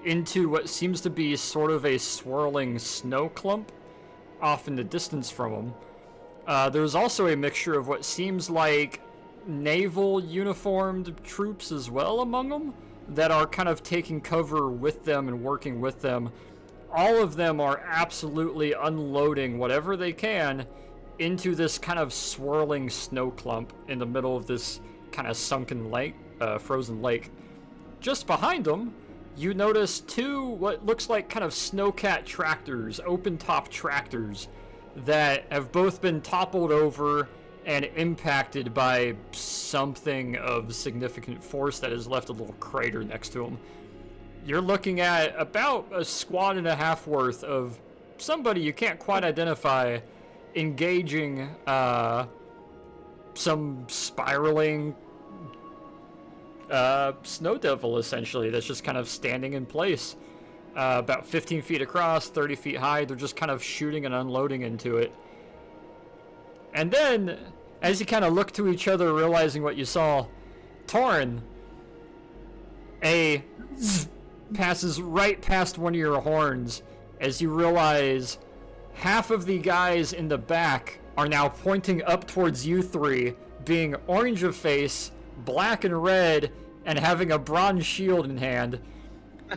into what seems to be sort of a swirling snow clump off in the distance from them. There's also a mixture of what seems like naval uniformed troops as well among them that are kind of taking cover with them and working with them. All of them are absolutely unloading whatever they can into this kind of swirling snow clump in the middle of this kind of sunken lake, frozen lake. Just behind them, you notice two what looks like kind of snowcat tractors, open-top tractors, that have both been toppled over and impacted by something of significant force that has left a little crater next to them. You're looking at about a squad and a half worth of somebody you can't quite identify engaging some spiraling snow devil, essentially, that's just kind of standing in place. About 15 feet across, 30 feet high. They're just kind of shooting and unloading into it. And then, as you kind of look to each other, realizing what you saw, Torin, a zzz passes right past one of your horns as you realize half of the guys in the back are now pointing up towards you three, being orange of face, black and red, and having a bronze shield in hand.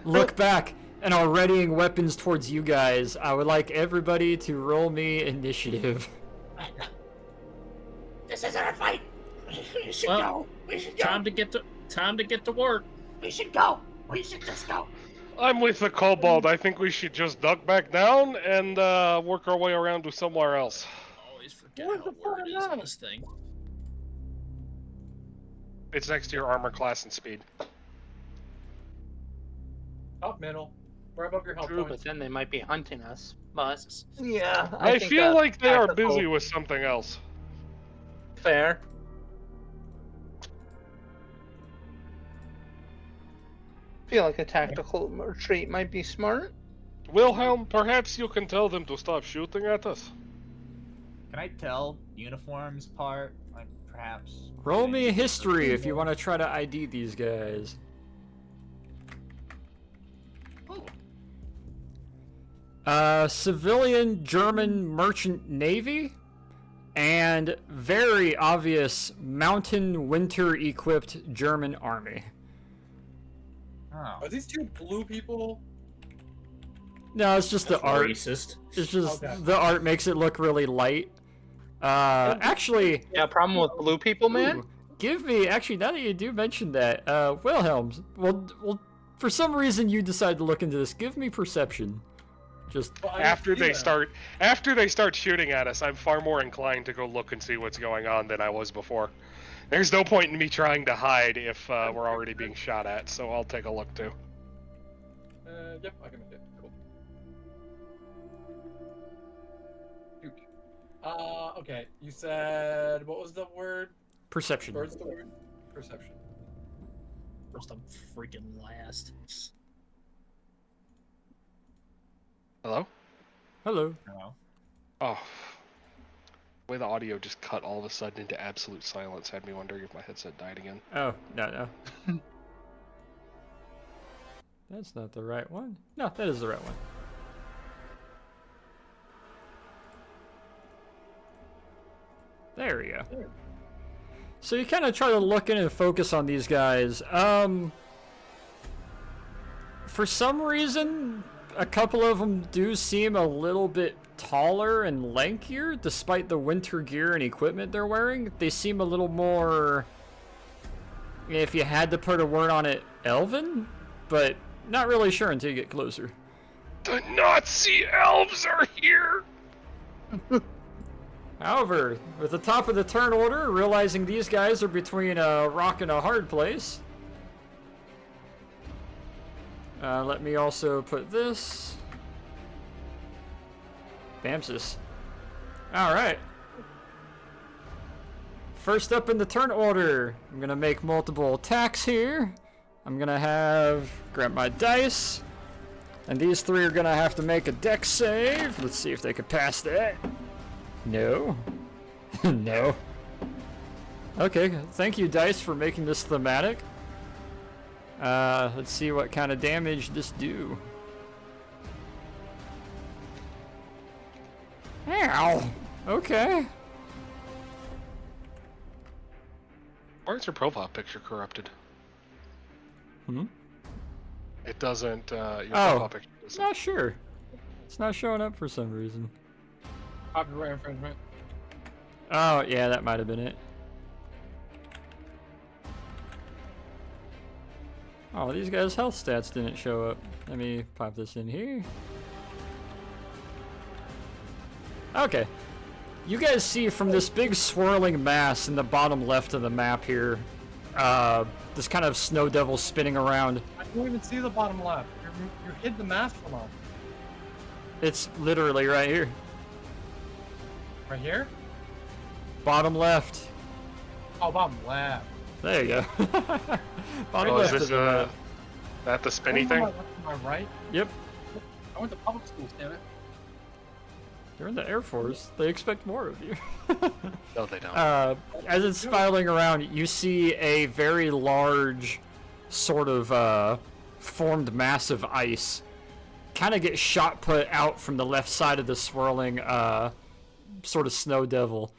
Look back and are readying weapons towards you guys. I would like everybody to roll me initiative. This isn't a fight. We should go. We should go. Time to get to work. We should go. We should just go. I'm with the kobold. I think we should just duck back down and work our way around to somewhere else. I always forget how word is on this thing. It's next to your armor class and speed. Top middle. We're above your health True, but points. then they might be hunting us. But Yeah, I feel like they are busy with something else. Fair. Feel like a tactical retreat might be smart. Wilhelm, perhaps you can tell them to stop shooting at us. Can Can I tell uniforms apart? Like perhaps. Roll me a history if you want to try to ID these guys. Civilian German merchant navy and very obvious mountain winter equipped German army. Oh. Are these two blue people? No, it's just the art. Racist. It's just Okay. the art makes it look really light. Actually, Yeah, problem with blue people, man. ooh, give me actually now that you do mention that, Wilhelms. Well, for some reason you decide to look into this. Give me perception. Just Well, I After don't see they start shooting at us, I'm far more inclined to go look and see what's going on than I was before. There's no point in me trying to hide if we're already being shot at, so I'll take a look too. Yep, I can make it. Cool. Shoot. Okay. You said what was the word? perception. Where's the word? Perception. First, I'm freaking last. Hello? Hello. No. Oh. The way the audio just cut all of a sudden into absolute silence had me wondering if my headset died again. Oh, no. That's not the right one. No, that is the right one. There we go. So you kind of try to look in and focus on these guys. For some reason, a couple of them do seem a little bit taller and lankier, despite the winter gear and equipment they're wearing. They seem a little more, if you had to put a word on it, elven, but not really sure until you get closer. The Nazi elves are here! However, with the top of the turn order, realizing these guys are between a rock and a hard place, let me also put this. Bamsis. Alright. First up in the turn order, I'm gonna make multiple attacks here. I'm gonna grab my dice. And these three are gonna have to make a dex save. Let's see if they can pass that. No. No. Okay, thank you, dice, for making this thematic. Let's see what kind of damage this do. Ow! Okay. Why is your profile picture corrupted? It doesn't, your profile picture doesn't. Not sure. It's not showing up for some reason. Copyright infringement. Oh, yeah, that might have been it. Oh, these guys' health stats didn't show up. Let me pop this in here. Okay. You guys see from this big swirling mass in the bottom left of the map here, this kind of snow devil spinning around. I don't even see the bottom left. You hid the mask from us. It's literally right here. Right here? Bottom left. Oh, bottom left. There you go. Bottom Oh, is left this, of the map. that the spinny Am thing? I right? Yep. I went to public schools, damn it. You're in the Air Force. They expect more of you. No, they don't. As it's spiraling around, you see a very large, sort of formed mass of ice kind of get shot put out from the left side of the swirling sort of snow devil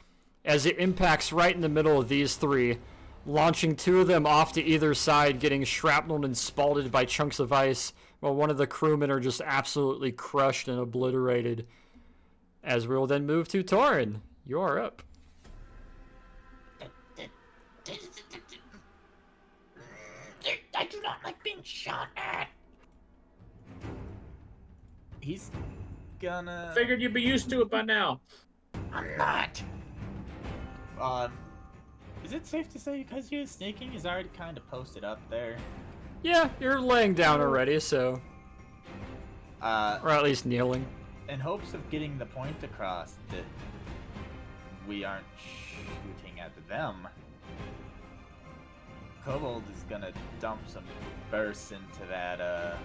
as it impacts right in the middle of these three, launching two of them off to either side, getting shrapnelled and spalted by chunks of ice, while one of the crewmen are just absolutely crushed and obliterated. As we'll then move to Torin. You are up. I do not like being shot at. He's gonna. Figured you'd be used to it by now. I'm not. Is it safe to say because he was sneaking, he's already kind of posted up there? Yeah, you're laying down already, so. Or at least kneeling. In hopes of getting the point across that we aren't shooting at them, Kobold is gonna dump some bursts into that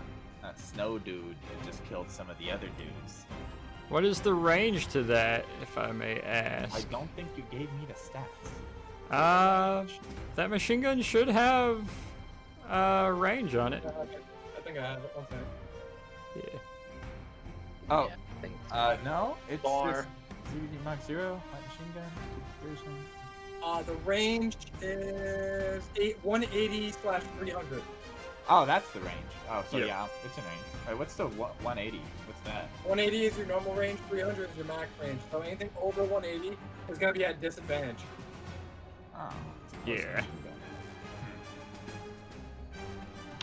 snow dude that just killed some of the other dudes. What is the range to that, if I may I ask? don't think you gave me the stats. That machine gun should have range on it. I think I have it. Okay. Yeah. Oh, Yeah, I think no, it's Bar. just ZVD Mark 0, light machine gun, version. The range is 180/300. Oh, that's the range. Oh, so Yeah. yeah, it's in range. Wait, what's the 180? What's that? 180 is your normal range, 300 is your max range. So anything over 180 is going to be at disadvantage. Oh, Yeah. machine gun.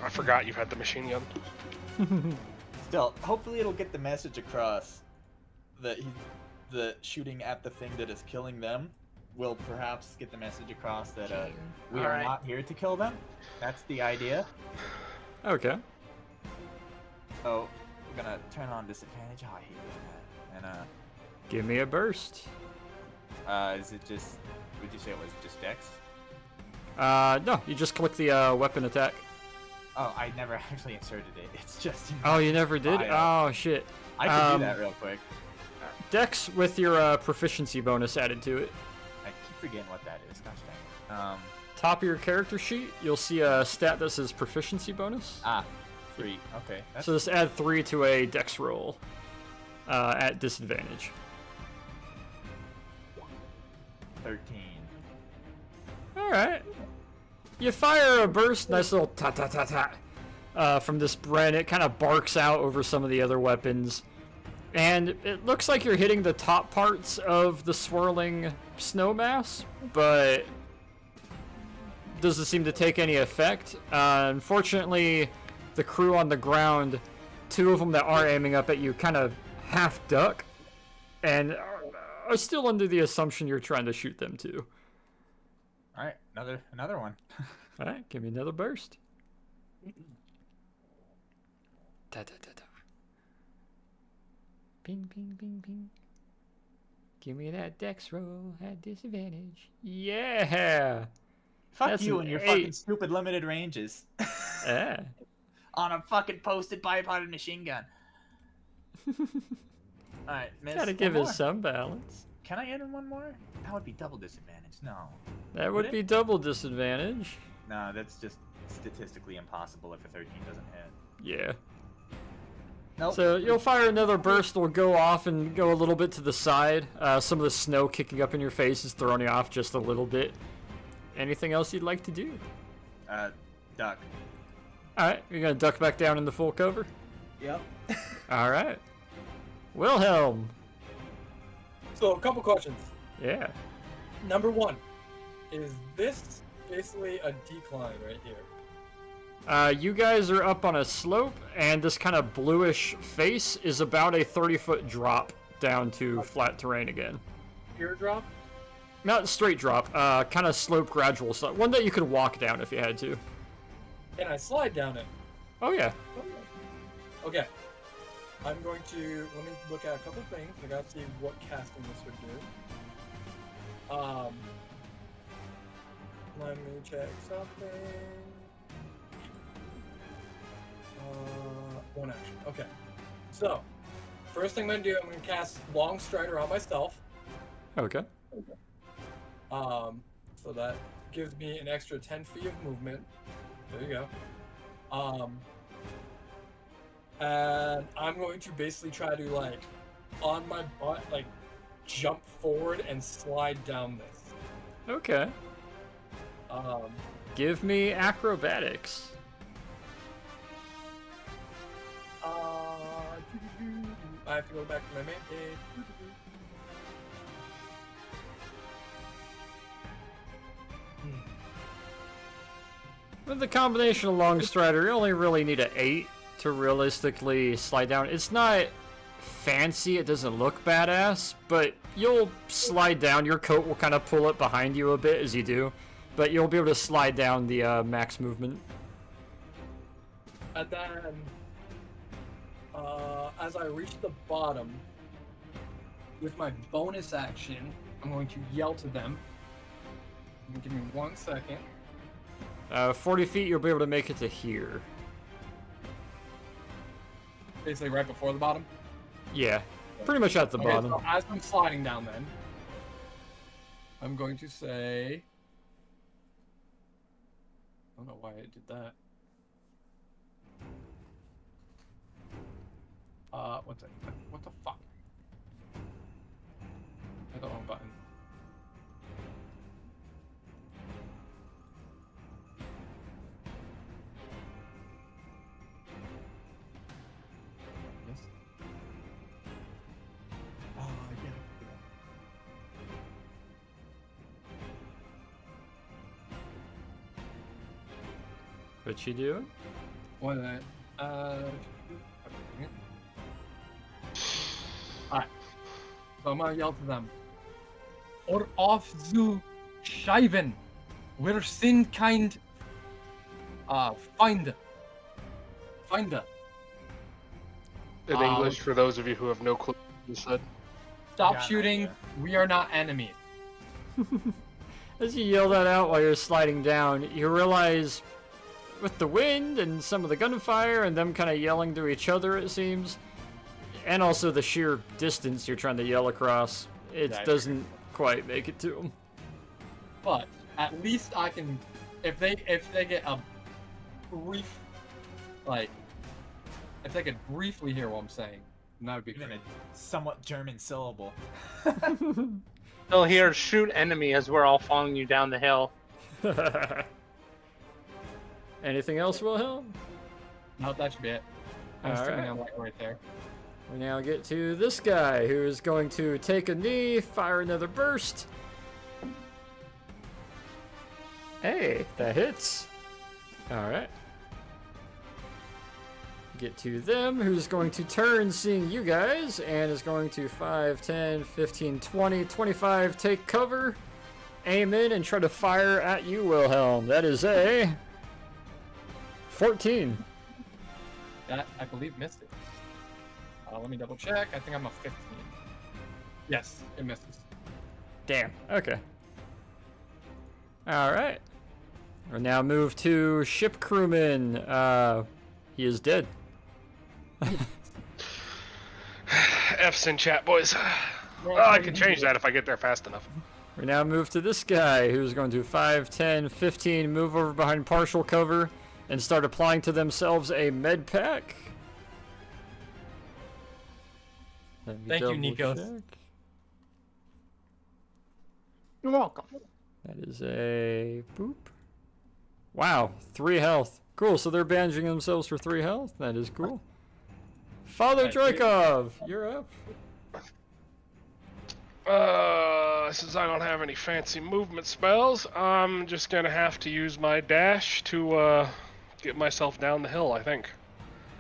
I forgot you had the machine gun. Still, hopefully it'll get the message across that the shooting at the thing that is killing them will perhaps get the message across that we are Alright. not here to kill them. That's the idea. Okay. So we're gonna turn on disadvantage. Oh, I hate doing that. Give me a burst. And is it just? Would you say it was just Dex? No, you just click the weapon attack. Oh, I never actually inserted it. It's just. In Oh, you never did? bio. Oh, shit. I can um, do that real quick. Dex with your proficiency bonus added to it. I keep forgetting what that is. Gosh dang it. Top of your character sheet, you'll see a stat that says proficiency bonus. 3. Okay. That's So just add 3 to a Dex roll at disadvantage. 13. Alright. You fire a burst, nice little ta-ta-ta-ta from this Bren. It kind of barks out over some of the other weapons. And it looks like you're hitting the top parts of the swirling snow mass, but doesn't seem to take any effect. Unfortunately, the crew on the ground, 2 of them that are aiming up at you kind of half duck and are still under the assumption you're trying to shoot them too. All right, another one. All right, give me another burst. Da, da, da, da. Ping, ping, ping, ping. Give me that dex roll at disadvantage. Yeah! Fuck That's you an and your 8. fucking stupid limited ranges. Yeah. On a fucking posted bipoded machine gun. Alright, miss. Gotta one give it more. some balance. Can I enter one more? That would be double disadvantage. No. That Would would it? be double disadvantage. No, that's just statistically impossible if a 13 doesn't hit. Yeah. Nope. So you'll fire another burst, will go off and go a little bit to the side. Some of the snow kicking up in your face is throwing you off just a little bit. Anything else you'd like to do? Duck. Alright, you're gonna duck back down into full cover? Yep. Alright. Wilhelm. So, a couple questions. Yeah. Number 1, is this basically a decline right here? You guys are up on a slope, and this kind of bluish face is about a 30-foot drop down to flat terrain again. Pure drop? Not straight drop, kind of slope, gradual slope. One that you could walk down if you had to. Can I slide down it? Oh, yeah. Okay. I'm going to, let me look at a couple things. I gotta see what casting this would do. Let me check something. One action. Okay. So, first thing I'm gonna do, I'm gonna cast Long Strider on myself. Okay. So that gives me an extra 10 feet of movement. There you go. And I'm going to basically try to, like, on my butt, like, jump forward and slide down this. Okay. Give me acrobatics. I have to go back to my main page. With the combination of Long Strider, you only really need an 8 to realistically slide down. It's not fancy, it doesn't look badass, but you'll slide down. Your coat will kind of pull it behind you a bit as you do, but you'll be able to slide down the max movement. And then, as I reach the bottom, with my bonus action, I'm going to yell to them. Give me 1 second. 40 feet, you'll be able to make it to here. Basically right before the bottom. Yeah. Pretty much at the Okay, bottom. so as I'm sliding down, then I'm going to say. I don't know why I did that. What the fuck? I hit the wrong button. Yes. Oh, yeah. What you doing? What? Alright. So I'm gonna yell to them. Or auf zu Scheiben. Wir sind kind. Feinde. Feinde. In English, for those of you who have no clue what you said. Stop Yeah, no shooting. idea. We are not enemies. As you yell that out while you're sliding down, you realize with the wind and some of the gunfire and them kind of yelling to each other, it seems, and also the sheer distance you're trying to yell across, it Yeah, I doesn't quite make it to them. But at least I can. If they get a brief, like, if they could briefly hear what I'm saying, that would be Even great. a somewhat German syllable. They'll hear shoot enemy as we're all following you down the hill. Anything else, Wilhelm? No, that should be it. I'm All sticking right. on like right there. We now get to this guy who is going to take a knee, fire another burst. Hey, that hits. Alright. Get to them, who's going to turn seeing you guys, and is going to 5, 10, 15, 20, 25, take cover, aim in, and try to fire at you, Wilhelm. That is a 14. That, I believe, missed it. Let me double check. I think I'm a 15. Yes, it misses. Damn. Okay. Alright. We'll now move to ship crewman. He is dead. F's in chat, boys. Oh, I can change that if I get there fast enough. We now move to this guy who's going to 5, 10, 15, move over behind partial cover and start applying to themselves a med pack. Let me Thank you, double Nikos. check. You're welcome. That is a boop. Wow, 3 health. Cool, so they're bandaging themselves for 3 health. That is cool. Father Drakov, you're up. Since I don't have any fancy movement spells, I'm just gonna have to use my dash to get myself down the hill, I think.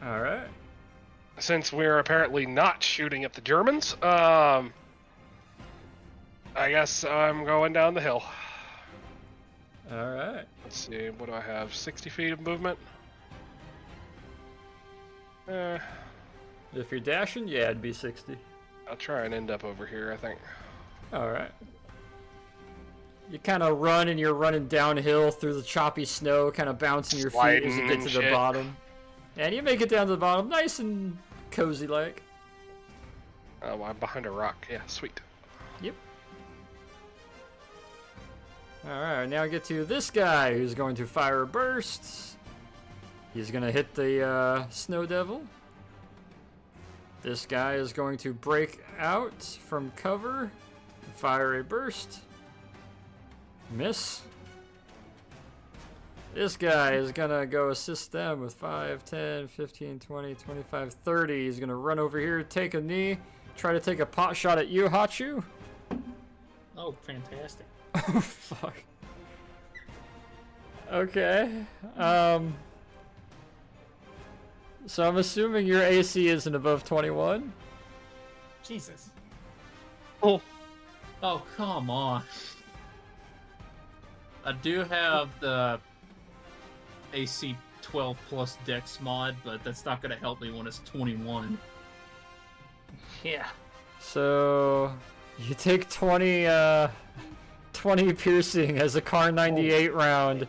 Alright. Since we're apparently not shooting at the Germans, I guess I'm going down the hill. Alright. Let's see, what do I have? 60 feet of movement? If you're dashing, yeah, it'd be 60. I'll try and end up over here, I think. Alright. You kind of run and you're running downhill through the choppy snow, kind of bouncing your feet as you Sliding get and to the shit. bottom. And you make it down to the bottom, nice and cozy like. Oh, I'm behind a rock. Yeah, sweet. Yep. Alright, now get to this guy who's going to fire a burst. He's going to hit the Snow Devil. This guy is going to break out from cover, fire a burst. Miss. This guy is going to go assist them with 5, 10, 15, 20, 25, 30. He's going to run over here, take a knee, try to take a pot shot at you, Hachu. Oh, fantastic. Oh, fuck. Okay. So I'm assuming your AC isn't above 21? Jesus. Oh, come on. I do have the AC 12 plus Dex mod, but that's not going to help me when it's 21. Yeah. So you take 20 piercing as a Car 98 round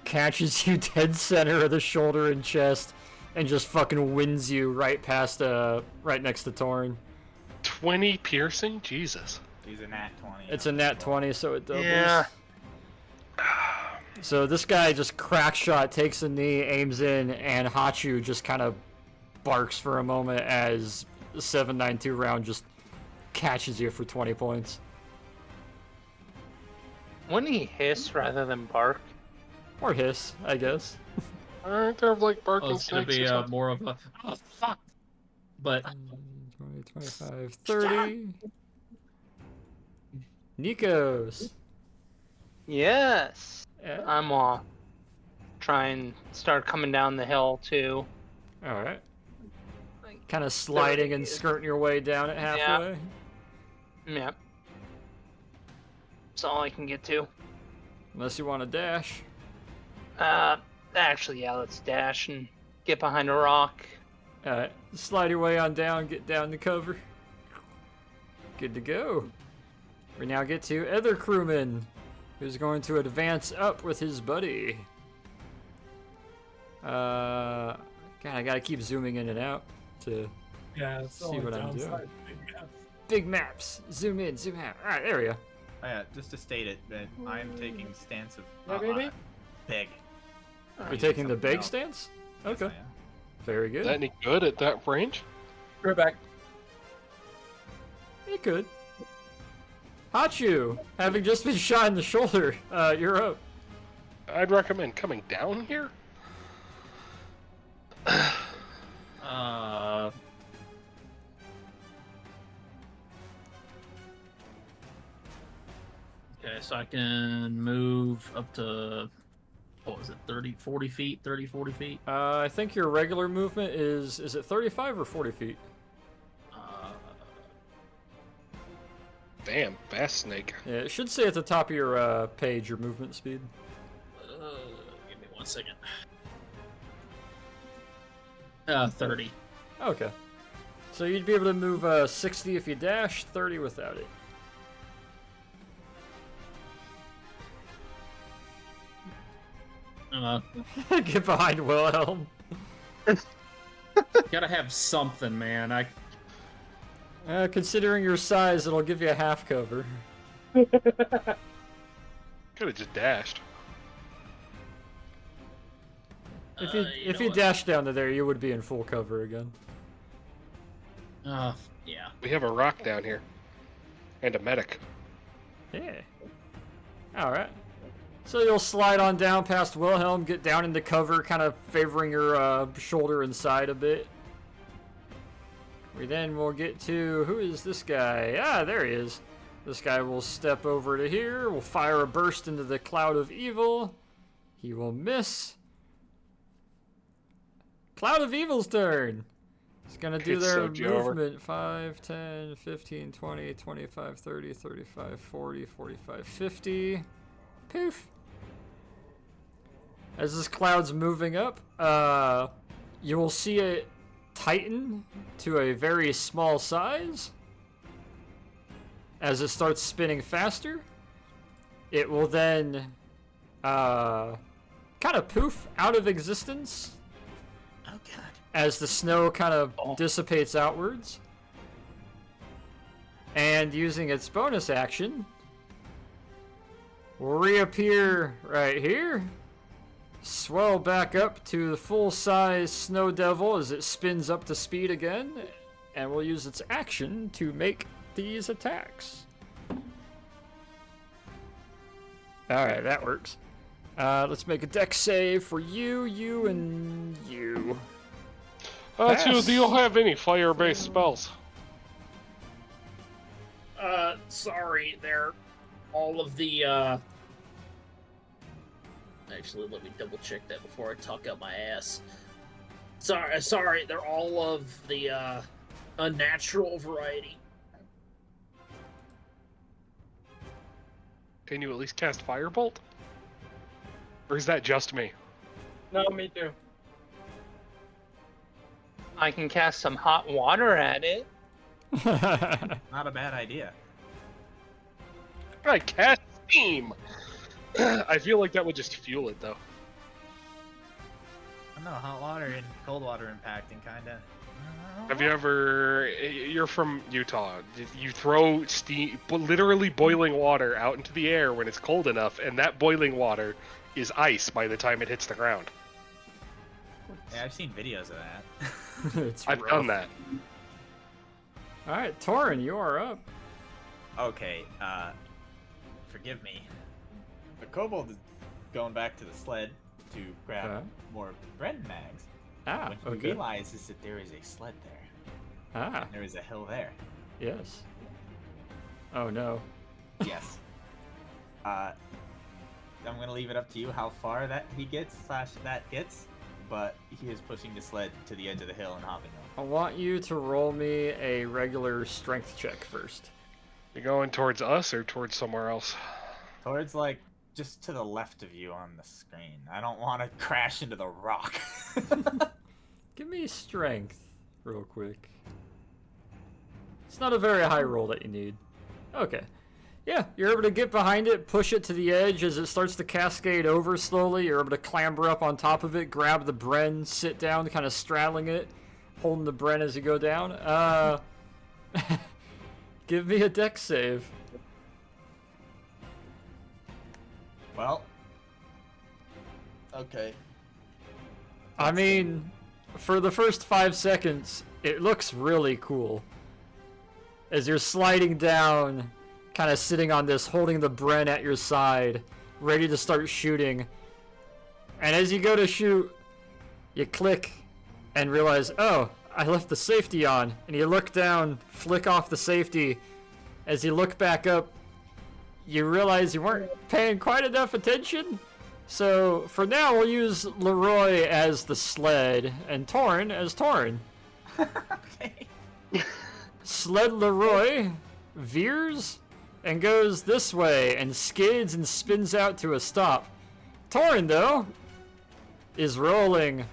catches you dead center of the shoulder and chest and just fucking wins you right past right next to Torn. 20 piercing? Jesus. He's a nat 20. It's a nat 20, so it doubles. Yeah. So this guy just crack shot, takes a knee, aims in, and Hachu just kind of barks for a moment as the 792 round just catches you for 20 points. Wouldn't he hiss rather than bark? Or hiss, I guess. Aren't there like barking It's gonna snakes be or something? more of a oh fuck. But 20, 25, 30. Nikos. Yes. Yeah. I'm try and start coming down the hill too. Alright. Kind of sliding and skirting your way down it halfway. Yeah. That's all I can get to. Unless you want to dash. Actually, yeah, let's dash and get behind a rock. Alright. Slide your way on down, get down to cover. Good to go. We now get to other crewman, who's going to advance up with his buddy. God, I gotta keep zooming in and out to see what I'm doing. Big maps. Zoom in, zoom out. Alright, there we go. Oh, yeah, just to state it, that I am taking stance of big. You're taking the big stance? Yes, Okay. I am. Very Is good. that any good at that range? Go back. You could. Hachu, having just been shot in the shoulder, you're up. I'd recommend coming down here. Okay, so I can move up to, what was it, 30, 40 feet? 30, 40 feet? I think your regular movement is it 35 or 40 feet? Damn, fast snake. Yeah, it should say at the top of your page your movement speed. Give me 1 second. 30. Okay. So you'd be able to move 60 if you dash, 30 without it. Get behind Wilhelm. Gotta have something, man. Considering your size, it'll give you a half cover. Could have just dashed. If you dash down to there, you would be in full cover again. Yeah. We have a rock down here. And a medic. Yeah. Alright. So you'll slide on down past Wilhelm, get down into cover, kind of favoring your shoulder and side a bit. We then will get to, who is this guy? Ah, there he is. This guy will step over to here, will fire a burst into the cloud of evil. He will miss. Cloud of Evil's turn. He's going to do their movement. 5, 10, 15, 20, 25, 30, 35, 40, 45, 50. Poof. As this cloud's moving up, you will see it tighten to a very small size. As it starts spinning faster, it will then kind of poof out of existence. Oh god. As the snow kind of dissipates outwards. And using its bonus action, will reappear right here. Swell back up to the full-size Snow Devil as it spins up to speed again. And will use its action to make these attacks. Alright, that works. Let's make a dex save for you, and you. Two, do you have any fire-based spells? Sorry, they're all of the, Actually, let me double check that before I talk out my ass. Sorry, they're all of the, unnatural variety. Can you at least cast Firebolt? Or is that just me? No, me too. I can cast some hot water at it. Not a bad idea. I cast Steam! I feel like that would just fuel it, though. I don't know, hot water and cold water impacting, kinda. I don't Have you ever? You're from Utah. You throw steam, literally boiling water out into the air when it's cold enough, and that boiling water is ice by the time it hits the ground. Yeah, I've seen videos of that. It's I've rough. done that. All right, Torin, you are up. Okay, forgive me. The kobold is going back to the sled to grab Okay. more bread mags. Ah, When he okay. realizes that there is a sled there. Ah, There is a hill there. yes. Oh no. Yes. I'm gonna leave it up to you how far that he gets / that gets, but he is pushing the sled to the edge of the hill and hopping on. I want you to roll me a regular strength check first. You going towards us or towards somewhere else? Towards like just to the left of you on the screen. I don't want to crash into the rock. Give me strength real quick. It's not a very high roll that you need. Okay. Yeah, you're able to get behind it, push it to the edge as it starts to cascade over slowly. You're able to clamber up on top of it, grab the bren, sit down, kind of straddling it, holding the bren as you go down. Give me a dex save. Well. Okay. I mean, for the first 5 seconds, it looks really cool. As you're sliding down, kind of sitting on this, holding the bren at your side, ready to start shooting. And as you go to shoot, you click and realize, oh, I left the safety on. And you look down, flick off the safety. As you look back up, you realize you weren't paying quite enough attention. So for now, we'll use Leroy as the sled and Torin as Torin. Okay. Sled Leroy veers and goes this way and skids and spins out to a stop. Torin, though, is rolling,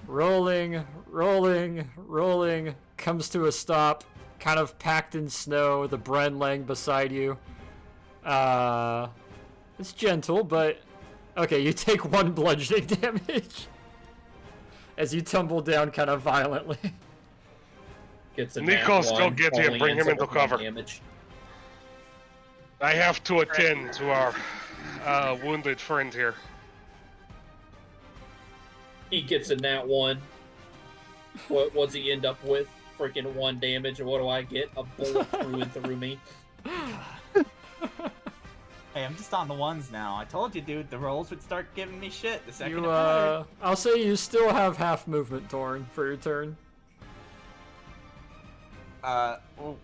comes to a stop, kind of packed in snow, the bren laying beside you. It's gentle, but okay, you take 1 bludgeoning damage as you tumble down kind of violently. Gets a Nikos, nat go one, get him, only bring him ends into up with 1 cover. Damage. I have to attend to our wounded friend here. He gets a nat 1. What's he end up with? Freaking 1 damage, and what do I get? A bullet through and through me. Hey, I'm just on the ones now. I told you, dude, the rolls would start giving me shit the second it You, mattered. I'll say you still have half movement, Torin, for your turn. Well,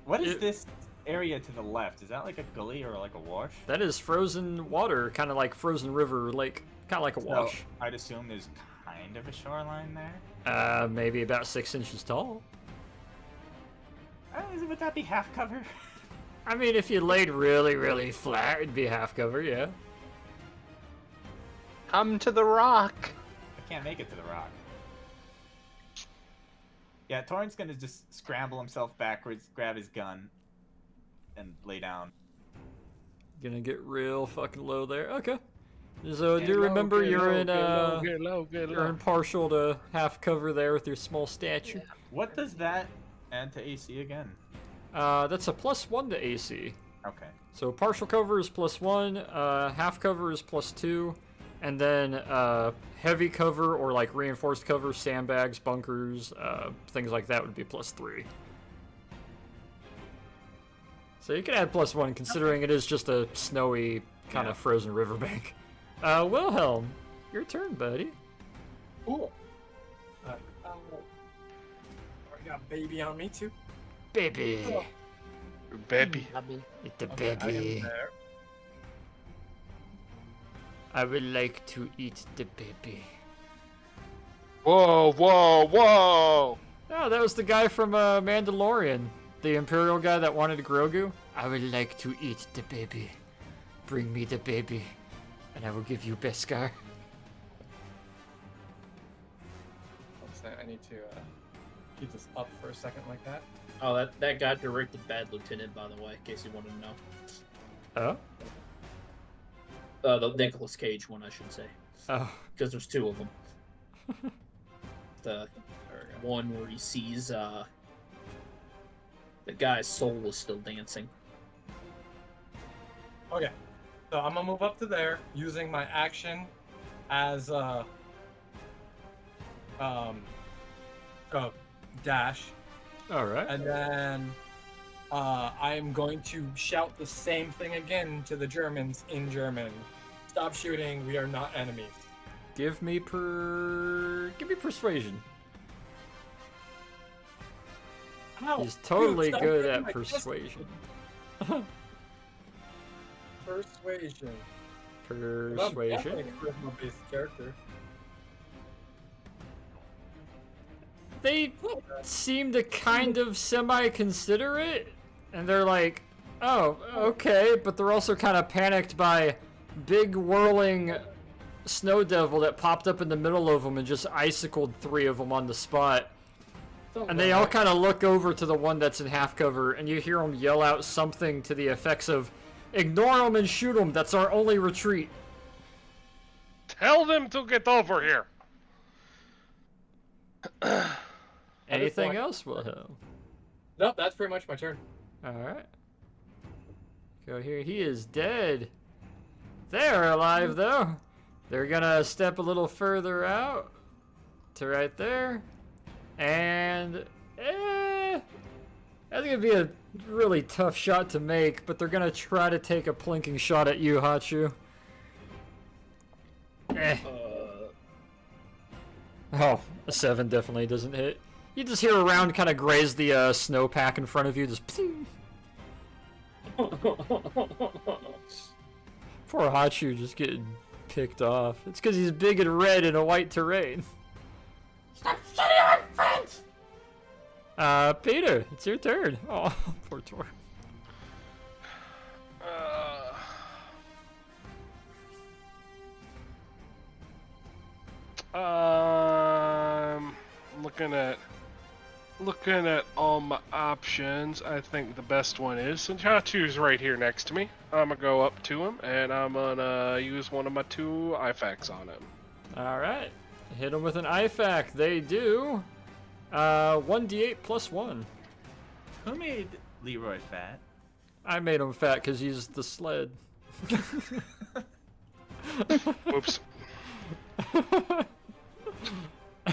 what is It- this area to the left? Is that like a gully or like a wash? That is frozen water, kind of like frozen river lake, kind of like a So, wash. I'd assume there's kind of a shoreline there. Maybe about 6 inches tall. Would that be half cover? I mean, if you laid really flat, it'd be half cover, yeah. Come to the rock. I can't make it to the rock. Yeah, Torin's gonna just scramble himself backwards, grab his gun, and lay down. Gonna get real fucking low there. Okay. So Get do low, remember get you're low, in get low. you're in partial to half cover there with your small stature. What does that add to AC again? That's a +1 to AC. Okay. So partial cover is +1, half cover is +2, and then heavy cover or like reinforced cover, sandbags, bunkers, things like that would be +3. So you can add +1 considering it is just a snowy kind of frozen riverbank. Wilhelm, your turn, buddy. Cool. I got baby on me too. Baby. Baby. It's the Okay, I am baby. there. I would like to eat the baby. Whoa. Oh, that was the guy from Mandalorian. The Imperial guy that wanted Grogu. I would like to eat the baby. Bring me the baby, and I will give you Beskar. I need to keep this up for a second like that. Oh, that guy directed Bad Lieutenant, by the way, in case you wanted to know. Oh? The Nicolas Cage one, I should say. Oh. Because there's 2 of them. There we one where he sees the guy's soul is still dancing. Okay. So I'm gonna move up to there using my action as a dash. All right. And then I'm going to shout the same thing again to the Germans in German. Stop shooting, we are not enemies. Give me persuasion. Ow, He's totally dude, stop good hitting at my persuasion. Persuasion. Persuasion. I'm definitely a charisma-based character. They seem to kind of semi-consider it, and they're like, oh, okay, but they're also kind of panicked by big whirling snow devil that popped up in the middle of them and just icicled 3 of them on the spot. And they all kind of look over to the one that's in half cover, and you hear them yell out something to the effects of, ignore them and shoot them, that's our only retreat. Tell them to get over here. Anything else will help. Nope, that's pretty much my turn. Alright. Go here. He is dead. They're alive, though. They're gonna step a little further out to right there. And, that's gonna be a really tough shot to make, but they're gonna try to take a plinking shot at you, Hachu. Oh, a 7 definitely doesn't hit. You just hear a round kind of graze the snowpack in front of you, just ping. Poor Hachu just getting picked off. It's because he's big and red in a white terrain. Stop shooting our friends! Peter, it's your turn. Oh, poor Tor. Looking at all my options, I think the best one is, since Hachu's right here next to me, I'm gonna go up to him and I'm gonna use one of my 2 IFAKs on him. Alright. Hit him with an IFAK. They do 1d8 plus 1. Who made Leroy fat? I made him fat because he's the sled. Whoops.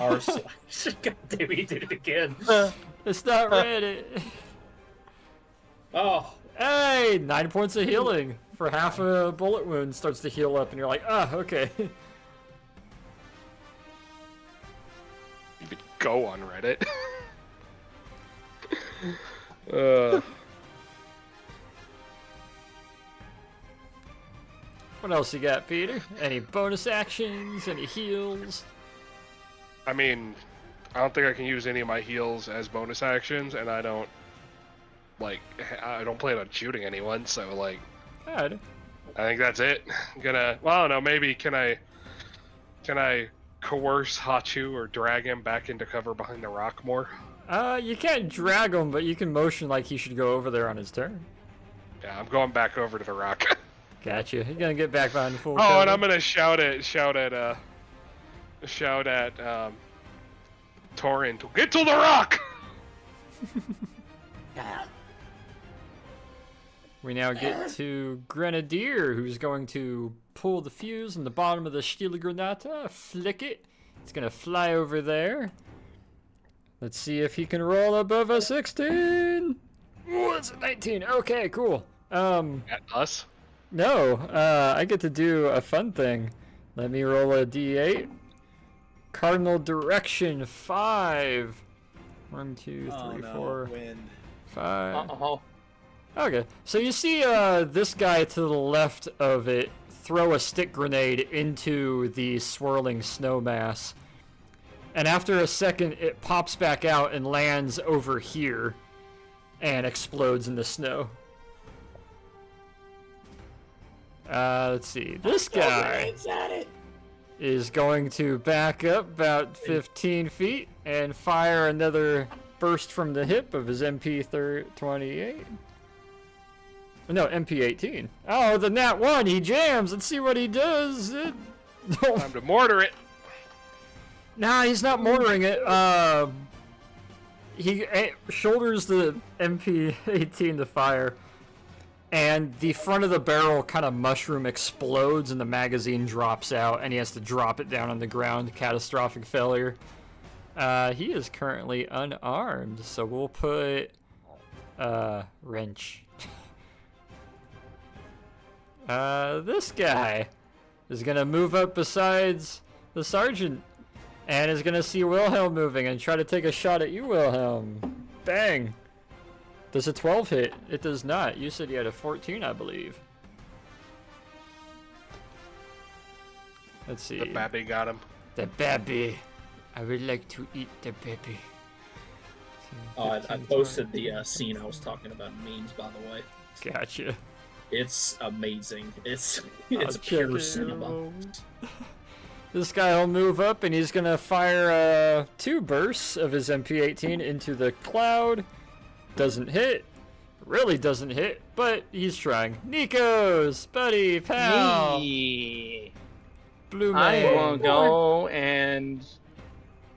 R slash. God damn, he did it again. It's not Reddit. Oh. Hey, 9 points of healing for half a bullet wound starts to heal up, and you're like, ah, okay. You could go on Reddit. What else you got, Peter? Any bonus actions? Any heals? I mean, I don't think I can use any of my heals as bonus actions, and I don't plan on shooting anyone, so like, Good. I think that's it. I'm gonna, well, I don't know, maybe can I coerce Hachu or drag him back into cover behind the rock more? You can't drag him, but you can motion like he should go over there on his turn. Yeah, I'm going back over to the rock. Gotcha. You're gonna get back behind the full Oh, cover. and I'm gonna shout at Torin to get to the rock. We now get to Grenadier, who's going to pull the fuse on the bottom of the Stilgranata, flick it. It's gonna fly over there. Let's see if he can roll above a 16. Ooh, it's a 19. Okay, cool. At us? No, I get to do a fun thing. Let me roll a d8. Cardinal direction 5. 1, 2, 3, 4, Wind. 5. Uh-oh. Okay, so you see this guy to the left of it throw a stick grenade into the swirling snow mass. And after a second, it pops back out and lands over here and explodes in the snow. Let's see. This guy is going to back up about 15 feet and fire another burst from the hip of his MP28. No, MP18. Oh, the nat 1, he jams. Let's see what he does. Time to mortar it. Nah, he's not mortaring it. he shoulders the MP-18 to fire, and the front of the barrel kind of mushroom explodes and the magazine drops out, and he has to drop it down on the ground. Catastrophic failure. He is currently unarmed, so we'll put wrench. This guy is gonna move up besides the sergeant and is gonna see Wilhelm moving and try to take a shot at you, Wilhelm. Bang! Does a 12 hit? It does not. You said you had a 14, I believe. Let's see. The babby got him. The babby. I would like to eat the baby. I posted the scene I was talking about in memes, by the way. Gotcha. It's amazing. It's check pure it cinema. This guy will move up and he's gonna fire 2 bursts of his MP-18 into the cloud. Doesn't hit. Really doesn't hit, but he's trying. Nikos, buddy, pal. Me. Blue I man. will go and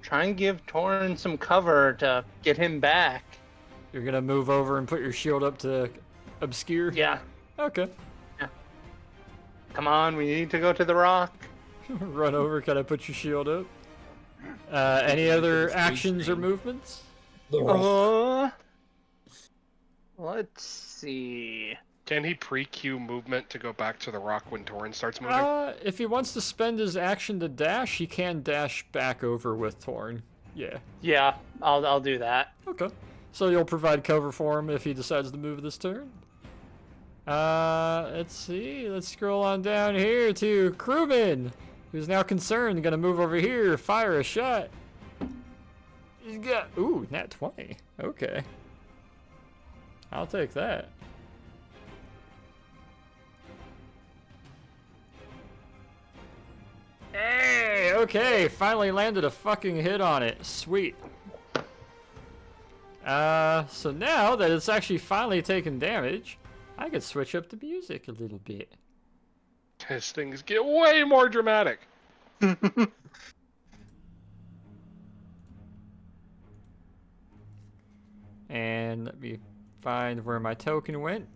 try and give Torn some cover to get him back. You're gonna move over and put your shield up to obscure? Yeah. Okay. Come on, we need to go to the rock. Run over, kind of put your shield up. Any other actions or movements? Let's see. Can he pre-queue movement to go back to the rock when Torrin starts moving? If he wants to spend his action to dash, he can dash back over with Torn. Yeah. Yeah, I'll do that. Okay. So you'll provide cover for him if he decides to move this turn. Let's see. Let's scroll on down here to crewman, who's now concerned. Gonna move over here, fire a shot. He's got nat 20. Okay. I'll take that. Hey, okay, finally landed a fucking hit on it. Sweet. So now that it's actually finally taken damage, I could switch up the music a little bit. These things get way more dramatic. And let me find where my token went.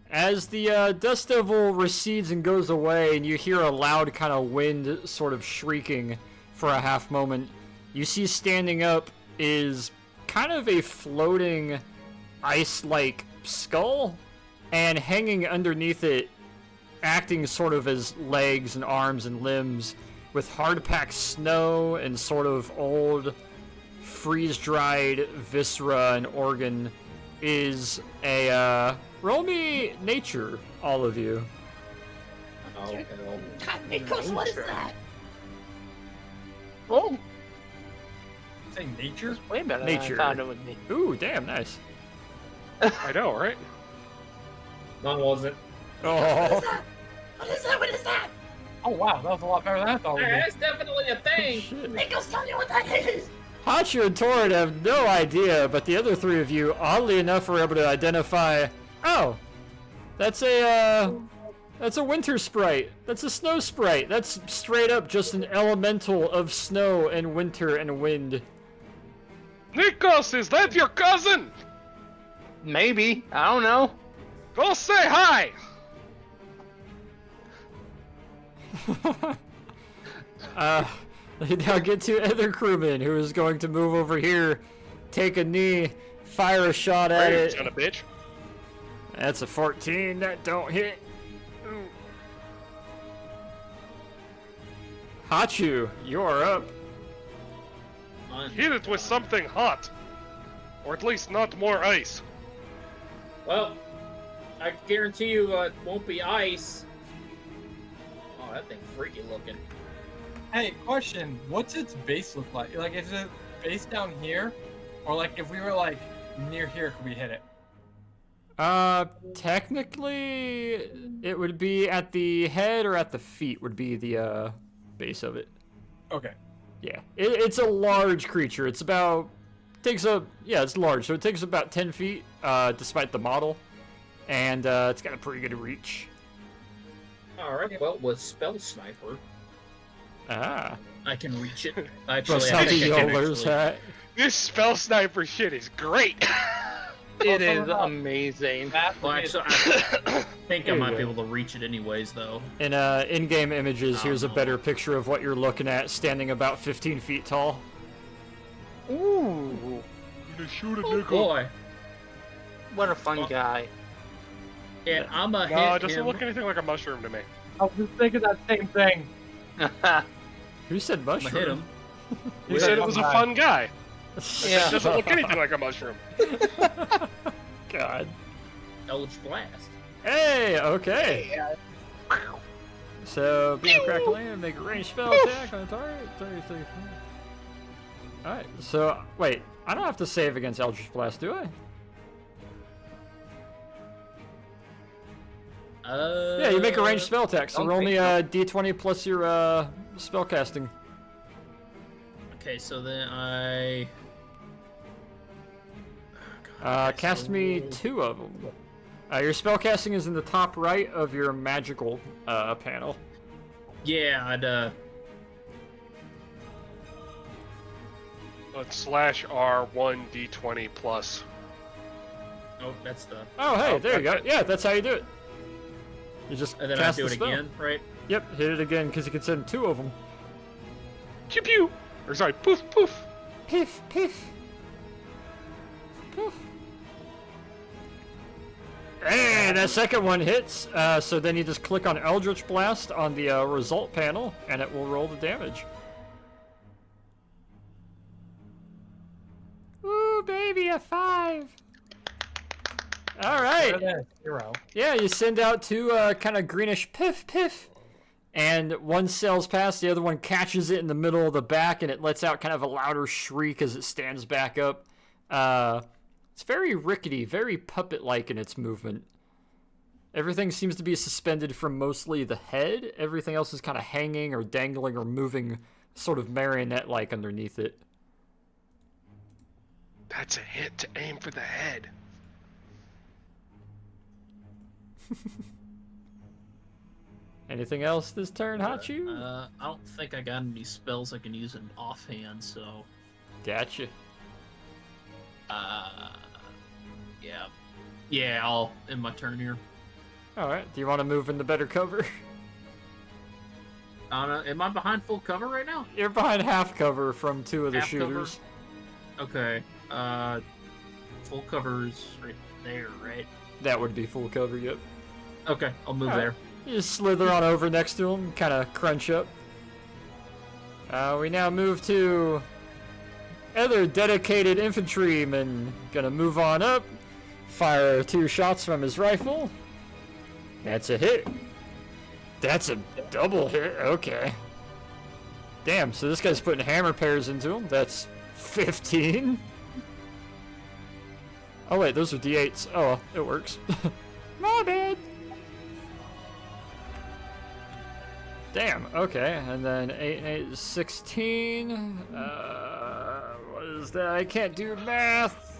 As the Dust Devil recedes and goes away, and you hear a loud kind of wind sort of shrieking for a half moment, you see standing up is kind of a floating ice-like skull, and hanging underneath it, acting sort of as legs and arms and limbs, with hard-packed snow and sort of old freeze-dried viscera and organ, is a, roll me nature, all of you. Okay. God, Nikos, what is that? Oh, Say nature? way better Nature. than I thought it would be. Ooh, damn, nice. I know, right? Mine wasn't. Oh, What is that? What is that? Oh wow, that was a lot better than I thought it would be. That's definitely a thing. shit. Nikos, tell me what that is. Hachu and Torrid have no idea, but the other three of you, oddly enough, were able to identify. Oh, that's a winter sprite. That's a snow sprite. That's straight up just an elemental of snow and winter and wind. Nikos, is that your cousin? Maybe. I don't know. Go say hi! They now get to other crewman who is going to move over here, take a knee, fire a shot at Hey, it. son of a bitch. That's a 14. That don't hit. Ooh. Hachu, you're up. Hit it with something hot. Or at least not more ice. Well, I can guarantee you it won't be ice. Oh, that thing's freaky looking. Hey, question. What's its base look like? Like, is it base down here? Or like, if we were like near here, could we hit it? Technically, it would be at the head or at the feet would be the base of it. Okay. Yeah, it's a large creature. It's about it's large, so it takes about 10 feet, despite the model, and it's got a pretty good reach. All right. Well, with spell sniper, I can reach it. Bust Actually, I out the think I can Yoler's actually. hat. This spell sniper shit is great. It is amazing. Well, actually, I think I There you might go. be able to reach it anyways, though. In in-game images, here's a no. better picture of what you're looking at, standing about 15 feet tall. Ooh, To shoot a Oh nigga. boy. what a fun guy. Yeah, I'm a No, it hit doesn't him. look anything like a mushroom to me. I was just thinking that same thing. Who said I'm gonna mushroom? hit him. He said it was a fun guy. It Yeah. doesn't look anything like a mushroom. God. Eldritch Blast. Hey, okay. So, beam crackling and make a ranged spell attack on a target. 33. Alright, so, wait. I don't have to save against Eldritch Blast, do I? Yeah, you make a ranged spell attack, so don't roll me think a d20 plus your spell casting. Okay, so then I. Oh, God, Cast me 2 of them. Your spell casting is in the top right of your magical panel. Yeah, I'd Let's slash R1 D20 plus. Oh, that's the. Oh, hey, Oh, there you go. okay. Yeah, that's how you do it. You just And then I cast do the it spell. again, right? Yep, hit it again because you can send 2 of them. Pew pew. Or sorry, poof poof. Piff, piff. Poof. Hey, that second one hits. So then you just click on Eldritch Blast on the result panel, and it will roll the damage. Ooh, baby, a 5. All right. Hero. Yeah, you send out 2 kind of greenish piff, piff. And one sails past, the other one catches it in the middle of the back, and it lets out kind of a louder shriek as it stands back up. It's very rickety, very puppet-like in its movement. Everything seems to be suspended from mostly the head. Everything else is kind of hanging or dangling or moving sort of marionette-like underneath it. That's a hit to aim for the head. Anything else this turn, Hachu? I don't think I got any spells I can use in offhand, so. Gotcha. Yeah. Yeah, I'll end my turn here. Alright, do you want to move into better cover? I don't know. Am I behind full cover right now? You're behind half cover from 2 of the Half cover? shooters. Okay. Full cover's right there, right? That would be full cover, yep. Okay, I'll move Alright. there. You just slither on over next to him, kind of crunch up. We now move to other dedicated infantryman. Gonna move on up, fire 2 shots from his rifle. That's a hit. That's a double hit, okay. Damn, so this guy's putting hammer pairs into him. That's 15. Oh wait, those are D8s. Oh, well, it works. My bad. Damn, okay, and then 8 and 8 is 16. What is that? I can't do math.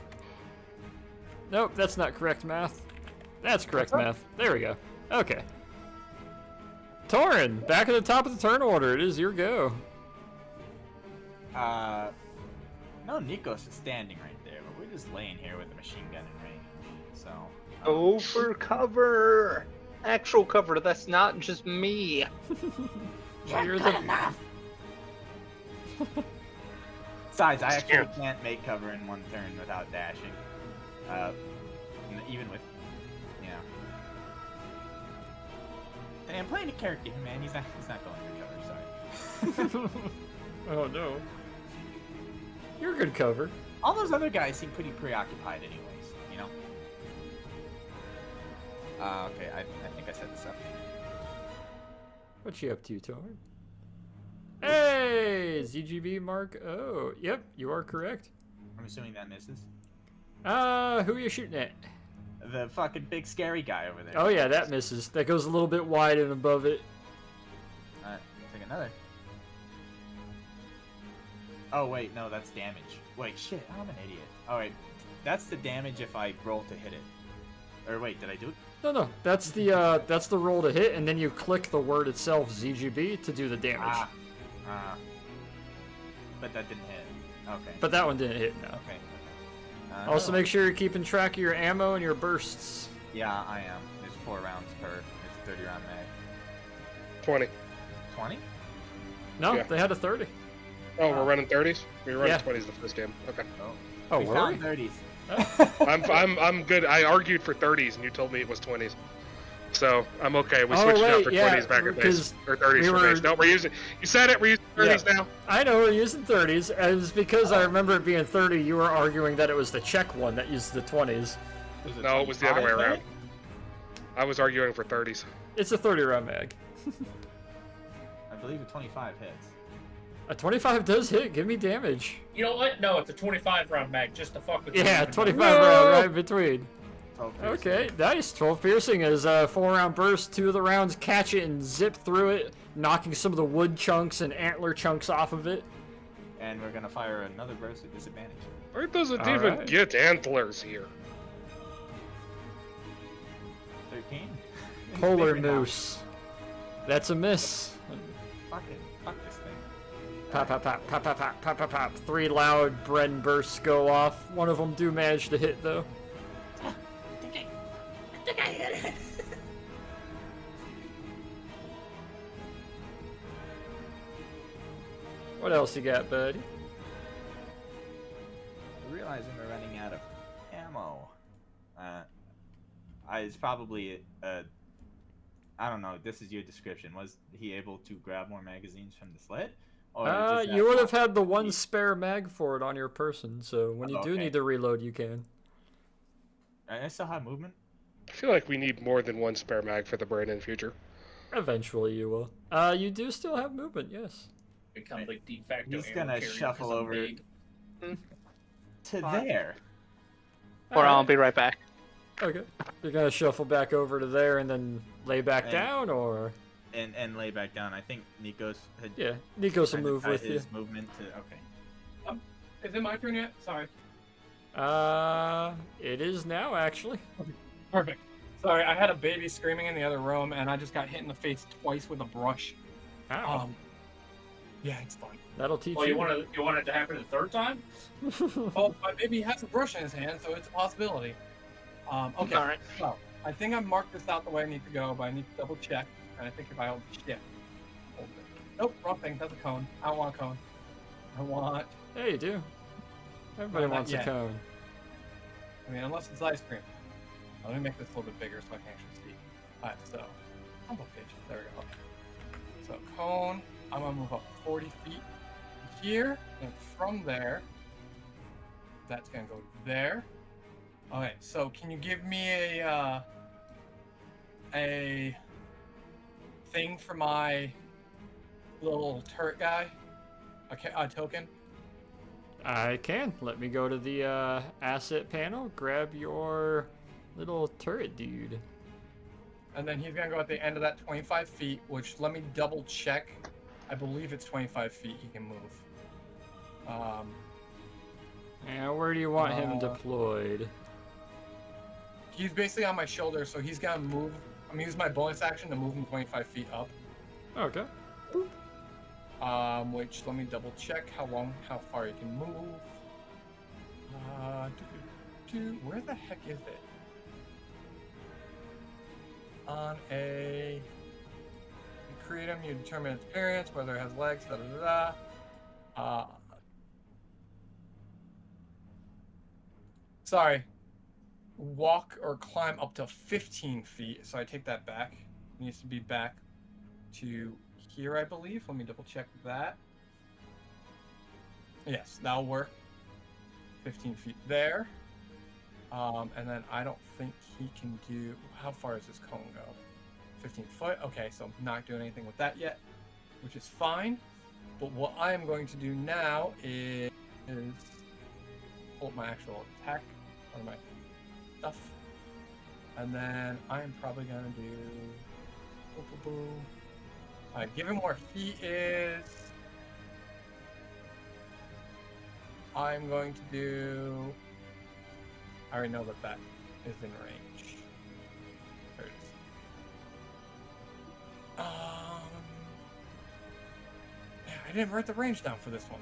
Nope, that's not correct math. That's correct math. There we go. Okay. Torin, back at the top of the turn order. It is your go. No, Nikos is standing right there, but we're just laying here with a machine gun in range. So. Go for cover. Actual cover. That's not just me. You're good enough. Besides, I actually can't make cover in 1 turn without dashing. Even with, you know. Hey, I'm playing a character, man. He's not going for cover. Sorry. Oh no. You're good cover. All those other guys seem pretty preoccupied, anyways. You know. Okay. I think I set this up. What you up to, Torin? Hey, ZGB Mark. Oh, yep, you are correct. I'm assuming that misses. Who are you shooting at? The fucking big scary guy over there. Oh yeah, that misses. That goes a little bit wide and above it. Alright, take another. Oh wait, no, that's damage. Wait, shit, I'm an idiot. Alright, that's the damage if I roll to hit it. Or wait, did I do it? No, that's the roll to hit, and then you click the word itself, ZGB, to do the damage. But that didn't hit. Okay. But that one didn't hit, no. Okay. Also, make sure you're keeping track of your ammo and your bursts. Yeah, I am. There's 4 rounds per. It's a 30 round mag. 20. 20? No, Yeah. they had a 30. Oh, we're running 30s? We were running Yeah. 20s the first game. Okay. Oh, we were found we? 30s. I'm good. I argued for 30s and you told me it was 20s. So I'm okay. We Oh, switched it out wait, for yeah, 20s back at base. because Or 30s we for were- base. No, we're using. You said it. We're using 30s now. I know we're using 30s. It was because I remember it being 30. You were arguing that it was the Czech one that used the 20s. No, it was the other way 25 around. I was arguing for 30s. It's a 30 round mag. I believe a 25 hits. A 25 does hit. Give me damage. You know what? No, it's a 25 round mag just to fuck with you. Yeah, 25 round right in between. 12 piercing. Okay, nice. 12 piercing is a 4-round burst. 2 of the rounds catch it and zip through it, knocking some of the wood chunks and antler chunks off of it. And we're gonna fire another burst at disadvantage. It doesn't All even right. get antlers here. 13. Polar Bigger now. moose. That's a miss. Fuck this thing. Pop, pop, pop, pop, pop, pop, pop, pop, pop. 3 loud Bren bursts go off. One of them do manage to hit, though. I think I hit it. What else you got, buddy? Realizing we're running out of ammo. It's probably I don't know. This is your description. Was he able to grab more magazines from the sled? Or just You would have that- had the 1 spare mag for it on your person, so when you do Okay. need to reload, you can. I still have movement. I feel like we need more than 1 spare mag for the brain in future. Eventually, you will. You do still have movement, yes. Become the de facto He's ammo gonna carrier shuffle 'cause I'm over big. to there. Or I'll be right back. Okay. You're gonna shuffle back over to there and then lay back And- down, or? And lay back down. I think Nikos had Yeah, Nikos will kinda move cut with you. his movement to okay. Is it my turn yet? Sorry. It is now, actually. Perfect. Sorry, I had a baby screaming in the other room, and I just got hit in the face twice with a brush. Ow. Yeah, it's fine. That'll teach Well, you. you want it to happen a third time? Oh, my baby has a brush in his hand, so it's a possibility. Okay. All right. So, I think I marked this out the way I need to go, but I need to double check. And I think if I hold shit. Hold it. Nope, wrong thing. That's a cone. I don't want a cone. I want. Yeah, you do. Everybody Not wants a yet. cone. I mean, unless it's ice cream. Let me make this a little bit bigger so I can actually see. Alright, so. Humble pitch. There we go. Okay. So, cone. I'm gonna move up 40 feet here. And from there, that's gonna go there. Okay, so can you give me a thing for my little turret guy? A token? I can. Let me go to the asset panel, grab your little turret dude. And then he's gonna go at the end of that 25 feet, which let me double check. I believe it's 25 feet he can move. And where do you want him Uh, deployed? He's basically on my shoulder, so he's gonna move. I'm gonna use my bonus action to move him 25 feet up. Okay. Which let me double check how far he can move. Where the heck is it? On a you create him, you determine its appearance, whether it has legs, da da da. Sorry. Walk or climb up to 15 feet, so I take that back. It needs to be back to here, I believe. Let me double check that. Yes, that'll work. 15 feet there. And then I don't think he can do... How far does this cone go? 15 foot? Okay, so I'm not doing anything with that yet, which is fine. But what I am going to do now is pull up my actual attack, or my stuff. And then I am probably going to do... given where he is, I'm going to do... I already know that is in range. There it is. Yeah, I didn't write the range down for this one.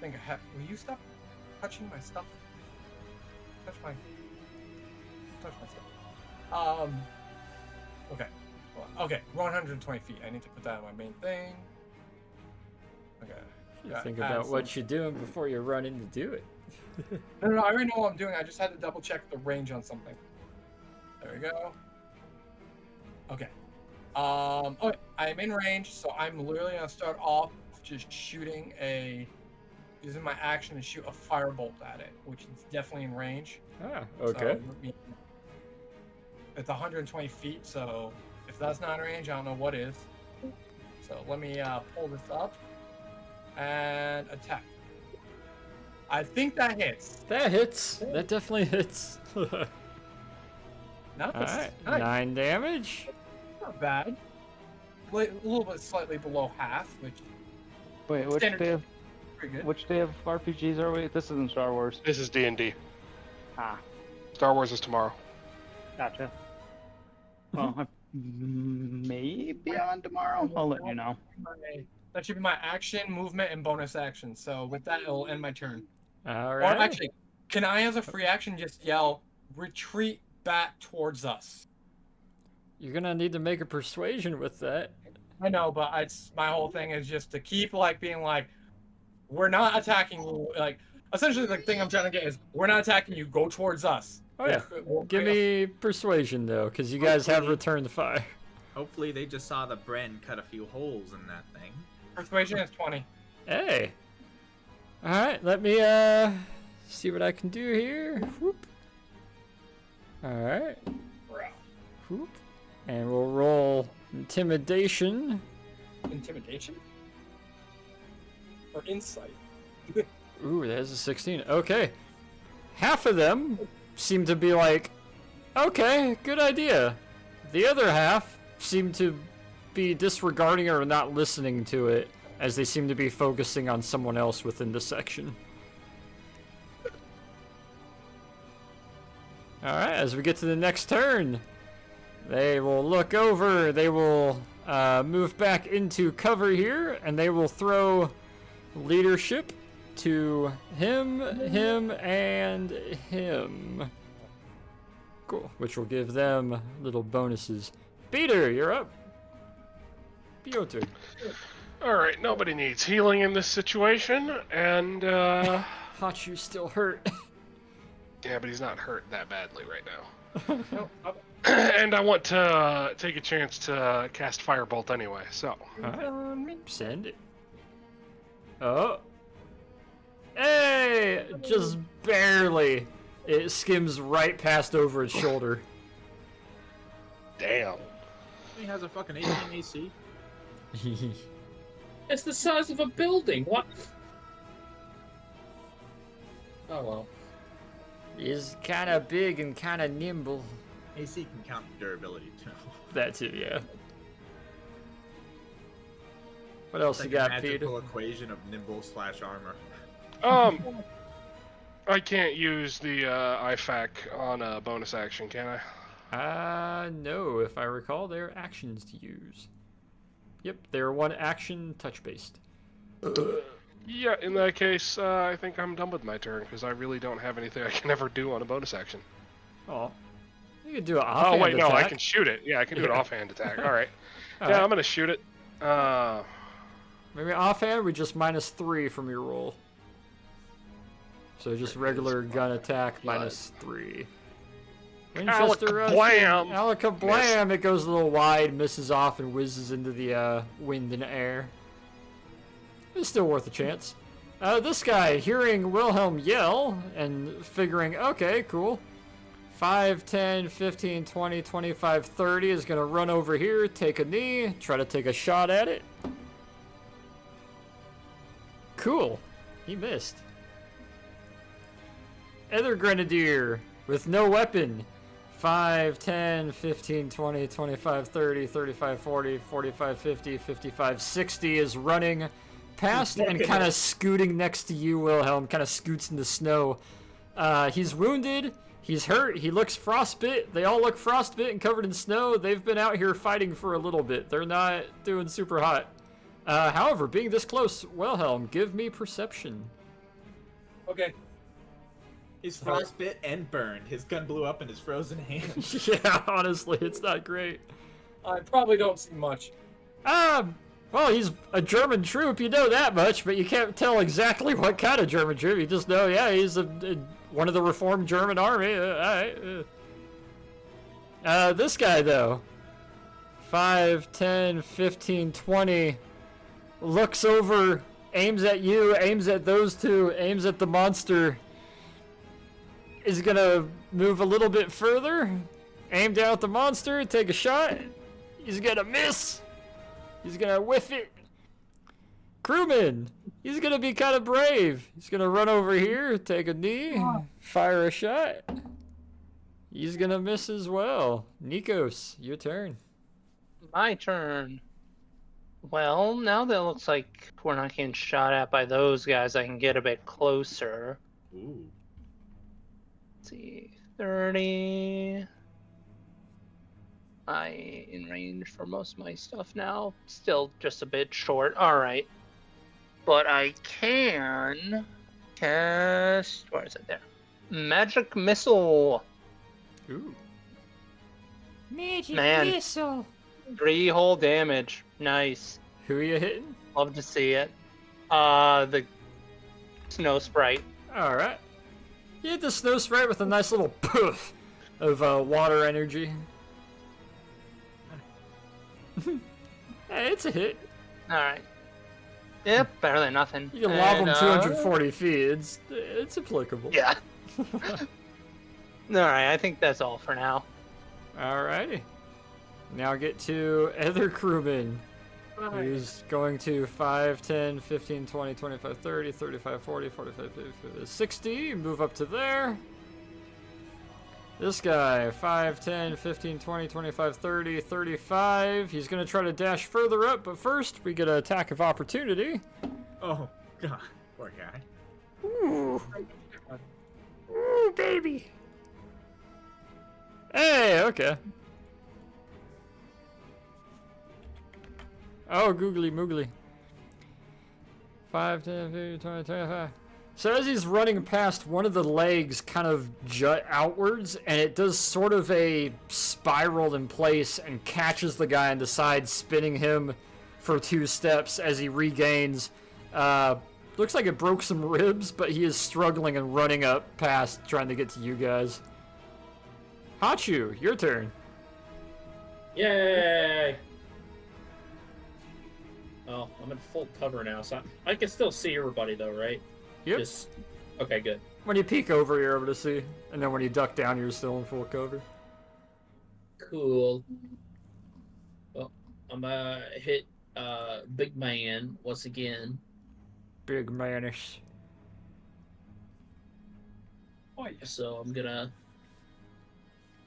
think I have. Will you stop touching my stuff? Touch my stuff. Okay. Well, okay, 120 feet. I need to put that on my main thing. Okay. You think about what you're doing before you run in to do it. No, I already know what I'm doing. I just had to double check the range on something. There we go. Okay. Okay, I'm in range, so I'm literally gonna start off just shooting using my action to shoot a firebolt at it, which is definitely in range. Ah, okay. So, it's 120 feet, so if that's not in range, I don't know what is. So let me pull this up and attack. I think that hits. That hits. That definitely hits. Nice. Alright, Nice. 9 damage. Not bad. A little bit slightly below half, which Wait, which standard day of pretty good. which day of RPGs are we? This isn't Star Wars. This is D&D. Ah, Star Wars is tomorrow. gotcha. Well, I may be on tomorrow. I'll let you know. That should be my action, movement, and bonus action. So with that, it'll end my turn. All Or right. actually, can I, as a free action, just yell, retreat back towards us? You're gonna need to make a persuasion with that. I know, but my whole thing is just to keep being like, we're not attacking you. Like, essentially, the thing I'm trying to get is, we're not attacking you. Go towards us. Oh yeah. Give me persuasion though, because you guys have returned fire. Hopefully they just saw the Bren cut a few holes in that thing. Persuasion is 20. Hey. All right. Let me see what I can do here. Whoop. All right. Whoop. And we'll roll intimidation. Intimidation? Or insight? Ooh, there's a 16. Okay. Half of them seem to be like, okay, good idea. The other half seem to be disregarding it or not listening to it, as they seem to be focusing on someone else within the section. Alright, as we get to the next turn, they will look over, they will move back into cover here, and they will throw leadership to him, and him. Cool, which will give them little bonuses. Peter, you're up. Piotr. Alright, nobody needs healing in this situation, and Hachu's still hurt. yeah, but he's not hurt that badly right now. And I want to take a chance to cast Firebolt anyway, so. Alright, send it. Oh. Hey! Just barely. It skims right past over its shoulder. Damn. He has a fucking 18 AC. It's the size of a building. What? Oh well. He's kind of big and kind of nimble. AC can count for durability too. That too, yeah. What else It's you like got, a Peter? magical equation of nimble / armor. I can't use the IFAC on a bonus action, can I? No. If I recall, they're actions to use. Yep, they're one action touch-based. Yeah, in that case, I think I'm done with my turn, because I really don't have anything I can ever do on a bonus action. Oh. You could do an offhand Oh, wait, no, I attack. can shoot it. Yeah, I can do an Yeah. offhand attack. Alright. All Yeah, right. I'm going to shoot it. Maybe offhand, we just -3 from your roll. So just regular gun attack -3. Winchester Alaka-blam! Alaka-blam! It goes a little wide, misses off, and whizzes into the wind and air. It's still worth a chance. This guy, hearing Wilhelm yell and figuring, okay, cool. 5, 10, 15, 20, 25, 30 is going to run over here, take a knee, try to take a shot at it. Cool. He missed. Other Grenadier with no weapon. 5, 10, 15, 20, 25, 30, 35, 40, 45, 50, 55, 60 is running past and kind of scooting next to you, Wilhelm. Kind of scoots in the snow. He's wounded. He's hurt. He looks frostbit. They all look frostbit and covered in snow. They've been out here fighting for a little bit. They're not doing super hot. However, being this close, Wilhelm, give me perception. Okay. He's frostbit and burned. His gun blew up in his frozen hand. Yeah, honestly, it's not great. I probably don't see much. Well, he's a German troop, you know that much, but you can't tell exactly what kind of German troop. You just know, yeah, he's one of the reformed German army. Alright. This guy, though. 5, 10, 15, 20. Looks over, aims at you, aims at those two, aims at the monster. Is gonna move a little bit further. Aim down at the monster, take a shot. He's gonna miss. He's gonna whiff it. Crewman, he's gonna be kind of brave. He's gonna run over here, take a knee, fire a shot. He's gonna miss as well. Nikos, your turn. My turn. Well, now that it looks like we're not getting shot at by those guys, I can get a bit closer. Ooh. Let's see, 30. I in range for most of my stuff now. Still just a bit short. All right, but I can cast. Where is it? There. Magic missile. Ooh. Magic Man. missile. 3 whole damage. Nice. Who are you hitting? Love to see it. The snow sprite. Alright. You hit the snow sprite with a nice little poof of water energy. Hey, it's a hit. All right. Yep, better than nothing. You can lob And, them 240 feet. It's applicable. Yeah. All right, I think that's all for now. Alrighty. Now get to other crewman. Who's going to 5, 10, 15, 20, 25, 30, 35, 40, 45, 50, 60. Move up to there. This guy, 5, 10, 15, 20, 25, 30, 35. He's going to try to dash further up, but first we get an attack of opportunity. Oh, God. Poor guy. Ooh. Ooh, baby. Hey, okay. Oh, googly moogly. 5, 10, 15, 20, 25. So as he's running past, one of the legs kind of jut outwards, and it does sort of a spiral in place and catches the guy on the side, spinning him for 2 steps as he regains. Looks like it broke some ribs, but he is struggling and running up past, trying to get to you guys. Hachu, your turn. Yay! Oh, I'm in full cover now, so I can still see everybody though, right? Yep. Just... Okay, good. When you peek over, you're able to see, and then when you duck down, you're still in full cover. Cool. Well, I'm gonna hit Big Man once again. Big manish. Oh, yeah. So I'm gonna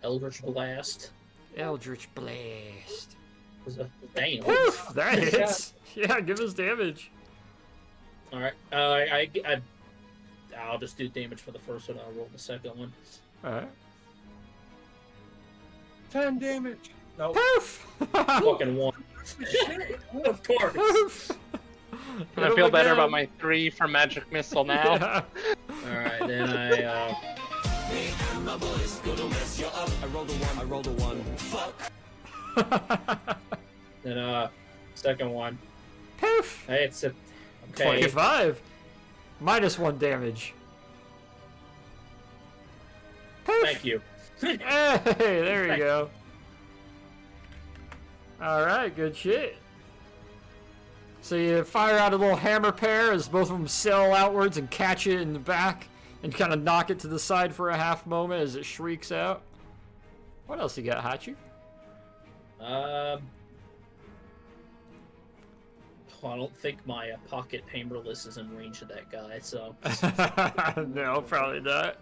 Eldritch Blast. Eldritch Blast. Damn. Poof! That hits. Yeah, give us damage. All right. I'll just do damage for the first one. I'll roll the second one. All right. 10 damage. No. Poof! Fucking 1. Of course. Poof! I feel better about my 3 for magic missile now. Yeah. All right, then I rolled a 1. Fuck. then second one. Poof! Hey, it's a okay. 25. -1 damage. Poof! Thank you. Hey, there you go. Alright, good shit. So you fire out a little hammer pair as both of them sail outwards and catch it in the back and kind of knock it to the side for a half moment as it shrieks out. What else you got, Hachi? I don't think my pocket hammerless is in range of that guy, so. No, probably not.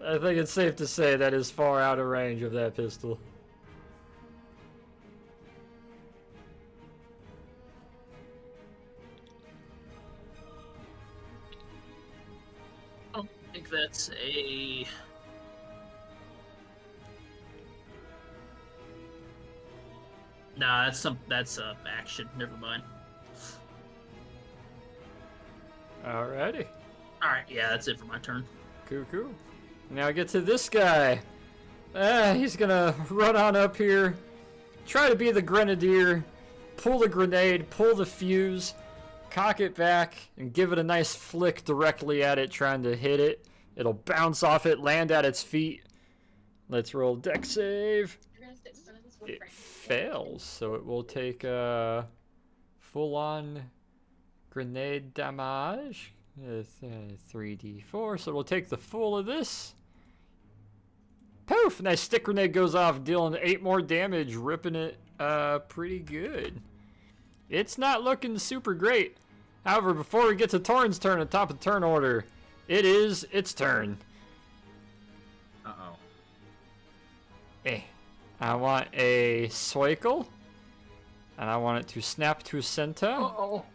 I think it's safe to say that is far out of range of that pistol. I don't think that's a. Nah, that's action. Never mind. Alrighty. Alright, yeah, that's it for my turn. Cool. Now I get to this guy. He's gonna run on up here, try to be the grenadier, pull the grenade, pull the fuse, cock it back, and give it a nice flick directly at it, trying to hit it. It'll bounce off it, land at its feet. Let's roll deck save. It fails, so it will take full-on grenade damage. 3d4, so we'll take the full of this. Poof! Nice stick grenade goes off, dealing 8 more damage, ripping it pretty good. It's not looking super great. However, before we get to Torin's turn at top of turn order, it is its turn. Uh-oh. I want a Soikel, and I want it to snap to Senta. Uh-oh.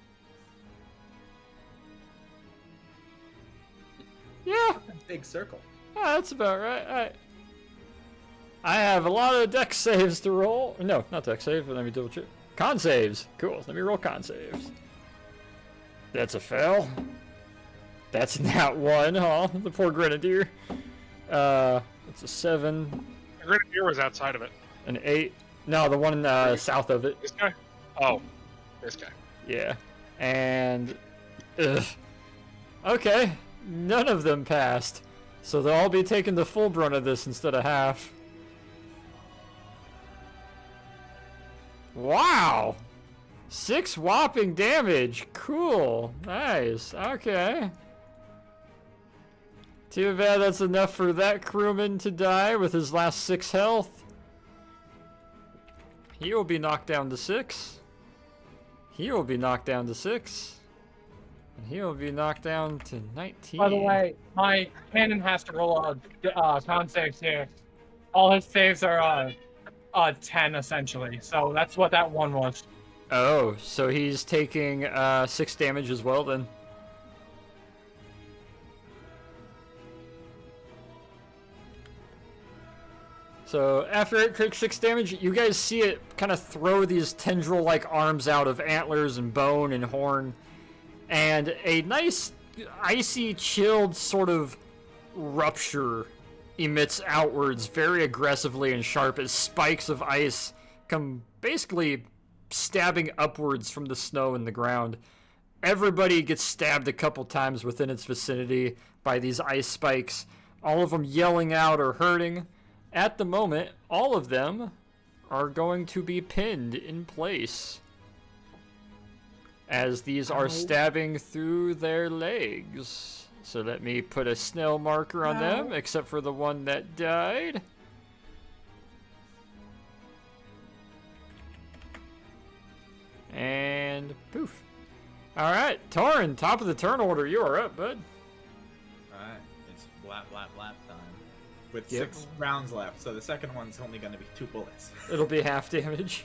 Yeah. Big circle. That's about right. I have a lot of deck saves to roll. No, not deck save, but let me double check. Con saves. Cool. Let me roll con saves. That's a fail. That's not one, huh? The poor Grenadier. It's a 7. The Grenadier was outside of it. An 8. No, the one south of it. This guy? Oh, this guy. Yeah. And... ugh. Okay. None of them passed. So they'll all be taking the full brunt of this instead of half. Wow! 6 whopping damage. Cool. Nice. Okay. Too bad that's enough for that crewman to die with his last 6 health. He will be knocked down to 6. He will be knocked down to 6. And he will be knocked down to 19. By the way, my cannon has to roll a con save here. All his saves are 10 essentially. So that's what that one was. Oh, so he's taking 6 damage as well then. So after it takes 6 damage, you guys see it kind of throw these tendril-like arms out of antlers and bone and horn. And a nice, icy, chilled sort of rupture emits outwards very aggressively and sharp as spikes of ice come basically stabbing upwards from the snow in the ground. Everybody gets stabbed a couple times within its vicinity by these ice spikes, all of them yelling out or hurting. At the moment, all of them are going to be pinned in place, as these are stabbing through their legs. So let me put a snail marker on them, except for the one that died. And poof. Alright, Torin, top of the turn order. You are up, bud. Alright, it's blap time. With Yep. 6 rounds left, so the second one's only going to be 2 bullets. It'll be half damage.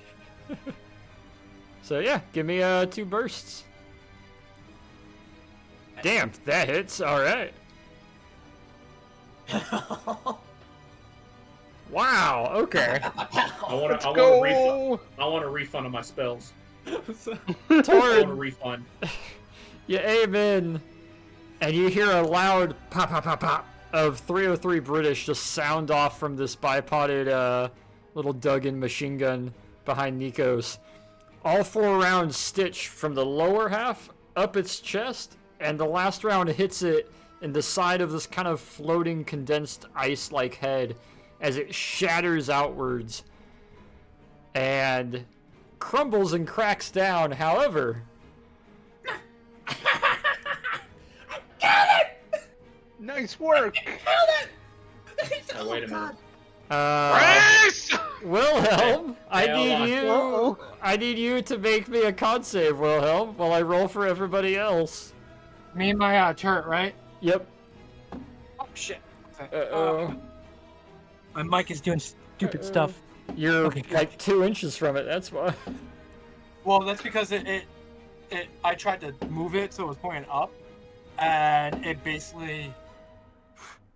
So yeah, give me 2 bursts. Damn, that hits. All right. Wow. Okay. I want a refund on my spells. I want a Torin, refund. you aim in, and you hear a loud pop, pop, pop, pop of 303 British just sound off from this bipoded little dug-in machine gun behind Nikos. All 4 rounds stitch from the lower half up its chest, and the last round hits it in the side of this kind of floating condensed ice-like head as it shatters outwards and crumbles and cracks down. However, Nice work. Oh, wait a minute. Wilhelm, Hell, I need you to make me a con save, Wilhelm, while I roll for everybody else. Me and my turret, right? Yep. Oh shit. Uh-oh. My mic is doing stupid stuff. You're Okay, good. like 2 inches from it, that's why. Well, that's because I tried to move it so it was pointing up, and it basically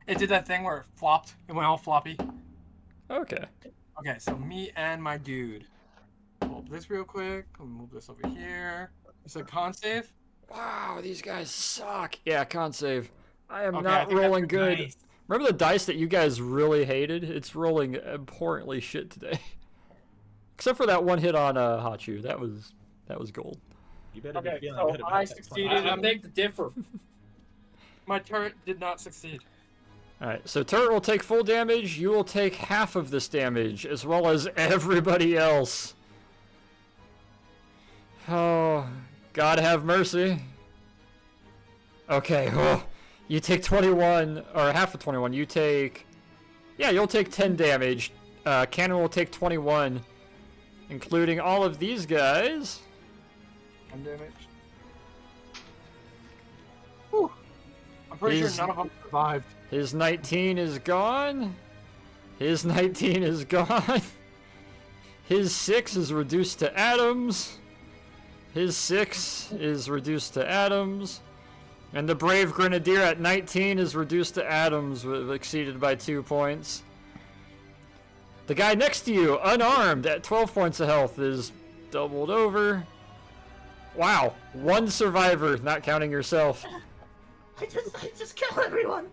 did that thing where it flopped. It went all floppy. Okay. Okay, so me and my dude. Pull up this real quick. I'll move this over here. It's a con save. Wow, these guys suck. Yeah, con save. I am Okay, not think that's rolling good. nice. Remember the dice that you guys really hated? It's rolling abhorrently shit today. Except for that one hit on Hachu. That was gold. You better Okay, be feeling so good about I that succeeded. I beg to differ. My turret did not succeed. Alright, so turret will take full damage. You will take half of this damage, as well as everybody else. Oh, God have mercy. Okay, you take 21, or half of 21. You take... Yeah, you'll take 10 damage. Cannon will take 21, including all of these guys. 10 damage. Whew. I'm pretty He's- sure none of them survived. His 19 is gone. His 19 is gone. His 6 is reduced to atoms. His 6 is reduced to atoms. And the Brave Grenadier at 19 is reduced to atoms, exceeded by 2 points. The guy next to you, unarmed, at 12 points of health, is doubled over. Wow, 1 survivor, not counting yourself. I just kill everyone.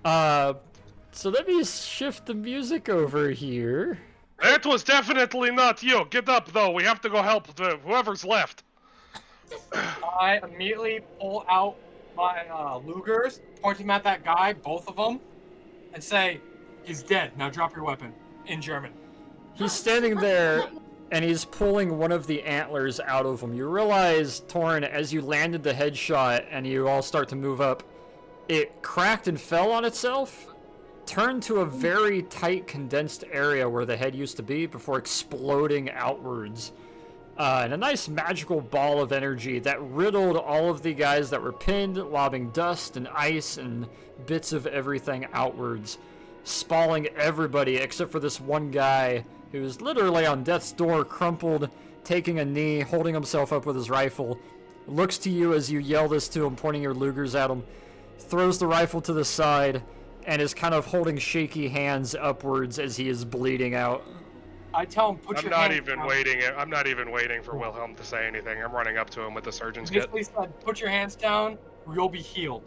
So let me shift the music over here. That was definitely not you. Get up, though. We have to go help whoever's left. I immediately pull out my Lugers, point them at that guy, both of them, and say, "He's dead. Now drop your weapon." In German. He's standing there, and he's pulling one of the antlers out of him. You realize, Torrin, as you landed the headshot and you all start to move up, it cracked and fell on itself, turned to a very tight, condensed area where the head used to be before exploding outwards. And a nice magical ball of energy that riddled all of the guys that were pinned, lobbing dust and ice and bits of everything outwards, spalling everybody except for this one guy who's literally on death's door, crumpled, taking a knee, holding himself up with his rifle, looks to you as you yell this to him, pointing your Lugers at him, throws the rifle to the side, and is kind of holding shaky hands upwards as he is bleeding out. I tell him, "Put your hands down." I'm not even waiting for Wilhelm to say anything. I'm running up to him with the surgeon's kit. Basically said, "Put your hands down, or you'll be healed."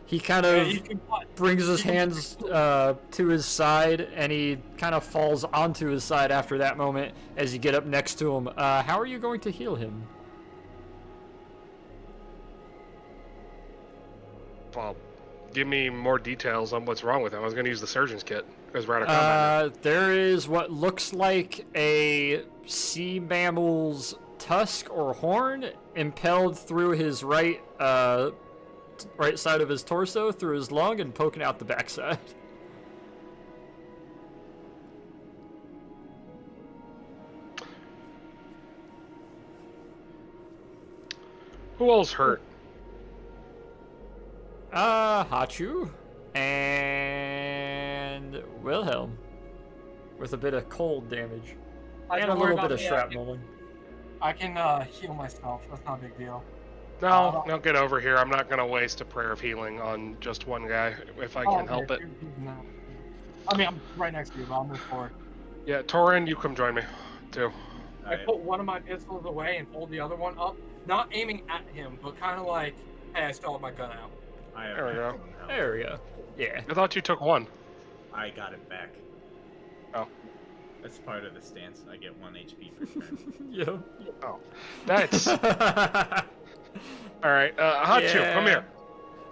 He kind Yeah, of you can brings his hands to his side, and he kind of falls onto his side after that moment as you get up next to him. How are you going to heal him? Well, give me more details on what's wrong with him. I was going to use the surgeon's kit. Because we're out of combat now. There is what looks like a sea mammal's tusk or horn impelled through his right side of his torso, through his lung, and poking out the backside. Who else hurt? Hachu and Wilhelm with a bit of cold damage and a little bit of shrapnel. I can heal myself. That's not a big deal. No, get over here. I'm not going to waste a prayer of healing on just one guy if I can help it. I mean, I'm right next to you, but I'll move forward. Yeah, Torrin, you come join me, too. I put one of my pistols away and hold the other one up, not aiming at him, but kind of like, "Hey, I still have my gun out." There we go. There we go. Yeah. I thought you took one. I got it back. Oh. That's part of the stance. I get 1 HP per turn. Yep. Oh. That's... Alright, Hachu, come here.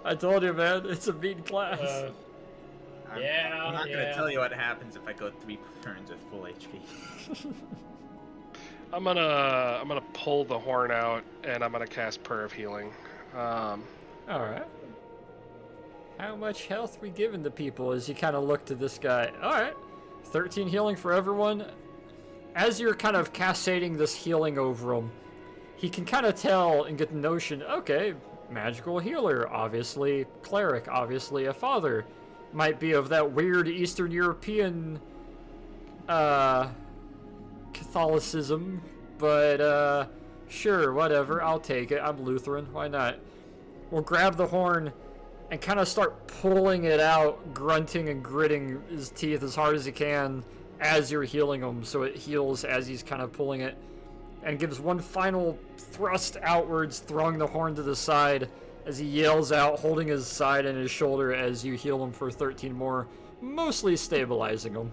I told you, man. It's a mean class. I'm not going to tell you what happens if I go 3 turns with full HP. I'm gonna pull the horn out, and I'm gonna cast Prayer of Healing. Alright. How much health we giving to people as you kind of look to this guy? Alright. 13 healing for everyone. As you're kind of cascading this healing over him, he can kind of tell and get the notion, okay, magical healer, obviously cleric, obviously a father. Might be of that weird Eastern European Catholicism, but sure, whatever, I'll take it. I'm Lutheran, why not? We'll grab the horn and kind of start pulling it out, grunting and gritting his teeth as hard as he can as you're healing him, so it heals as he's kind of pulling it. and gives one final thrust outwards, throwing the horn to the side as he yells out, holding his side and his shoulder as you heal him for 13 more, mostly stabilizing him.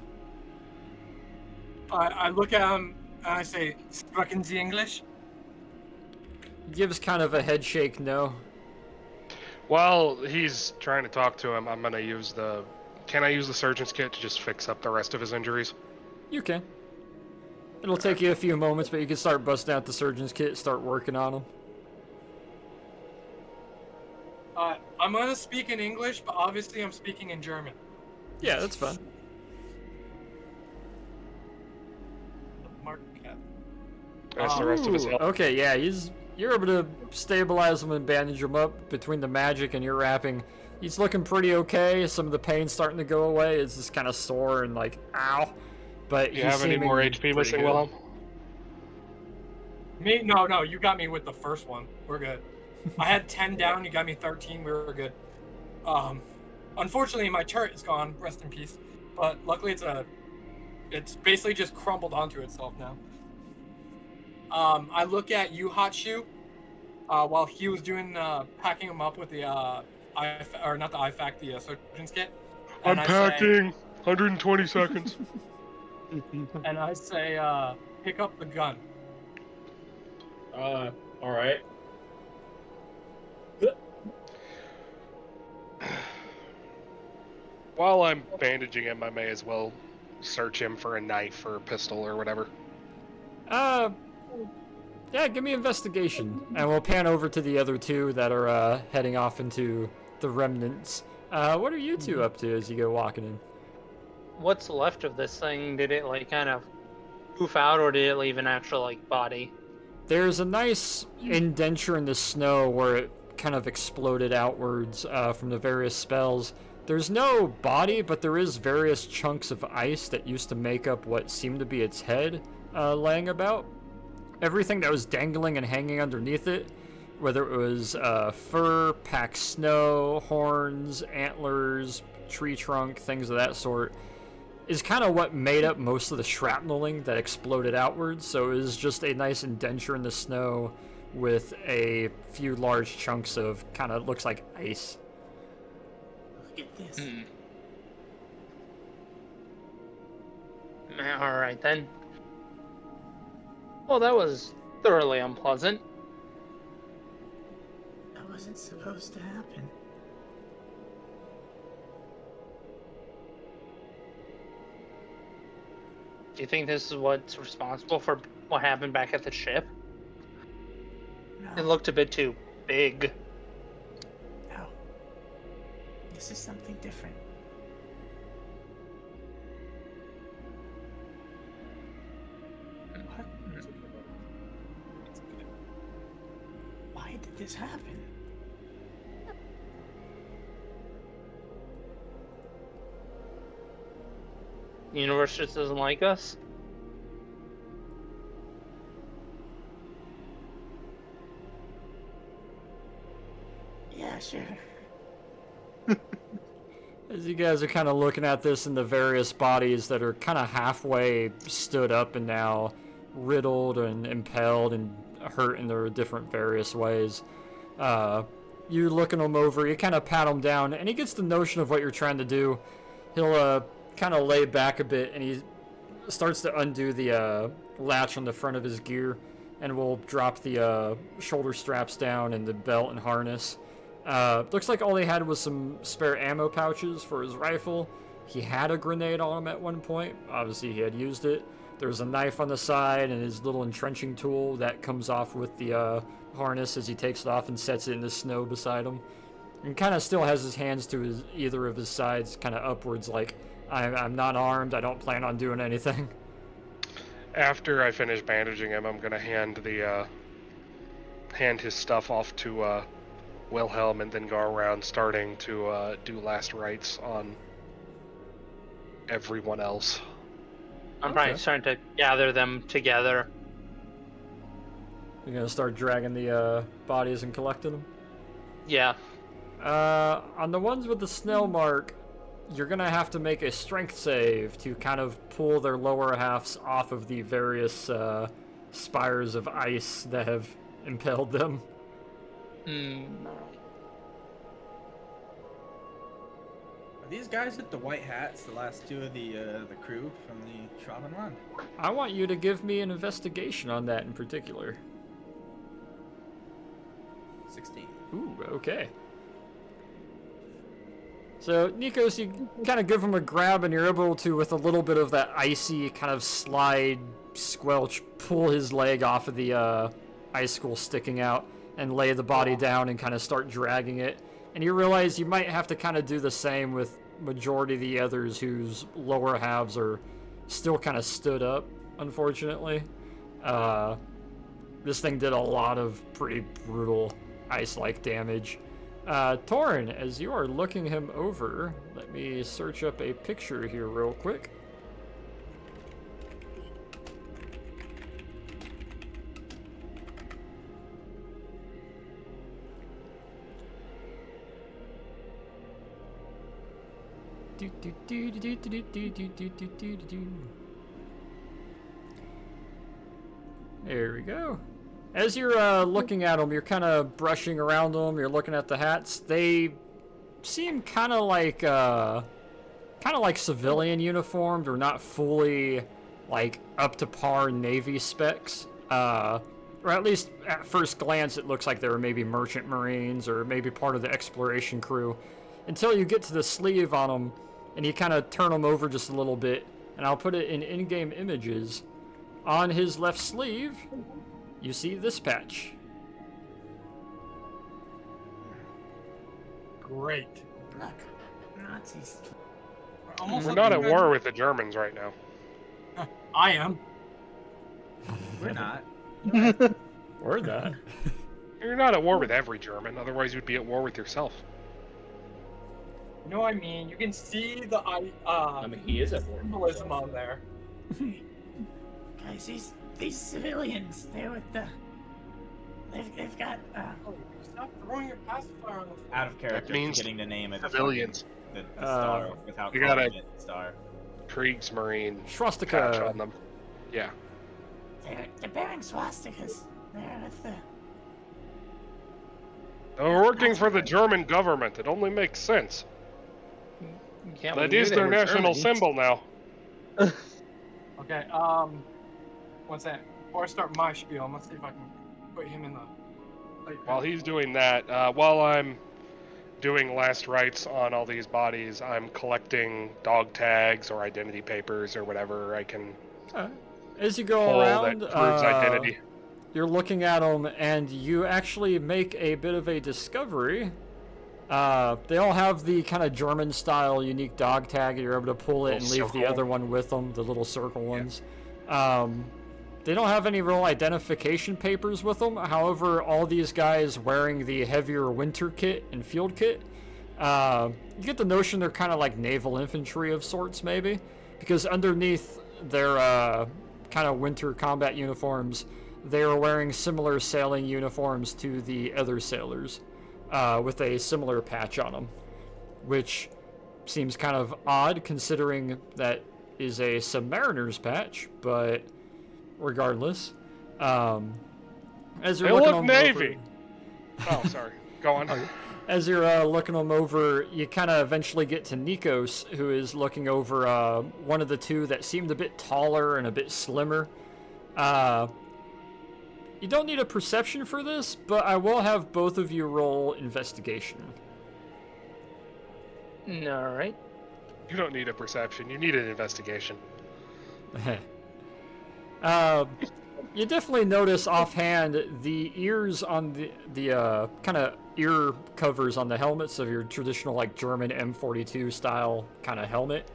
I look at him and I say, "Sprechen Sie English?" He gives kind of a head shake no. While he's trying to talk to him, I'm gonna use the... Can I use the surgeon's kit to just fix up the rest of his injuries? You can. It'll take you a few moments, but you can start busting out the surgeon's kit, start working on him. I'm gonna speak in English, but obviously I'm speaking in German. Yeah, that's fine. Mark Cap. That's the rest of his health. Okay, yeah, you're able to stabilize him and bandage him up between the magic and your wrapping. He's looking pretty okay. Some of the pain's starting to go away. It's just kind of sore and like, ow. But Do you have any more HP missing, Willem? Me? No, you got me with the first one. We're good. I had 10 down, you got me 13, we were good. Unfortunately, my turret is gone, rest in peace. But luckily it's basically just crumbled onto itself now. I look at you, Hot Shoe, while he was doing, packing him up with the, not the IFAC, the surgeon's kit. I'm packing! 120 seconds. And I say, pick up the gun. Alright. While I'm bandaging him, I may as well search him for a knife or a pistol or whatever. Yeah, give me investigation. And we'll pan over to the other two that are heading off into the remnants. What are you two up to as you go walking in? What's left of this thing? Did it like kind of poof out, or did it leave an actual like body? There's a nice indenture in the snow where it kind of exploded outwards from the various spells. There's no body, but there is various chunks of ice that used to make up what seemed to be its head laying about. Everything that was dangling and hanging underneath it, whether it was fur, packed snow, horns, antlers, tree trunk, things of that sort, is kind of what made up most of the shrapneling that exploded outwards. So it was just a nice indenture in the snow with a few large chunks of kind of looks like ice. Look at this. All right then. Well, that was thoroughly unpleasant. That wasn't supposed to happen. Do you think this is what's responsible for what happened back at the ship? No. It looked a bit too big. No. This is something different. What? Why did this happen? The universe just doesn't like us? Yeah, sure. As you guys are kind of looking at this and the various bodies that are kind of halfway stood up and now riddled and impaled and hurt in their different various ways, you looking him over, you kind of pat him down, and he gets the notion of what you're trying to do. He'll kind of lay back a bit, and he starts to undo the latch on the front of his gear, and will drop the shoulder straps down and the belt and harness. Looks like all he had was some spare ammo pouches for his rifle. He had a grenade on him at one point. Obviously, he had used it. There's a knife on the side and his little entrenching tool that comes off with the harness as he takes it off and sets it in the snow beside him. And kind of still has his hands to either of his sides, kind of upwards, like, I'm not armed, I don't plan on doing anything. After I finish bandaging him, I'm gonna hand his stuff off to Wilhelm, and then go around starting to do last rites on everyone else. I'm probably starting to gather them together. You're gonna start dragging the bodies and collecting them? Yeah. On the ones with the snail mark, you're gonna have to make a strength save to kind of pull their lower halves off of the various spires of ice that have impelled them. Are these guys with the white hats the last two of the crew from the Schwabenland? I want you to give me an investigation on that in particular. 16. Ooh, okay. So, Nikos, you kind of give him a grab, and you're able to, with a little bit of that icy kind of slide, squelch, pull his leg off of the icicle sticking out, and lay the body down and kind of start dragging it. And you realize you might have to kind of do the same with majority of the others whose lower halves are still kind of stood up, unfortunately. This thing did a lot of pretty brutal ice-like damage. Torin, as you are looking him over, let me search up a picture here real quick. There we go. As you're looking at them, you're kind of brushing around them. You're looking at the hats. They seem kind of like civilian uniformed, or not fully like up to par Navy specs. Or at least at first glance, it looks like they were maybe merchant marines or maybe part of the exploration crew. Until you get to the sleeve on them, and you kind of turn them over just a little bit, and I'll put it in in-game images. On his left sleeve, you see this patch. Great. Look, Nazis. We're not at war with the Germans right now. I am. We're not. We're not. You're not at war with every German, otherwise you'd be at war with yourself. You know what I mean? You can see the I mean, he is at war. symbolism on there. Guys, these civilians, they're with the... They've got, Oh, stop throwing your pacifier on the floor. Out of character, means forgetting the name of the civilians. The star without you calling gotta- it the star. Kriegsmarine patch Swastika. on them. Yeah. they're bearing swastikas. They're with the... They're working for the German government. It only makes sense. Yeah, That we knew is they their were national Germans. symbol now. Okay, what's that? Before I start my spiel, I'm gonna see if I can put him in the... While he's doing that, while I'm doing last rites on all these bodies, I'm collecting dog tags or identity papers or whatever I can As you go pull around, that proves identity. you're looking at them, and you actually make a bit of a discovery. They all have the kind of German-style unique dog tag. You're able to pull it and leave the other one with them, the little circle ones. They don't have any real identification papers with them. However, all these guys wearing the heavier winter kit and field kit, you get the notion they're kind of like naval infantry of sorts, maybe, because underneath their kind of winter combat uniforms, they are wearing similar sailing uniforms to the other sailors, with a similar patch on them, which seems kind of odd considering that is a Submariner's patch, but regardless, as you're They looking look them Navy. over, Oh, sorry. Go on. as you're looking them over, you kind of eventually get to Nikos, who is looking over one of the two that seemed a bit taller and a bit slimmer. You don't need a perception for this, but I will have both of you roll investigation. All right. You don't need a perception. You need an investigation. You definitely notice offhand the ears on the kind of ear covers on the helmets of your traditional like German M42 style kind of helmet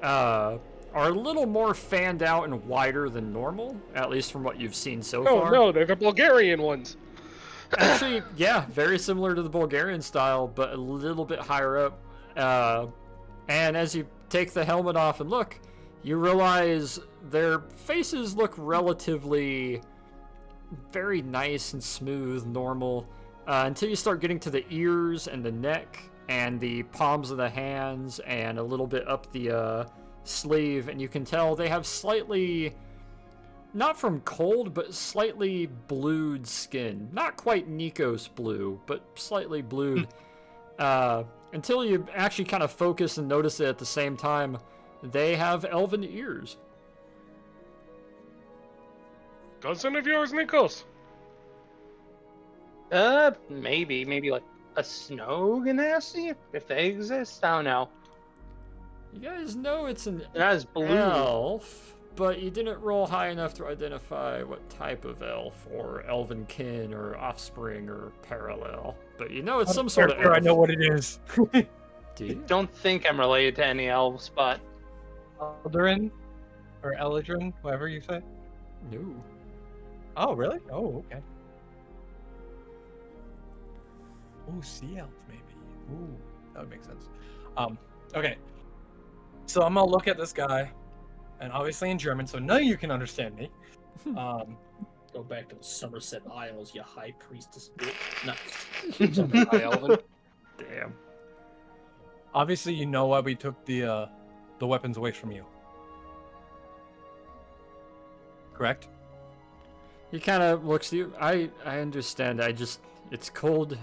are a little more fanned out and wider than normal, at least from what you've seen so far. Oh no, they're the Bulgarian ones. Actually, yeah, very similar to the Bulgarian style, but a little bit higher up. And as you take the helmet off and look, you realize their faces look relatively very nice and smooth, normal, until you start getting to the ears and the neck and the palms of the hands and a little bit up the sleeve, and you can tell they have slightly, not from cold, but slightly blued skin. Not quite Nikos blue, but slightly blued. Until you actually kind of focus and notice it at the same time, they have elven ears. Cousin of yours, Nikos. Maybe like a snow ganassi, if they exist. I don't know. You guys know it's an It has blue. elf, but you didn't roll high enough to identify what type of elf, or elven kin, or offspring, or parallel. But you know it's some sort of elf. I know what it is. Do I you? don't think I'm related to any elves, but Eldarin or Eladrin, whatever you say. No. Oh, really? Oh, okay. Oh, sea elf, maybe. Ooh, that would make sense. Okay. So I'm gonna look at this guy, and obviously in German, so none of you can understand me. Go back to the Somerset Isles, you high priestess. Nice. Hi, Elvin. Damn. Obviously, you know why we took the weapons away from you. Correct? He kind of looks at you. I understand. It's cold.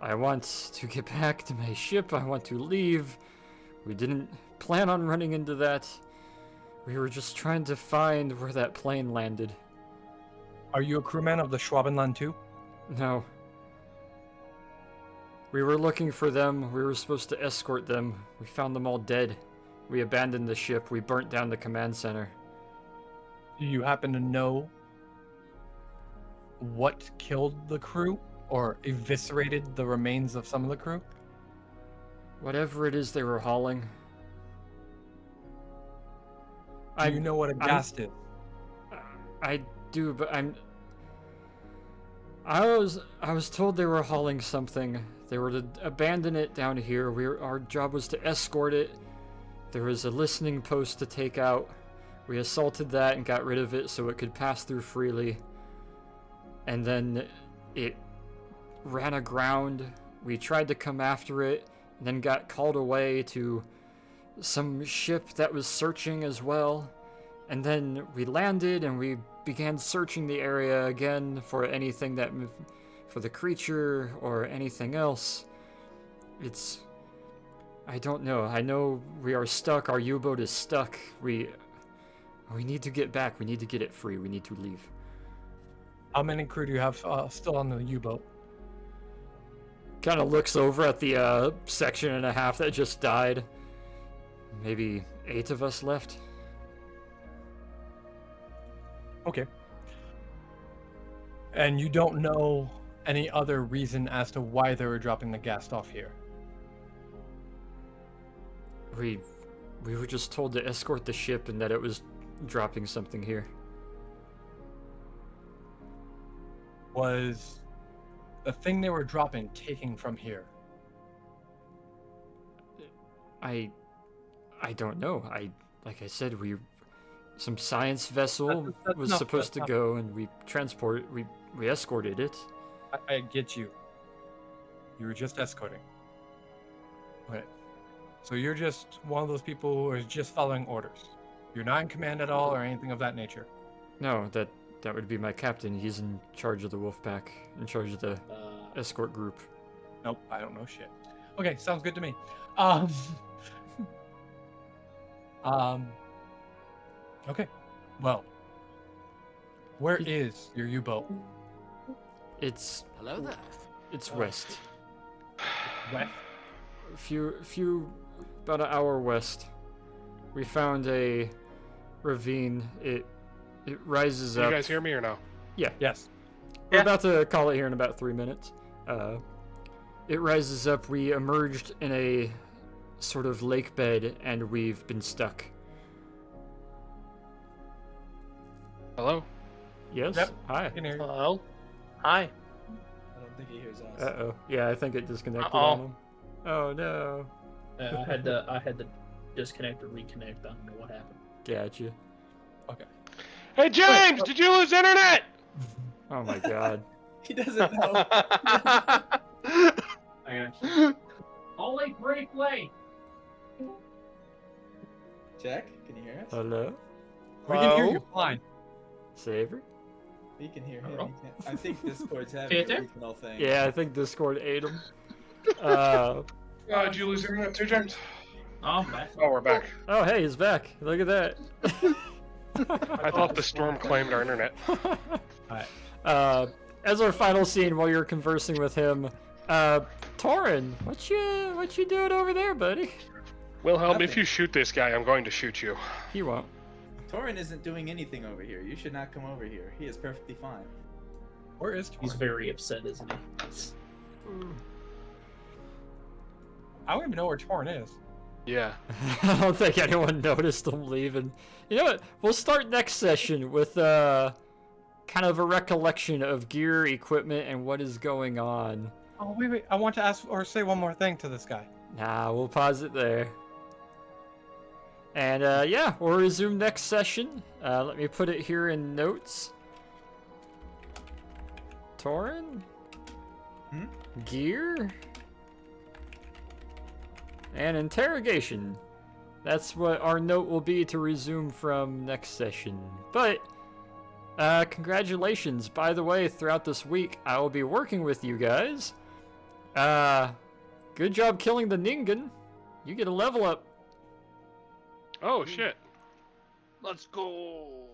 I want to get back to my ship. I want to leave. We didn't plan on running into that. We were just trying to find where that plane landed. Are you a crewman of the Schwabenland too? No. We were looking for them. We were supposed to escort them. We found them all dead. We abandoned the ship. We burnt down the command center. Do you happen to know what killed the crew or eviscerated the remains of some of the crew? Whatever it is they were hauling. Do you know what a ghast is? I do, but I was told they were hauling something. They were to abandon it down here. Our job was to escort it. There was a listening post to take out. We assaulted that and got rid of it so it could pass through freely. And then it ran aground. We tried to come after it, and then got called away to some ship that was searching as well. And then we landed and we began searching the area again for anything for the creature or anything else. I don't know. I know we are stuck. Our U-boat is stuck. We need to get back. We need to get it free. We need to leave. How many crew do you have still on the U-boat? Kind of looks over at the section and a half that just died. Maybe 8 of us left. Okay. And you don't know any other reason as to why they were dropping the gas off here? We were just told to escort the ship and that it was dropping something here. Was the thing they were dropping taken from here? I don't know. Like I said, some science vessel That's was enough, supposed to that's go, and we escorted it. I get you. You were just escorting. Okay. So you're just one of those people who is just following orders. You're not in command at all or anything of that nature. No, that would be my captain. He's in charge of the wolf pack, in charge of the escort group. Nope, I don't know shit. Okay, sounds good to me. Okay. Well, where is your U-boat? Hello there. It's west. West? About an hour west. We found a ravine. It rises up. You guys hear me or no? Yeah. Yes. We're about to call it here in about 3 minutes. It rises up. We emerged in a sort of lake bed, and we've been stuck. Hello? Yes? Yep. Hi. Hello? Hi. I don't think he hears us. Uh-oh. Yeah, I think it disconnected Uh-oh. on him. Oh, no. I had to disconnect or reconnect. I don't know what happened. Gotcha. Hey, James! Did you lose internet? Oh, my God. He doesn't know. Only briefly. Jack, can you hear us? Hello? We can hear Hello? you fine. Saber? We can hear him. Hello? He can't. I think Discord's having Peter? a regional thing. Yeah, I think Discord ate him. Did you lose internet too, James? Oh, I'm back. Oh, we're back. Oh, hey, he's back. Look at that. I thought the storm claimed our internet. As our final scene, while you're conversing with him, Torin, what you doing over there, buddy? Wilhelm, if you shoot this guy, I'm going to shoot you. He won't. Torin isn't doing anything over here. You should not come over here. He is perfectly fine. Where is He's Torin? very upset, isn't he? I don't even know where Torin is. Yeah. I don't think anyone noticed him leaving. You know what? We'll start next session with kind of a recollection of gear, equipment, and what is going on. Oh, wait. I want to ask or say one more thing to this guy. Nah, we'll pause it there. And yeah, we'll resume next session. Let me put it here in notes. Torin? Gear? And interrogation. That's what our note will be to resume from next session. But, congratulations. By the way, throughout this week, I will be working with you guys. Good job killing the Ningen. You get a level up. Oh, shit. Let's go.